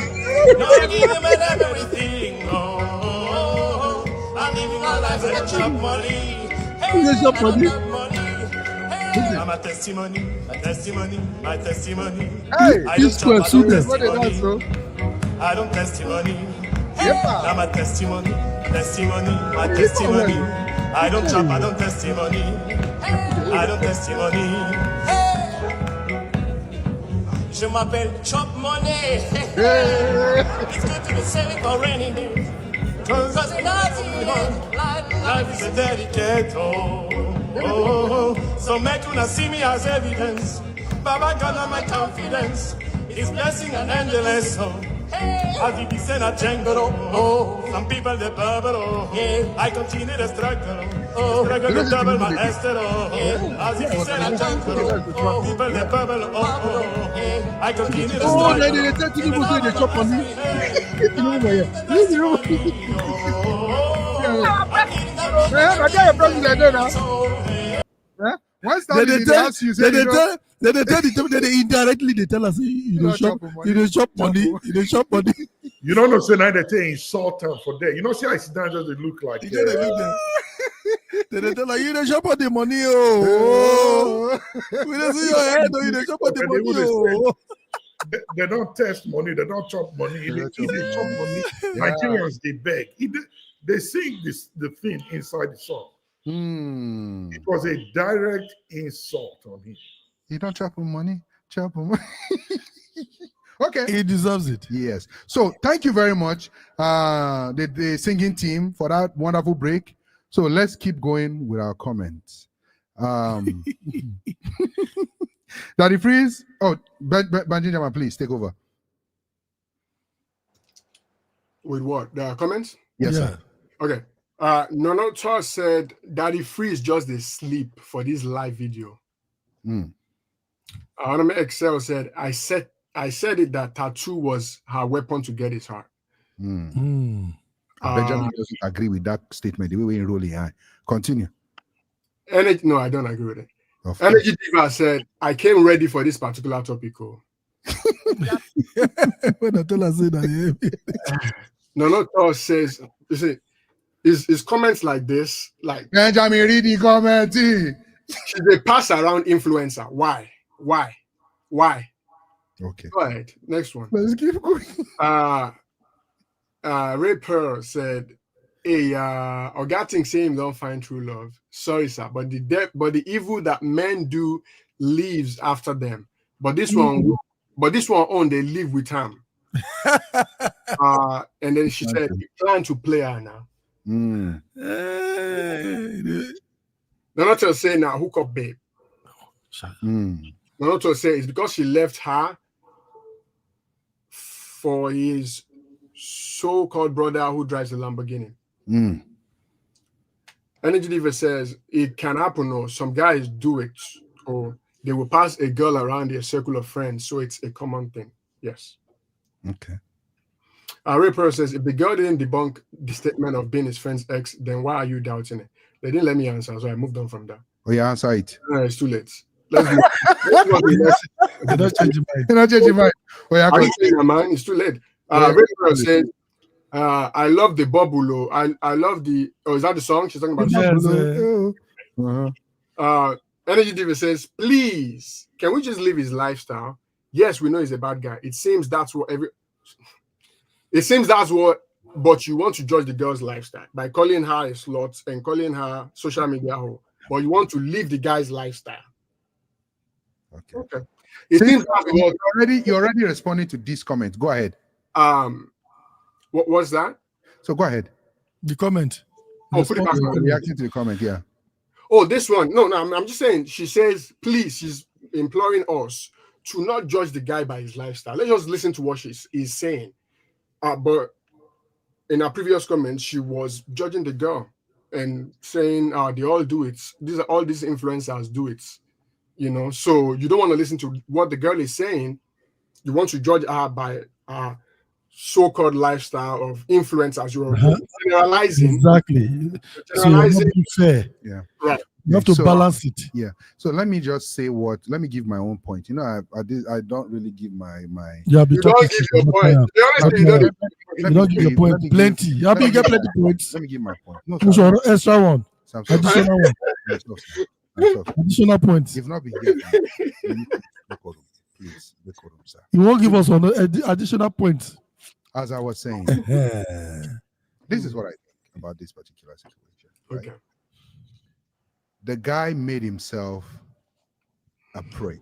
no, I'm giving my everything. I'm living my life like a chop money. Hey, I'm a testimony, my testimony, my testimony. Hey, I this don't chop, I don't question. What is that, testimony. so? I don't testimony. Yep. I'm a testimony, my testimony. I don't chop, I don't testimony. I don't testimony. Je m'appelle Chop Money. It's good to be saving for rainy days. Cause in life is a dedicate. So make una see me as evidence. Baba God on my confidence. His blessing and endless. As if he said a jangle, some people they bubble, I continue the struggle, struggle to double my estate, as if he said a jangle, people they bubble, I continue the struggle. Oh, they tell people say they chop on me. I got a problem like that now. One time they ask you, say, they indirectly they tell us you don't shop money. You don't know, so now they insult her for that. You know, see, I sit down just they look like They tell her you don't shop on the money, oh. We don't see your head, oh, you don't shop on the money, oh. They don't test money, they don't chop money. If they chop money, Nigerians they beg. They sing the thing inside the song. It was a direct insult on him. You don't chop on money, chop on money. Okay. He deserves it. Yes. So thank you very much, the singing team, for that wonderful break. So let's keep going with our comments. Daddy Freeze. Oh, Banjinjama, please take over. With what? The comments? Yes, Yeah. sir. Okay. Nonotor said Daddy Free is just a sleep for this live video. Mm. Excel said, I said it that tattoo was her weapon to get his heart. Mm. Benjamin doesn't agree with that statement. The way we roll in. Continue. No, I don't agree with it. Energy Diva said, I came ready for this particular topic. When I tell her say that, Nonotor says, you see, his comments like this, like Benjamin, read the comment. She's a pass around influencer. Why? Okay. Go ahead. Next one. Let's keep going. Ray Pearl said, hey, Ogating say him don't find true love. Sorry, sir. But the evil that men do leaves after them. But this one on they live with him. And then she said, you plan to play her now. Nonotor say now hook up babe. Nonotor say it's because she left her for his so-called brother who drives a Lamborghini. Energy Diva says it can happen, or some guys do it, or they will pass a girl around their circle of friends, so it's a common thing. Yes. Okay. Ray Pearl says if the girl didn't debunk the statement of being his friend's ex, then why are you doubting it? They didn't let me answer, so I moved on from that. Oh, yeah, answer it. It's too late. Let's move on to the next. I don't change your mind. You're not changing your mind. Oh, yeah, I didn't change my mind. It's too late. Ray Pearl says, I love the bubble. I love the. Oh, is that the song she's talking about? Yes, Energy Diva says, please, can we just live his lifestyle? Yes, we know he's a bad guy. It seems that's what but you want to judge the girl's lifestyle by calling her a slut and calling her social media hoe. But you want to live the guy's lifestyle. Okay. It seems you're already responding to this comment. Go ahead. What was that? So go ahead. The comment. Put it back on. Reacting to the comment, yeah. Oh, this one. No, I'm just saying. She says, please, she's imploring us to not judge the guy by his lifestyle. Let's just listen to what she's saying. But in her previous comment, she was judging the girl and saying, they all do it. All these influencers do it. You know, so you don't want to listen to what the girl is saying. You want to judge her by so-called lifestyle of influencers. You're generalizing. Exactly. So you're not being fair. Yeah. Right. You have to balance it. Yeah. So let me just say let me give my own point. You know, I don't really give my Yeah, you don't give your point. You don't give your point. Plenty. You have to get plenty points. Let me give my point. No, extra one. Additional one. Additional points. If not be here, please, sir. You won't give us additional points. As I was saying, this is what I think about this particular situation. Right? Okay. The guy made himself a prey.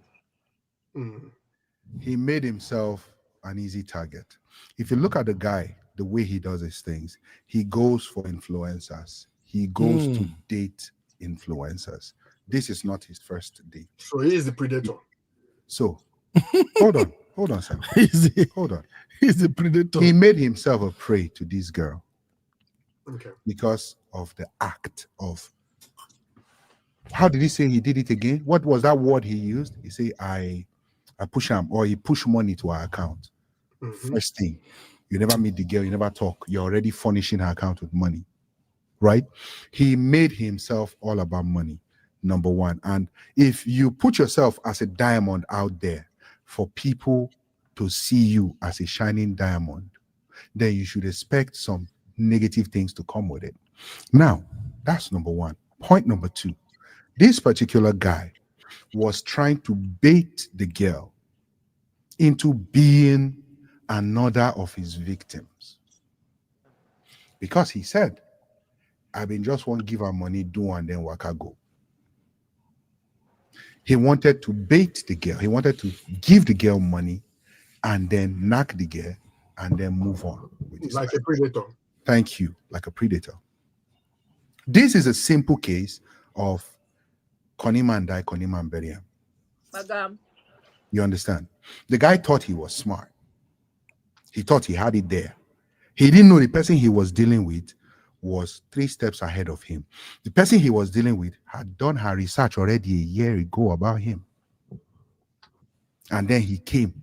He made himself an easy target. If you look at the guy, the way he does his things, he goes for influencers. He goes to date influencers. This is not his first date. So he is the predator. So hold on, sir. Hold on. He's the predator. He made himself a prey to this girl. Okay. Because of the act of, how did he say he did it again? What was that word he used? He said, I push him, or he pushed money to our account. First thing, you never meet the girl, you never talk. You're already furnishing her account with money, right? He made himself all about money, number one. And if you put yourself as a diamond out there for people to see you as a shining diamond, then you should expect some negative things to come with it. Now, that's number one. Point number two, this particular guy was trying to bait the girl into being another of his victims. Because he said, I've been just want to give her money, do and then waka go. He wanted to bait the girl. He wanted to give the girl money and then knock the girl and then move on. Like a predator. Thank you. Like a predator. This is a simple case of Koniman die, Koniman bury him. Madam. You understand? The guy thought he was smart. He thought he had it there. He didn't know the person he was dealing with was 3 steps ahead of him. The person he was dealing with had done her research already a year ago about him. And then he came.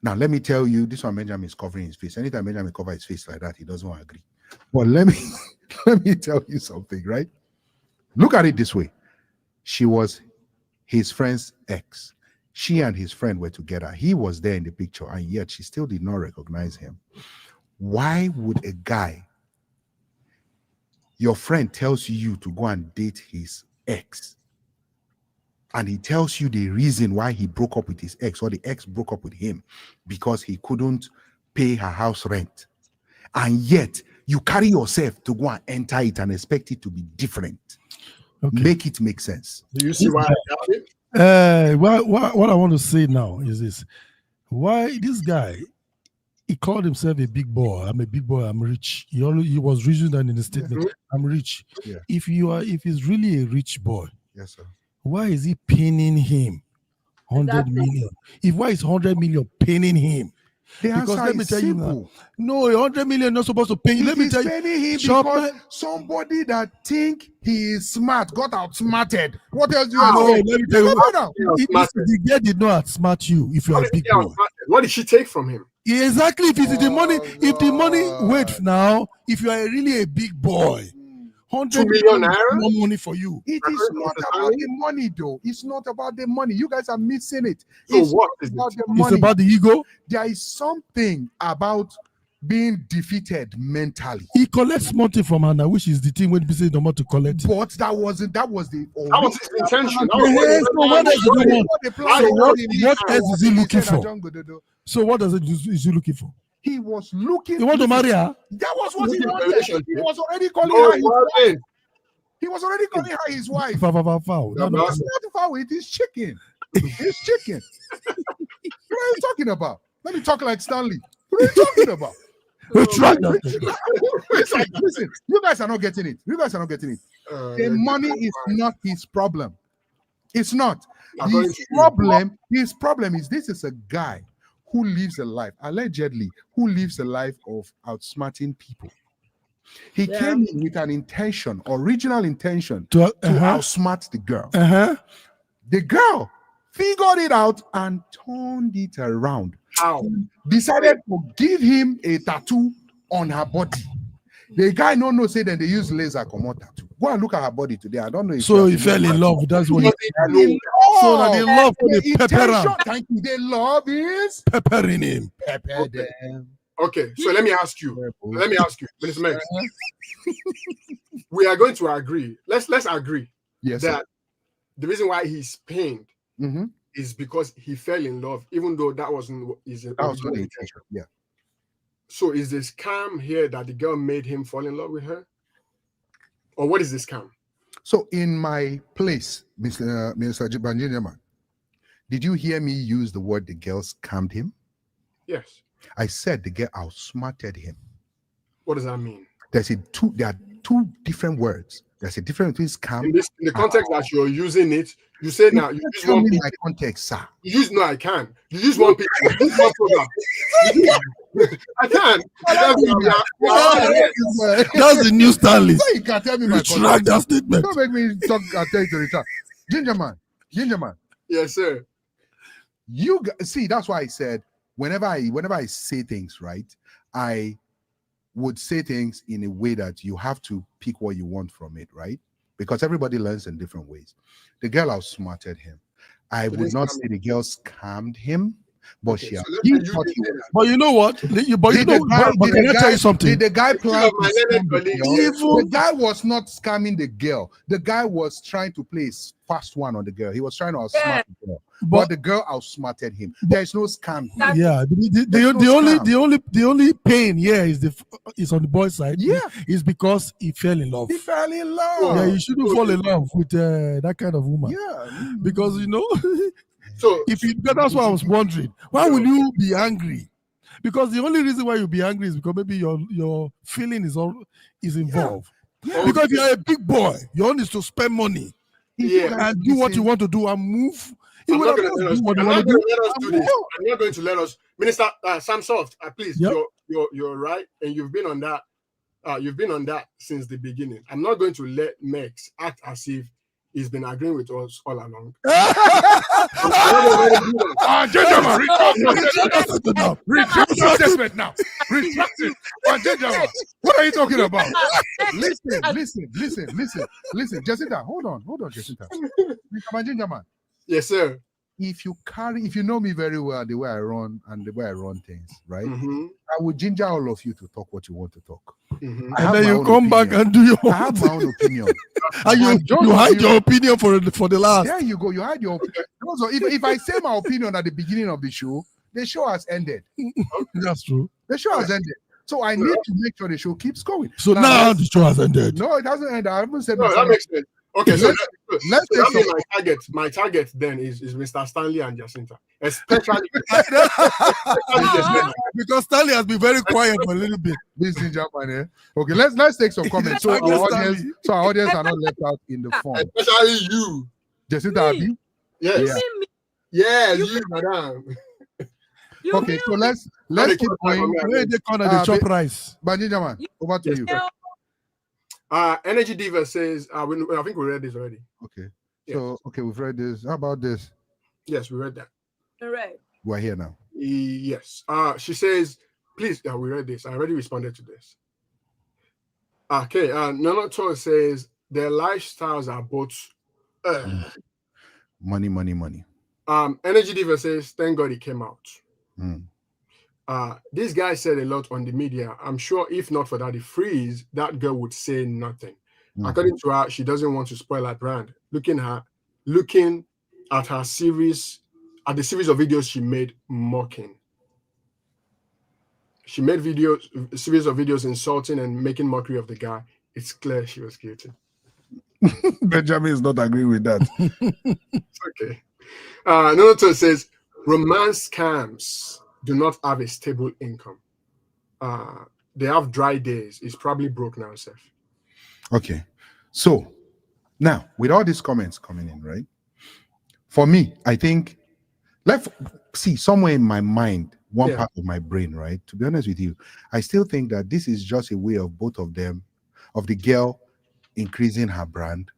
Now, let me tell you, this one Benjamin is covering his face. Anytime Benjamin covers his face like that, he doesn't want to agree. But let me tell you something, right? Look at it this way. She was his friend's ex. She and his friend were together. He was there in the picture, and yet she still did not recognize him. Why would a guy, your friend tells you to go and date his ex, and he tells you the reason why he broke up with his ex, or the ex broke up with him because he couldn't pay her house rent, and yet you carry yourself to go and enter it and expect it to be different? Okay. Make it make sense. Do you see why I got it? What I want to say now is this: why this guy, he called himself a big boy. I'm a big boy. I'm rich. He was reasoning that in the statement. I'm rich. Yeah. If he's really a rich boy, yes, sir. Why is he pinning him 100 million? Why is 100 million pinning him? Because let me tell you now, no, 100 million not supposed to pay you. Let me tell you, him because somebody that think he is smart got outsmarted. What else do you have? Let me tell you, the girl did not outsmart you. If you are a big boy, what did she take from him? Exactly. If it's the money, wait now. If you are really a big boy, 100 million naira, more money for you. It is not about the money, though. It's not about the money. You guys are missing it. So what is about it? The money. It's about the ego. There is something about being defeated mentally. He collects money from Anna, which is the thing when people say don't want to collect. But that was the That was his intention. What else is he looking for? So what is he looking for? He was looking. You want to marry her? That was what he wanted. He was already calling her his wife. He was already calling her his wife. Foul. No, it's not foul. It is chicken. It's chicken. What are you talking about? Let me talk like Stanley. What are you talking about? It's like, listen, you guys are not getting it. The money is not his problem. It's not. His problem is this is a guy who lives a life, allegedly, of outsmarting people. He came in with an intention, original intention, to outsmart the girl. The girl figured it out and turned it around. How? Decided to give him a tattoo on her body. The guy no say that they use laser comot tattoo. Go and look at her body today. I don't know if so he fell in love. That's what he so that they love the pepper. Thank you. The love is peppering him. Pepper them. Okay, so let me ask you, Mr. Mex. We are going to agree. Let's agree that the reason why he's pained is because he fell in love, even though that wasn't his intention. Yeah. So is the scam here that the girl made him fall in love with her? Or what is the scam? So in my place, Mr. Banjinjaman, did you hear me use the word the girl scammed him? Yes. I said the girl outsmarted him. What does that mean? There are two different words. There's a difference between scam. In the context that you're using it, you say now you use one picture. My context, sir. I can. You use one picture. You use one program. I can. That's the new Stanley. You can tell me my context. That statement. Don't make me talk. I'll tell you to return. Gingerman. Yes, sir. You see, that's why I said whenever I say things, right, I would say things in a way that you have to pick what you want from it, right? Because everybody learns in different ways. The girl outsmarted him. I would not say the girl scammed him, but he thought he was. But you know what? Can I tell you something? Did the guy plan to scam the girl? The guy was not scamming the girl. The guy was trying to play fast one on the girl. He was trying to outsmart the girl. But the girl outsmarted him. There is no scam here. Yeah, the only pain here is on the boy's side. Yeah, is because he fell in love. He fell in love. Yeah, you shouldn't fall in love with that kind of woman. Yeah, because So that's why I was wondering, why will you be angry? Because the only reason why you'll be angry is because maybe your feeling is involved. Yeah. Because if you're a big boy, your own is to spend money and do what you want to do and move. I'm not going to let us do this. I'm not going to let us. Minister Sam Soft, please, you're right, and you've been on that. You've been on that since the beginning. I'm not going to let Mex act as if he's been agreeing with us all along. Gentlemen, retract your statement now. Retract it. Gentlemen, what are you talking about? Listen. Jacinta, hold on, Jacinta. Gentlemen. Yes, sir. If you know me very well, the way I run things, right? I would ginger all of you to talk what you want to talk. And then you come back and do your. I have my own opinion. And you hide your opinion for the last. There you go. You hide your opinion. Also, if I say my opinion at the beginning of the show has ended. That's true. The show has ended. So I need to make sure the show keeps going. So now the show has ended. No, it hasn't ended. I haven't said that makes sense. Okay, so let's take my target then is Mr. Stanley and Jacinta, especially because Stanley has been very quiet for a little bit. This is Japan, eh? Okay, let's take some comments so our audience are not left out in the fun. Especially you, Jacinta Abi. Yes, you, madam. Okay, so let's keep going. Where they call the chop rice. Banjinjaman, over to you. Energy Diva says, I think we read this already. Okay. So, we've read this. How about this? Yes, we read that. Right. We're here now. Yes. She says, please, we read this. I already responded to this. Okay. Nonoto says, their lifestyles are both money. Energy Diva says, thank God he came out. This guy said a lot on the media. I'm sure if not for that freeze, that girl would say nothing. According to her, she doesn't want to spoil her brand. Looking at her series, at the series of videos she made mocking. She made a series of videos insulting and making mockery of the guy. It's clear she was guilty. Benjamin is not agreeing with that. Okay. Nonoto says, romance scams do not have a stable income. They have dry days. He's probably broke now, Seth. Okay. So now with all these comments coming in, right? For me, I think let's see somewhere in my mind, one part of my brain, right? To be honest with you, I still think that this is just a way of both of them, of the girl increasing her brand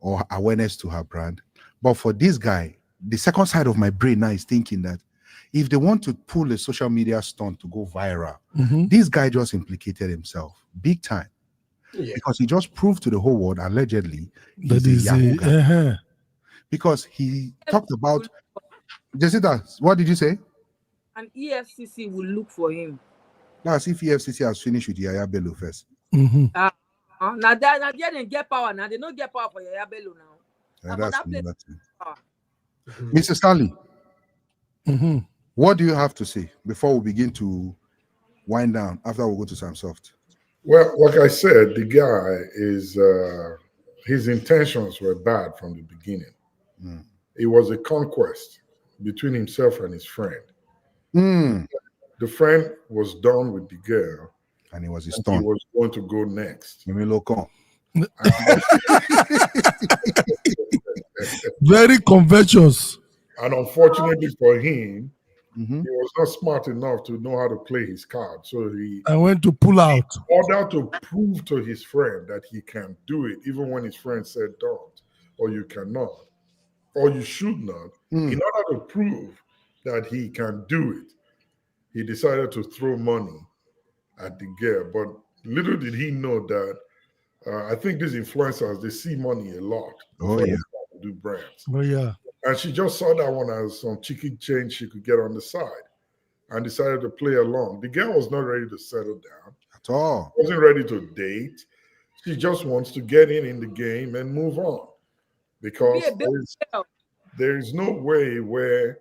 or awareness to her brand. But for this guy, the second side of my brain now is thinking that if they want to pull a social media stunt to go viral, this guy just implicated himself big time. Because he just proved to the whole world, allegedly, that he's a Yahoo guy. Because he talked about Jacinta, what did you say? And EFCC will look for him. That's if EFCC has finished with Yaya Bello first. Now they didn't get power. Now they don't get power for Yaya Bello now. That's Mr. Stanley. What do you have to say before we begin to wind down after we go to Sam Soft? Well, like I said, the guy is his intentions were bad from the beginning. It was a conquest between himself and his friend. The friend was done with the girl, and he was he was going to go next. Very conventions. And unfortunately for him, he was not smart enough to know how to play his card. So I went to pull out. In order to prove to his friend that he can do it, even when his friend said don't, or you cannot, or you should not, in order to prove that he can do it, he decided to throw money at the girl. But little did he know that I think these influencers, they see money a lot. They do brands. And she just saw that one as some cheeky change she could get on the side and decided to play along. The girl was not ready to settle down at all. Wasn't ready to date. She just wants to get in the game and move on, because there is no way where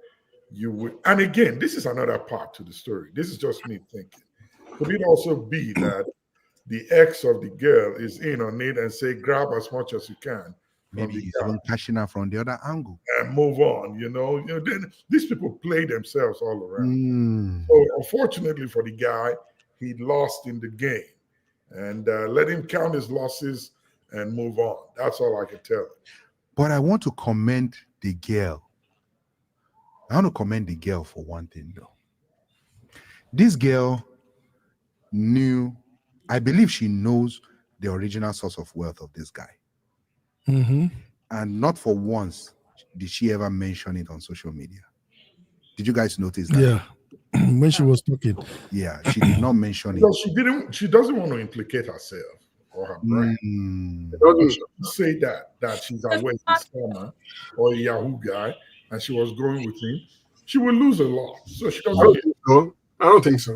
you would. And again, this is another part to the story. This is just me thinking. Could it also be that the ex of the girl is in on it and say, grab as much as you can? Maybe he's even cashing out from the other angle and move on. Then these people play themselves all around. So unfortunately for the guy, he lost in the game, and let him count his losses and move on. That's all I can tell him. But I want to commend the girl. I want to commend the girl for one thing, though. This girl I believe she knows the original source of wealth of this guy. Mm-hmm. And not for once did she ever mention it on social media. Did you guys notice that? Yeah. When she was talking. Yeah, she did not mention it. Because she doesn't want to implicate herself or her brand. She say that she's aware of a scammer or a Yahoo guy and she was going with him, she will lose a lot. So she doesn't. I don't think so.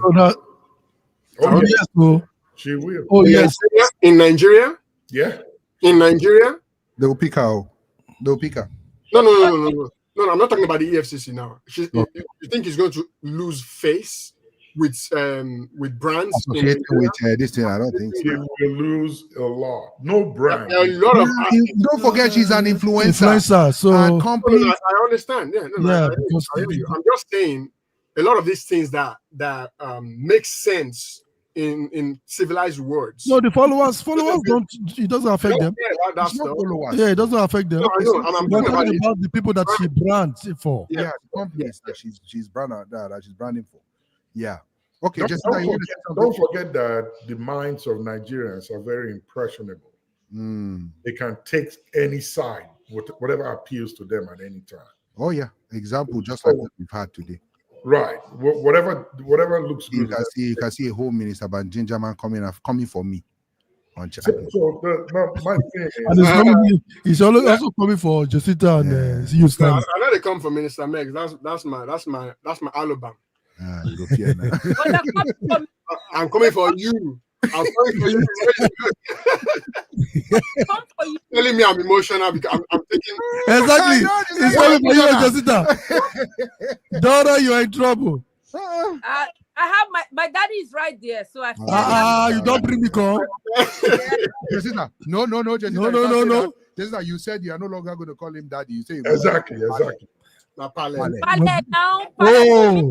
Yes, so. She will. Oh, yes. In Nigeria? Yeah. In Nigeria? They will pick her. They will pick her. No, I'm not talking about the EFCC now. You think he's going to lose face with brands associated with this thing? I don't think so. He will lose a lot. No brand. A lot of. Don't forget, she's an influencer. So I understand. I'm just saying a lot of these things that make sense in civilized words. No, the followers don't. It doesn't affect them. Followers. Yeah, it doesn't affect them. No, I know. I'm talking about the people that she brands for. Yeah, the companies that she's branding for. Yeah. Okay. Don't forget that the minds of Nigerians are very impressionable. They can take any side, whatever appeals to them at any time. Oh yeah. Example, just like what we've had today. Right. Whatever looks good. You can see a whole minister about ginger man coming for me. My thing is, and he's also coming for Josita and Houston. I know they come for Minister Meg. That's my Alabama. I'm coming for you. I'm coming for you. Telling me I'm emotional because I'm taking. Exactly. It's coming for you, Josita. Daughter, you are in trouble. I have my daddy is right there, so I. You don't bring me come. Josita, no, Josita. No. Josita, you said you are no longer going to call him daddy. You say exactly. Now,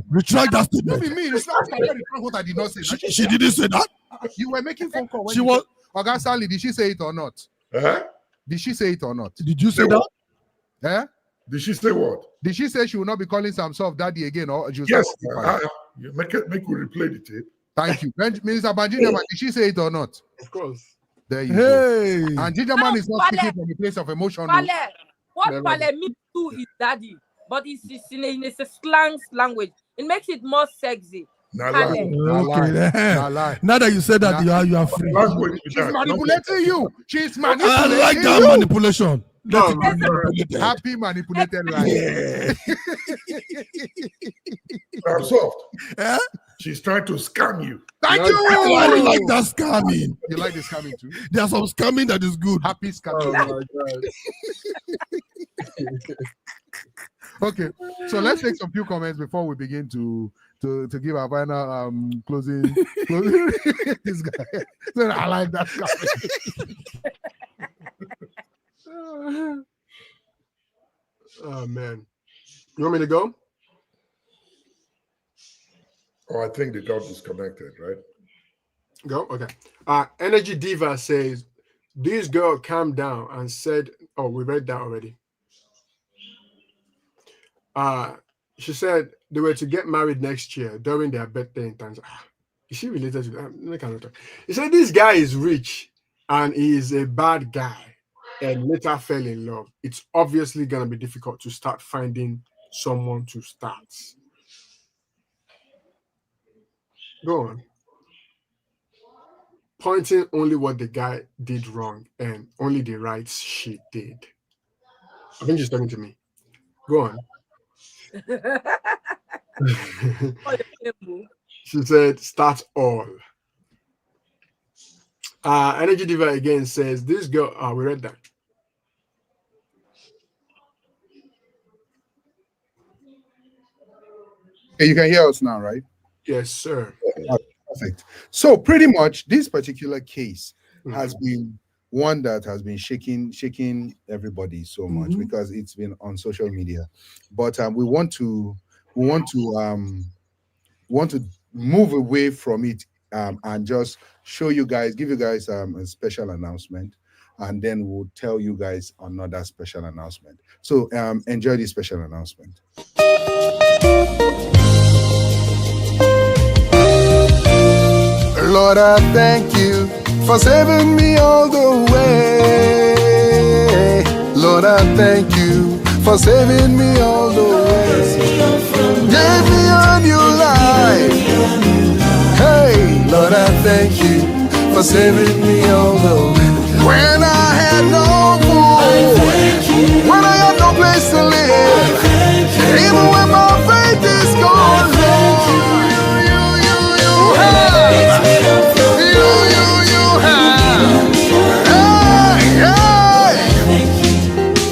retract that statement. It's not what I did not say. She didn't say that. You were making phone call. She was. Oga Sally, did she say it or not? Did she say it or not? Did you say that? Did she say what? Did she say she will not be calling Samsov daddy again? Or yes. Make we replay the tape. Thank you. Minister Banjina, did she say it or not? Of course. There you go. And Gingerman is not speaking from a place of emotion. What Pale means to is daddy, but it's in a slang language. It makes it more sexy. Now that you said that, you are free. She's manipulating you. She's manipulating I like that manipulation. Happy manipulated life. Yeah. I'm soft. Yeah? She's trying to scam you. Thank you. I like that scamming. You like the scamming too? There's some scamming that is good. Happy scamming. Oh my God. Okay, so let's take some few comments before we begin to give our final closing. This guy. So I like that scamming. Oh man, you want me to go? Oh, I think they got disconnected, right? Go, okay. Energy Diva says this girl calmed down and said, "Oh, we read that already." She said they were to get married next year during their birthday in Tanzania. Is she related to that? He said this guy is rich and he is a bad guy. And later fell in love. It's obviously going to be difficult to start finding someone to start. Go on. Pointing only what the guy did wrong and only the right she did. I think she's talking to me. Go on. She said, start all. Energy Diva again says, this girl, we read that. You can hear us now, right? Yes, sir. Perfect. So pretty much this particular case has been one that has been shaking everybody so much because it's been on social media. But we want to move away from it and just show you guys, give you guys a special announcement, and then we'll tell you guys another special announcement. So enjoy this special announcement. Lord, I thank you for saving me all the way. Lord, I thank you for saving me all the way. Gave me a new life. Hey, Lord, I thank you for saving me all the way. When I had no food, when I had no place to live, even when my faith is gone, Lord, you have. You have. Hey,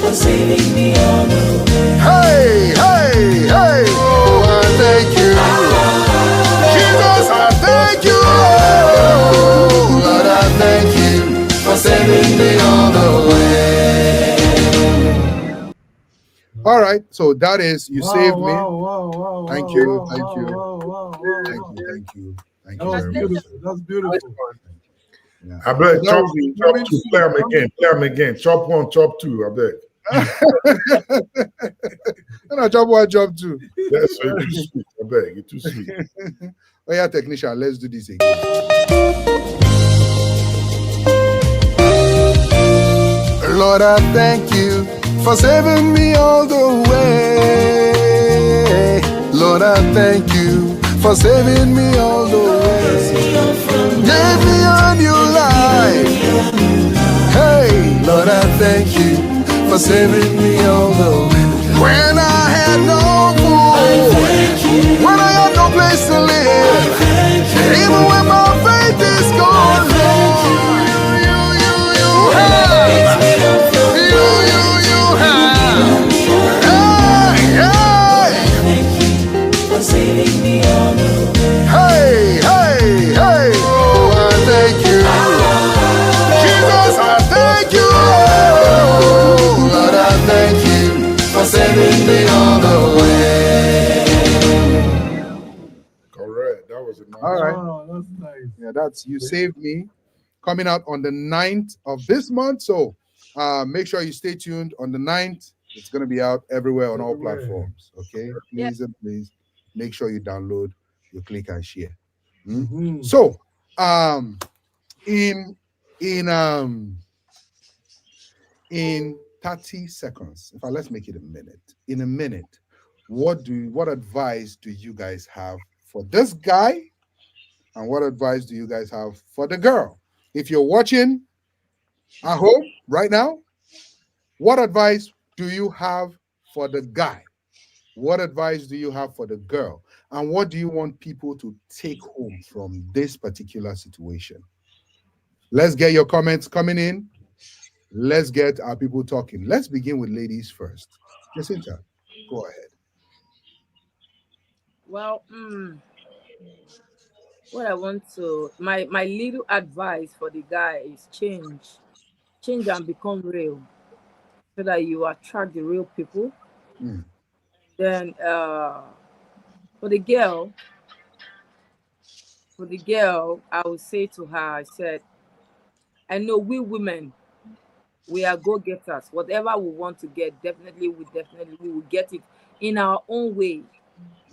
For saving me all the way. hey, hey, hey. Oh, I thank you. Jesus, I thank you. Lord, I thank you for saving me all the way. All right, so that is you saved me. Thank you, thank you, thank you. That was very much. beautiful. That's beautiful. Yeah. I beg, So that chop was the- two, play them again. Chop one, chop two, I beg. And I job one, job two. Yes, so you're too sweet, I beg, you're too sweet. Oh yeah, technician, let's do this again. Lord, I thank you for saving me all the way. Lord, I thank you for saving me all the way. Gave me a new life. Hey, Lord, I thank you for saving me all the way. When I had no food, when I had no place to live, even when my faith is gone, Lord, you have. You have. Hey, For saving me all the way. hey, hey, hey. Oh, I thank you. Jesus, I thank you. Lord, I thank you for saving me all the way. Correct. That was a nice All right. Oh, that's nice. Yeah, that's You Saved Me, coming out on the 9th of this month. So make sure you stay tuned on the 9th. It's going to be out everywhere on all Everywhere. platforms. Okay. Yeah. Please and please make sure you download, you click and share. Mhm. So in in um in 30 seconds, in fact, let's make it a minute. In a minute, what advice do you guys have for this guy? And what advice do you guys have for the girl? If you're watching at home right now, what advice do you have for the guy? What advice do you have for the girl? And what do you want people to take home from this particular situation? Let's get your comments coming in. Let's get our people talking. Let's begin with ladies first. Jacinta, go ahead. Well, what I want to my little advice for the guy is change and become real, so that you attract the real people. Mm. Then for the girl, I would say to her, I said, I know we women, we are go getters. Whatever we want to get, we will get it in our own way.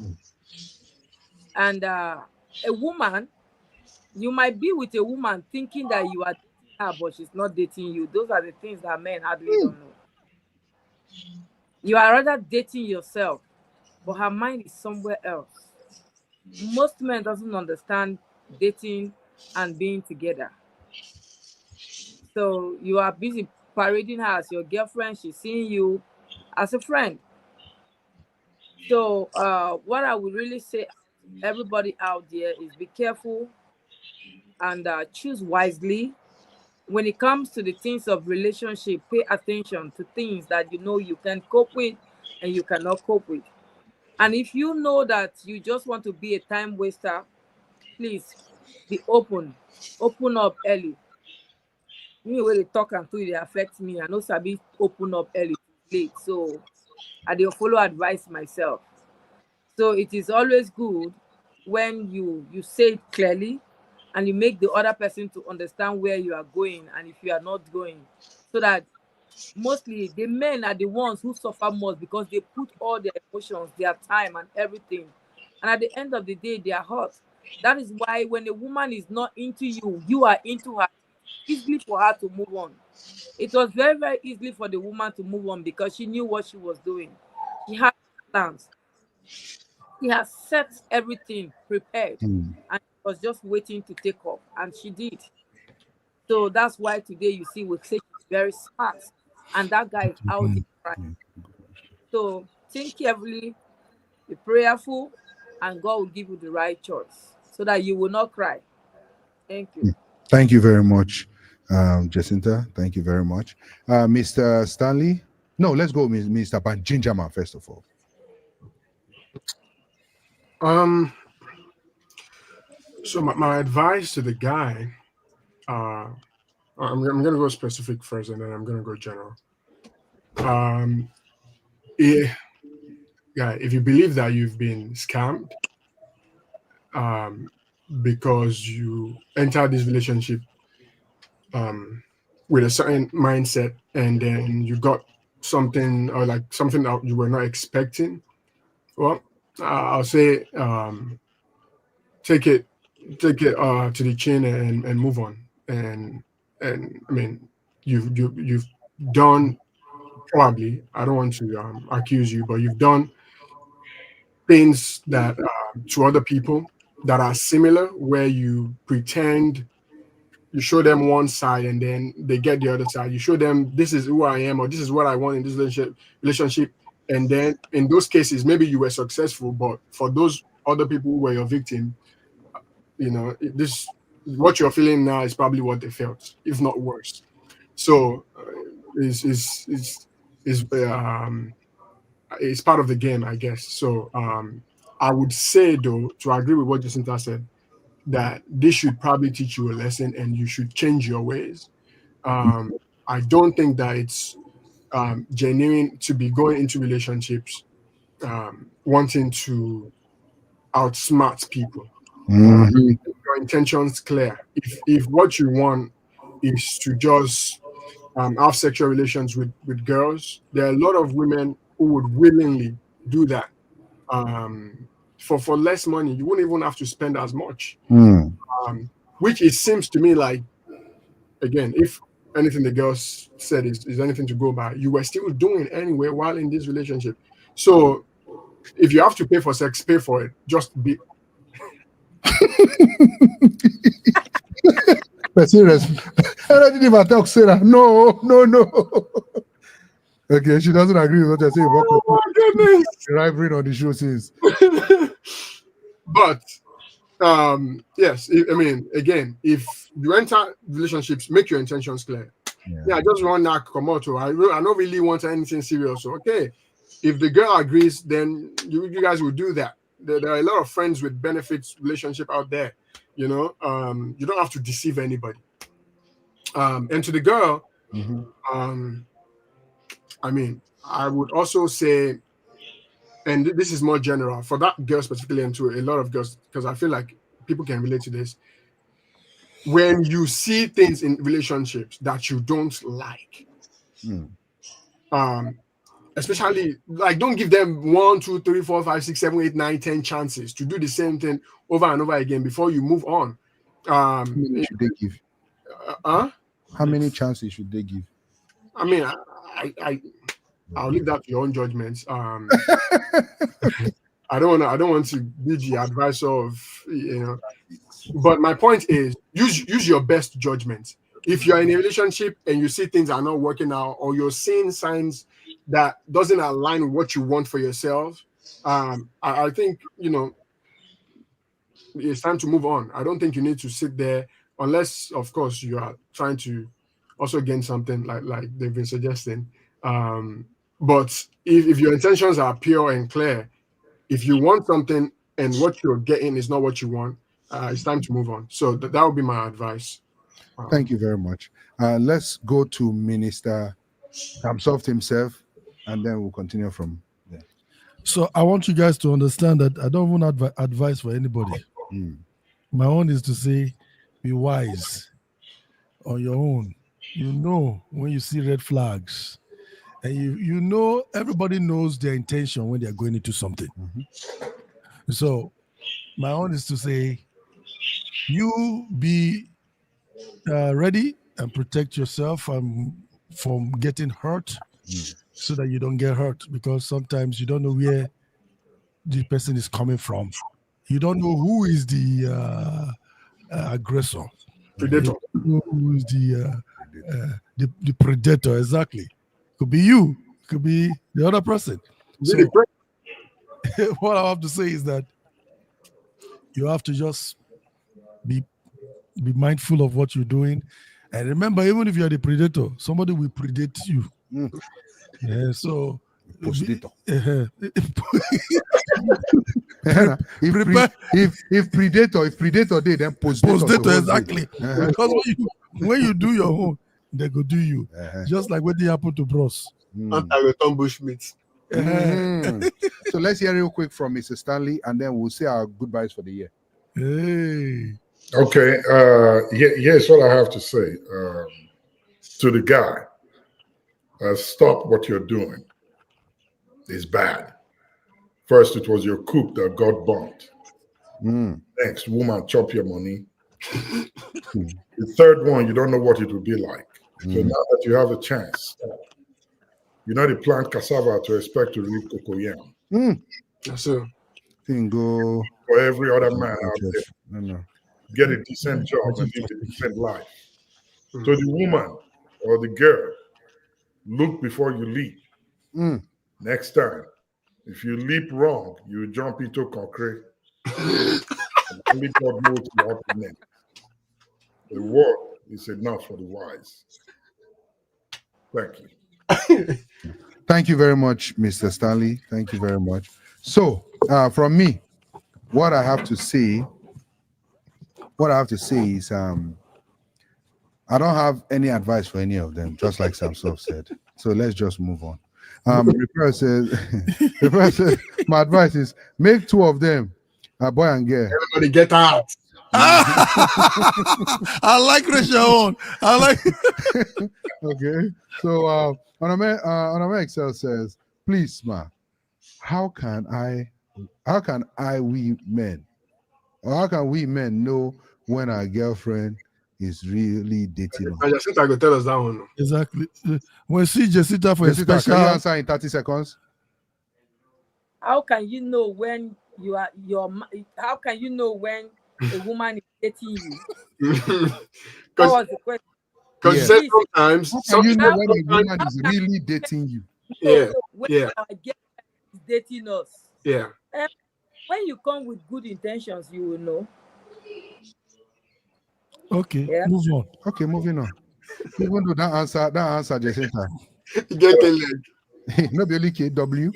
Mm. And a woman, you might be with a woman thinking that you are dating her, but she's not dating you. Those are the things that men hardly don't know. You are rather dating yourself, but her mind is somewhere else. Most men doesn't understand dating and being together. So you are busy parading her as your girlfriend. She's seeing you as a friend. So what I would really say, everybody out there, is be careful and choose wisely. When it comes to the things of relationship, pay attention to things that you know you can cope with and you cannot cope with. And if you know that you just want to be a time waster, please be open. Open up early. Me wey dey talk and to dey affect me, I no sabi open up early late. So I dey follow advice myself. So it is always good when you say it clearly and you make the other person to understand where you are going and if you are not going. So that mostly the men are the ones who suffer most because they put all their emotions, their time and everything. And at the end of the day, they are hurt. That is why when a woman is not into you, you are into her. It's easy for her to move on. It was very, very easy for the woman to move on because she knew what she was doing. She had plans. She has set everything prepared, Mm. and she was just waiting to take off, and she did. So that's why today you see we say she's very smart, and that guy is out in crime. So think carefully, be prayerful, and God will give you the right choice so that you will not cry. Thank you. Thank you very much, Jacinta. Thank you very much. Mr. Stanley? No, let's go, Mr. Banjinjama, first of all. So my advice to the guy, I'm gonna go specific first, and then I'm gonna go general. Yeah, if you believe that you've been scammed, because you entered this relationship with a certain mindset, and then you got something, or like something that you were not expecting, well, I'll say take it to the chin and move on. And I mean, you've done, probably, I don't want to accuse you, but you've done things that to other people that are similar, where you pretend, you show them one side and then they get the other side. You show them this is who I am, or this is what I want in this relationship. And then in those cases, maybe you were successful, but for those other people who were your victim, this, what you're feeling now is probably what they felt, if not worse. So it's part of the game, I guess. So I would say, though, to agree with what Jacinta said, that this should probably teach you a lesson, and you should change your ways. I don't think that it's genuine to be going into relationships wanting to outsmart people. Your intentions clear. If what you want is to just have sexual relations with girls, there are a lot of women who would willingly do that for less money. You wouldn't even have to spend as much. Which it seems to me like, again, if anything the girls said is anything to go by, you were still doing anyway while in this relationship. So if you have to pay for sex, pay for it. Just be. Serious. I didn't even talk, Sarah. No. Okay, she doesn't agree with what you're saying. Oh my goodness. Rivaling on the show since. But yes, I mean, again, if you enter relationships, make your intentions clear. I just want that komoto. I don't really want anything serious. So, okay, if the girl agrees, then you guys will do that. There are a lot of friends with benefits relationship out there. You don't have to deceive anybody. And to the girl, I mean, I would also say, and this is more general for that girl specifically, and to a lot of girls, because I feel like people can relate to this. When you see things in relationships that you don't like, especially, like, don't give them 1, 2, 3, 4, 5, 6, 7, 8, 9, 10 chances to do the same thing over and over again before you move on. How many should they give? How many chances should they give? I mean, I'll leave that to your own judgments. I don't want to be the advisor of, but my point is, use your best judgment. If you're in a relationship and you see things are not working out, or you're seeing signs that doesn't align with what you want for yourself, I think it's time to move on. I don't think you need to sit there, unless, of course, you are trying to also gain something like they've been suggesting. But if your intentions are pure and clear, if you want something and what you're getting is not what you want, it's time to move on. So that would be my advice. Thank you very much. Let's go to Minister Tamsoft himself, and then we'll continue from there. So I want you guys to understand that I don't want advice for anybody. My own is to say, be wise on your own. When you see red flags, and everybody knows their intention when they're going into something. So my own is to say, you be ready and protect yourself from getting hurt, so that you don't get hurt, because sometimes you don't know where the person is coming from. You don't know who is the aggressor. Predator. You don't know who is the predator. Exactly. Could be you. Could be the other person. So what I have to say is that you have to just be mindful of what you're doing, and remember, even if you are the predator, somebody will predate you. Yeah. So Postator. If predator did, then postator, exactly. Because when you do your own, they go do you. Just like what happened to Bros. Anti-return bushmeat. So let's hear real quick from Mr. Stanley, and then we'll say our goodbyes for the year. Hey. Okay. Here's what I have to say to the guy. Stop what you're doing. It's bad. First, it was your cook that got burnt. Next, woman, chop your money. The third one, you don't know what it will be like. So now that you have a chance, you know, the plant cassava to expect to reap cocoyam. So, Go for every other man out there. Get a decent job and live a decent life. So the woman or the girl, look before you leap. Next time, if you leap wrong, you jump into concrete. Only God knows what next. The word is enough for the wise. Thank you. Thank you very much, Mr. Stanley. Thank you very much. So, from me, what I have to say is, I don't have any advice for any of them, just like Samsov said. So let's just move on. Repair says, my advice is make two of them, a boy and girl. Everybody get out. I like Rachel. I like. Okay. So Onome Excel says, please, ma, how can we men know when our girlfriend is really dating us? Jacinta go tell us that one. Exactly. When see Jacinta for a special. Can you answer in 30 seconds? How can you know when you are how can you know when a woman is dating you? That was the question. Because you said sometimes. How can you know when a woman is really dating you? Yeah. When Yeah. our girlfriend is dating us. Yeah. When you come with good intentions, you will know. Okay, yeah. move on. Okay, moving on. Even though that answer, Jacinta. Get a leg. Not only KW.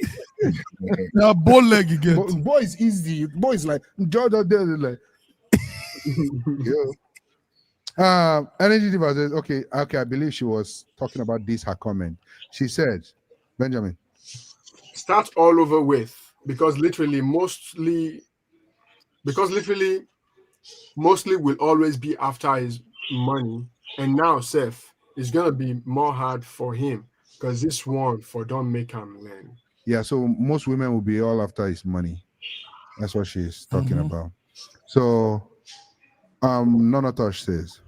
Now, bow leg again. Boy is easy. Boy is like George like. Energy Diva says, okay. I believe she was talking about this. Her comment. She said, Benjamin, start all over with, because literally mostly will always be after his money, and now Seth is gonna be more hard for him because this one for don't make him learn. Yeah, so most women will be all after his money. That's what she's talking about. So Nonotosh says,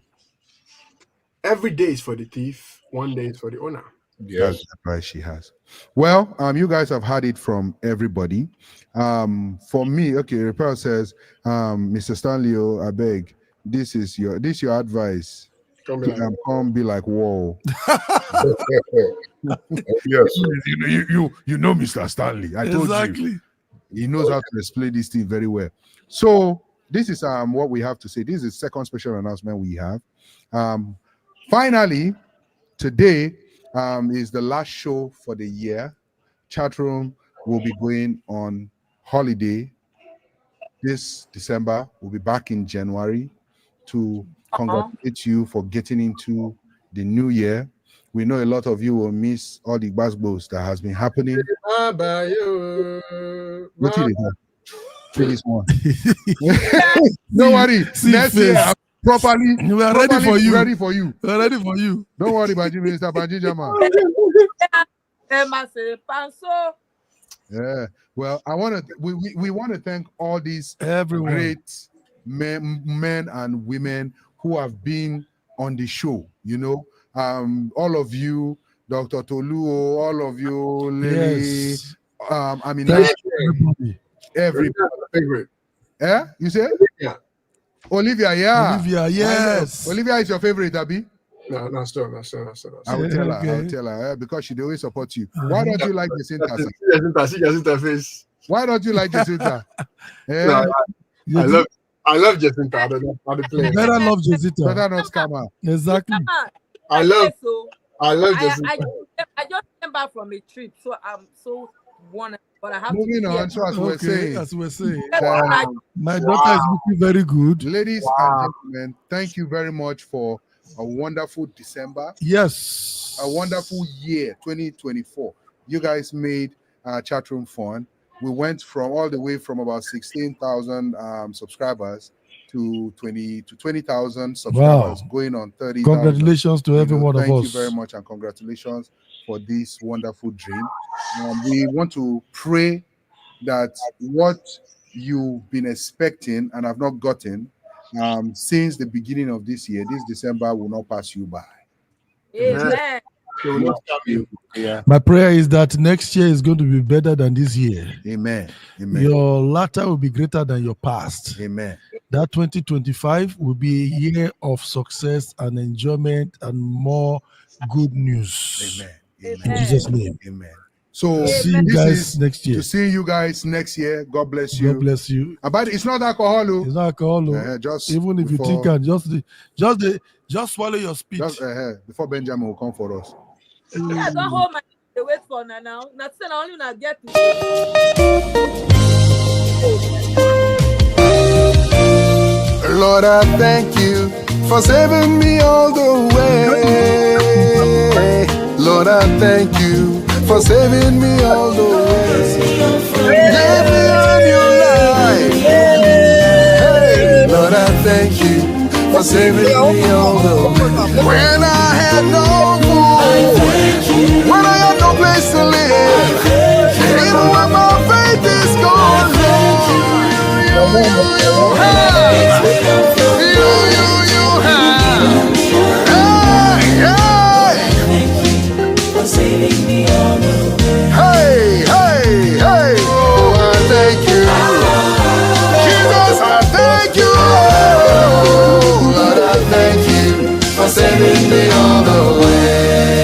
every day is for the thief, one day is for the owner. Yes. That's the price she has. Well, you guys have heard it from everybody. For me, okay, Repair says, Mr. Stanley, I beg, this is your advice. Come be like, whoa. Yes. You know Mr. Stanley. I told Exactly. you. He knows how to explain this thing very well. So this is what we have to say. This is the second special announcement we have. Finally, today is the last show for the year. Chatroom will be going on holiday this December. We'll be back in January to congratulate you for getting into the new year. We know a lot of you will miss all the basketballs that has been happening. What did it have? This one. Don't worry. Next year, properly. We are ready for you. Ready for you. We are ready for you. Don't worry about you, Mr. Banji Jama. Yeah. Well, we want to thank all these great men and women who have been on the show. You know, all of you, Dr. Toluo, all of you, Lily. Yes. I mean, everybody. Favorite. Yeah, you say? Yeah. Olivia, yeah. Olivia, yes. Olivia is your favorite, Abby? No, still. I will tell her, because she always support you. Why don't you like Jacinta? Jacinta face. Why don't you like Jacinta? No, I love Jacinta. I don't know how to play. Better love Jacinta. Better not scammer. Exactly. I love Jacinta. I just came back from a trip, so I'm so worn. But I have moving to on. So as we're saying, my daughter is looking very good. Ladies and gentlemen, thank you very much for a wonderful December. Yes. A wonderful year, 2024. You guys made chat room fun. We went from all the way from about 16,000 subscribers to 20,000 subscribers, going on 30,000. Congratulations to every one of us. Thank you very much, and congratulations for this wonderful dream. We want to pray that what you've been expecting and have not gotten since the beginning of this year, this December, will not pass you by. Amen. Yeah. My prayer is that next year is going to be better than this year. Amen. Amen. Your latter will be greater than your past. Amen. That 2025 will be a year of success and enjoyment and more good news. Amen. In Jesus' name. Amen. So see you guys next year. To see you guys next year. God bless you. God bless you. But it's not alcohol. It's not alcohol. Just even if before, you think just swallow your speech. Just before Benjamin will come for us. Yeah, don't hold my wait for now. Not saying only not get to. Lord, I thank you for saving me all the way. Lord, I thank you for saving me all the way. Give me a new life. Hey, Lord, I thank you for saving me all the way. When I had no food,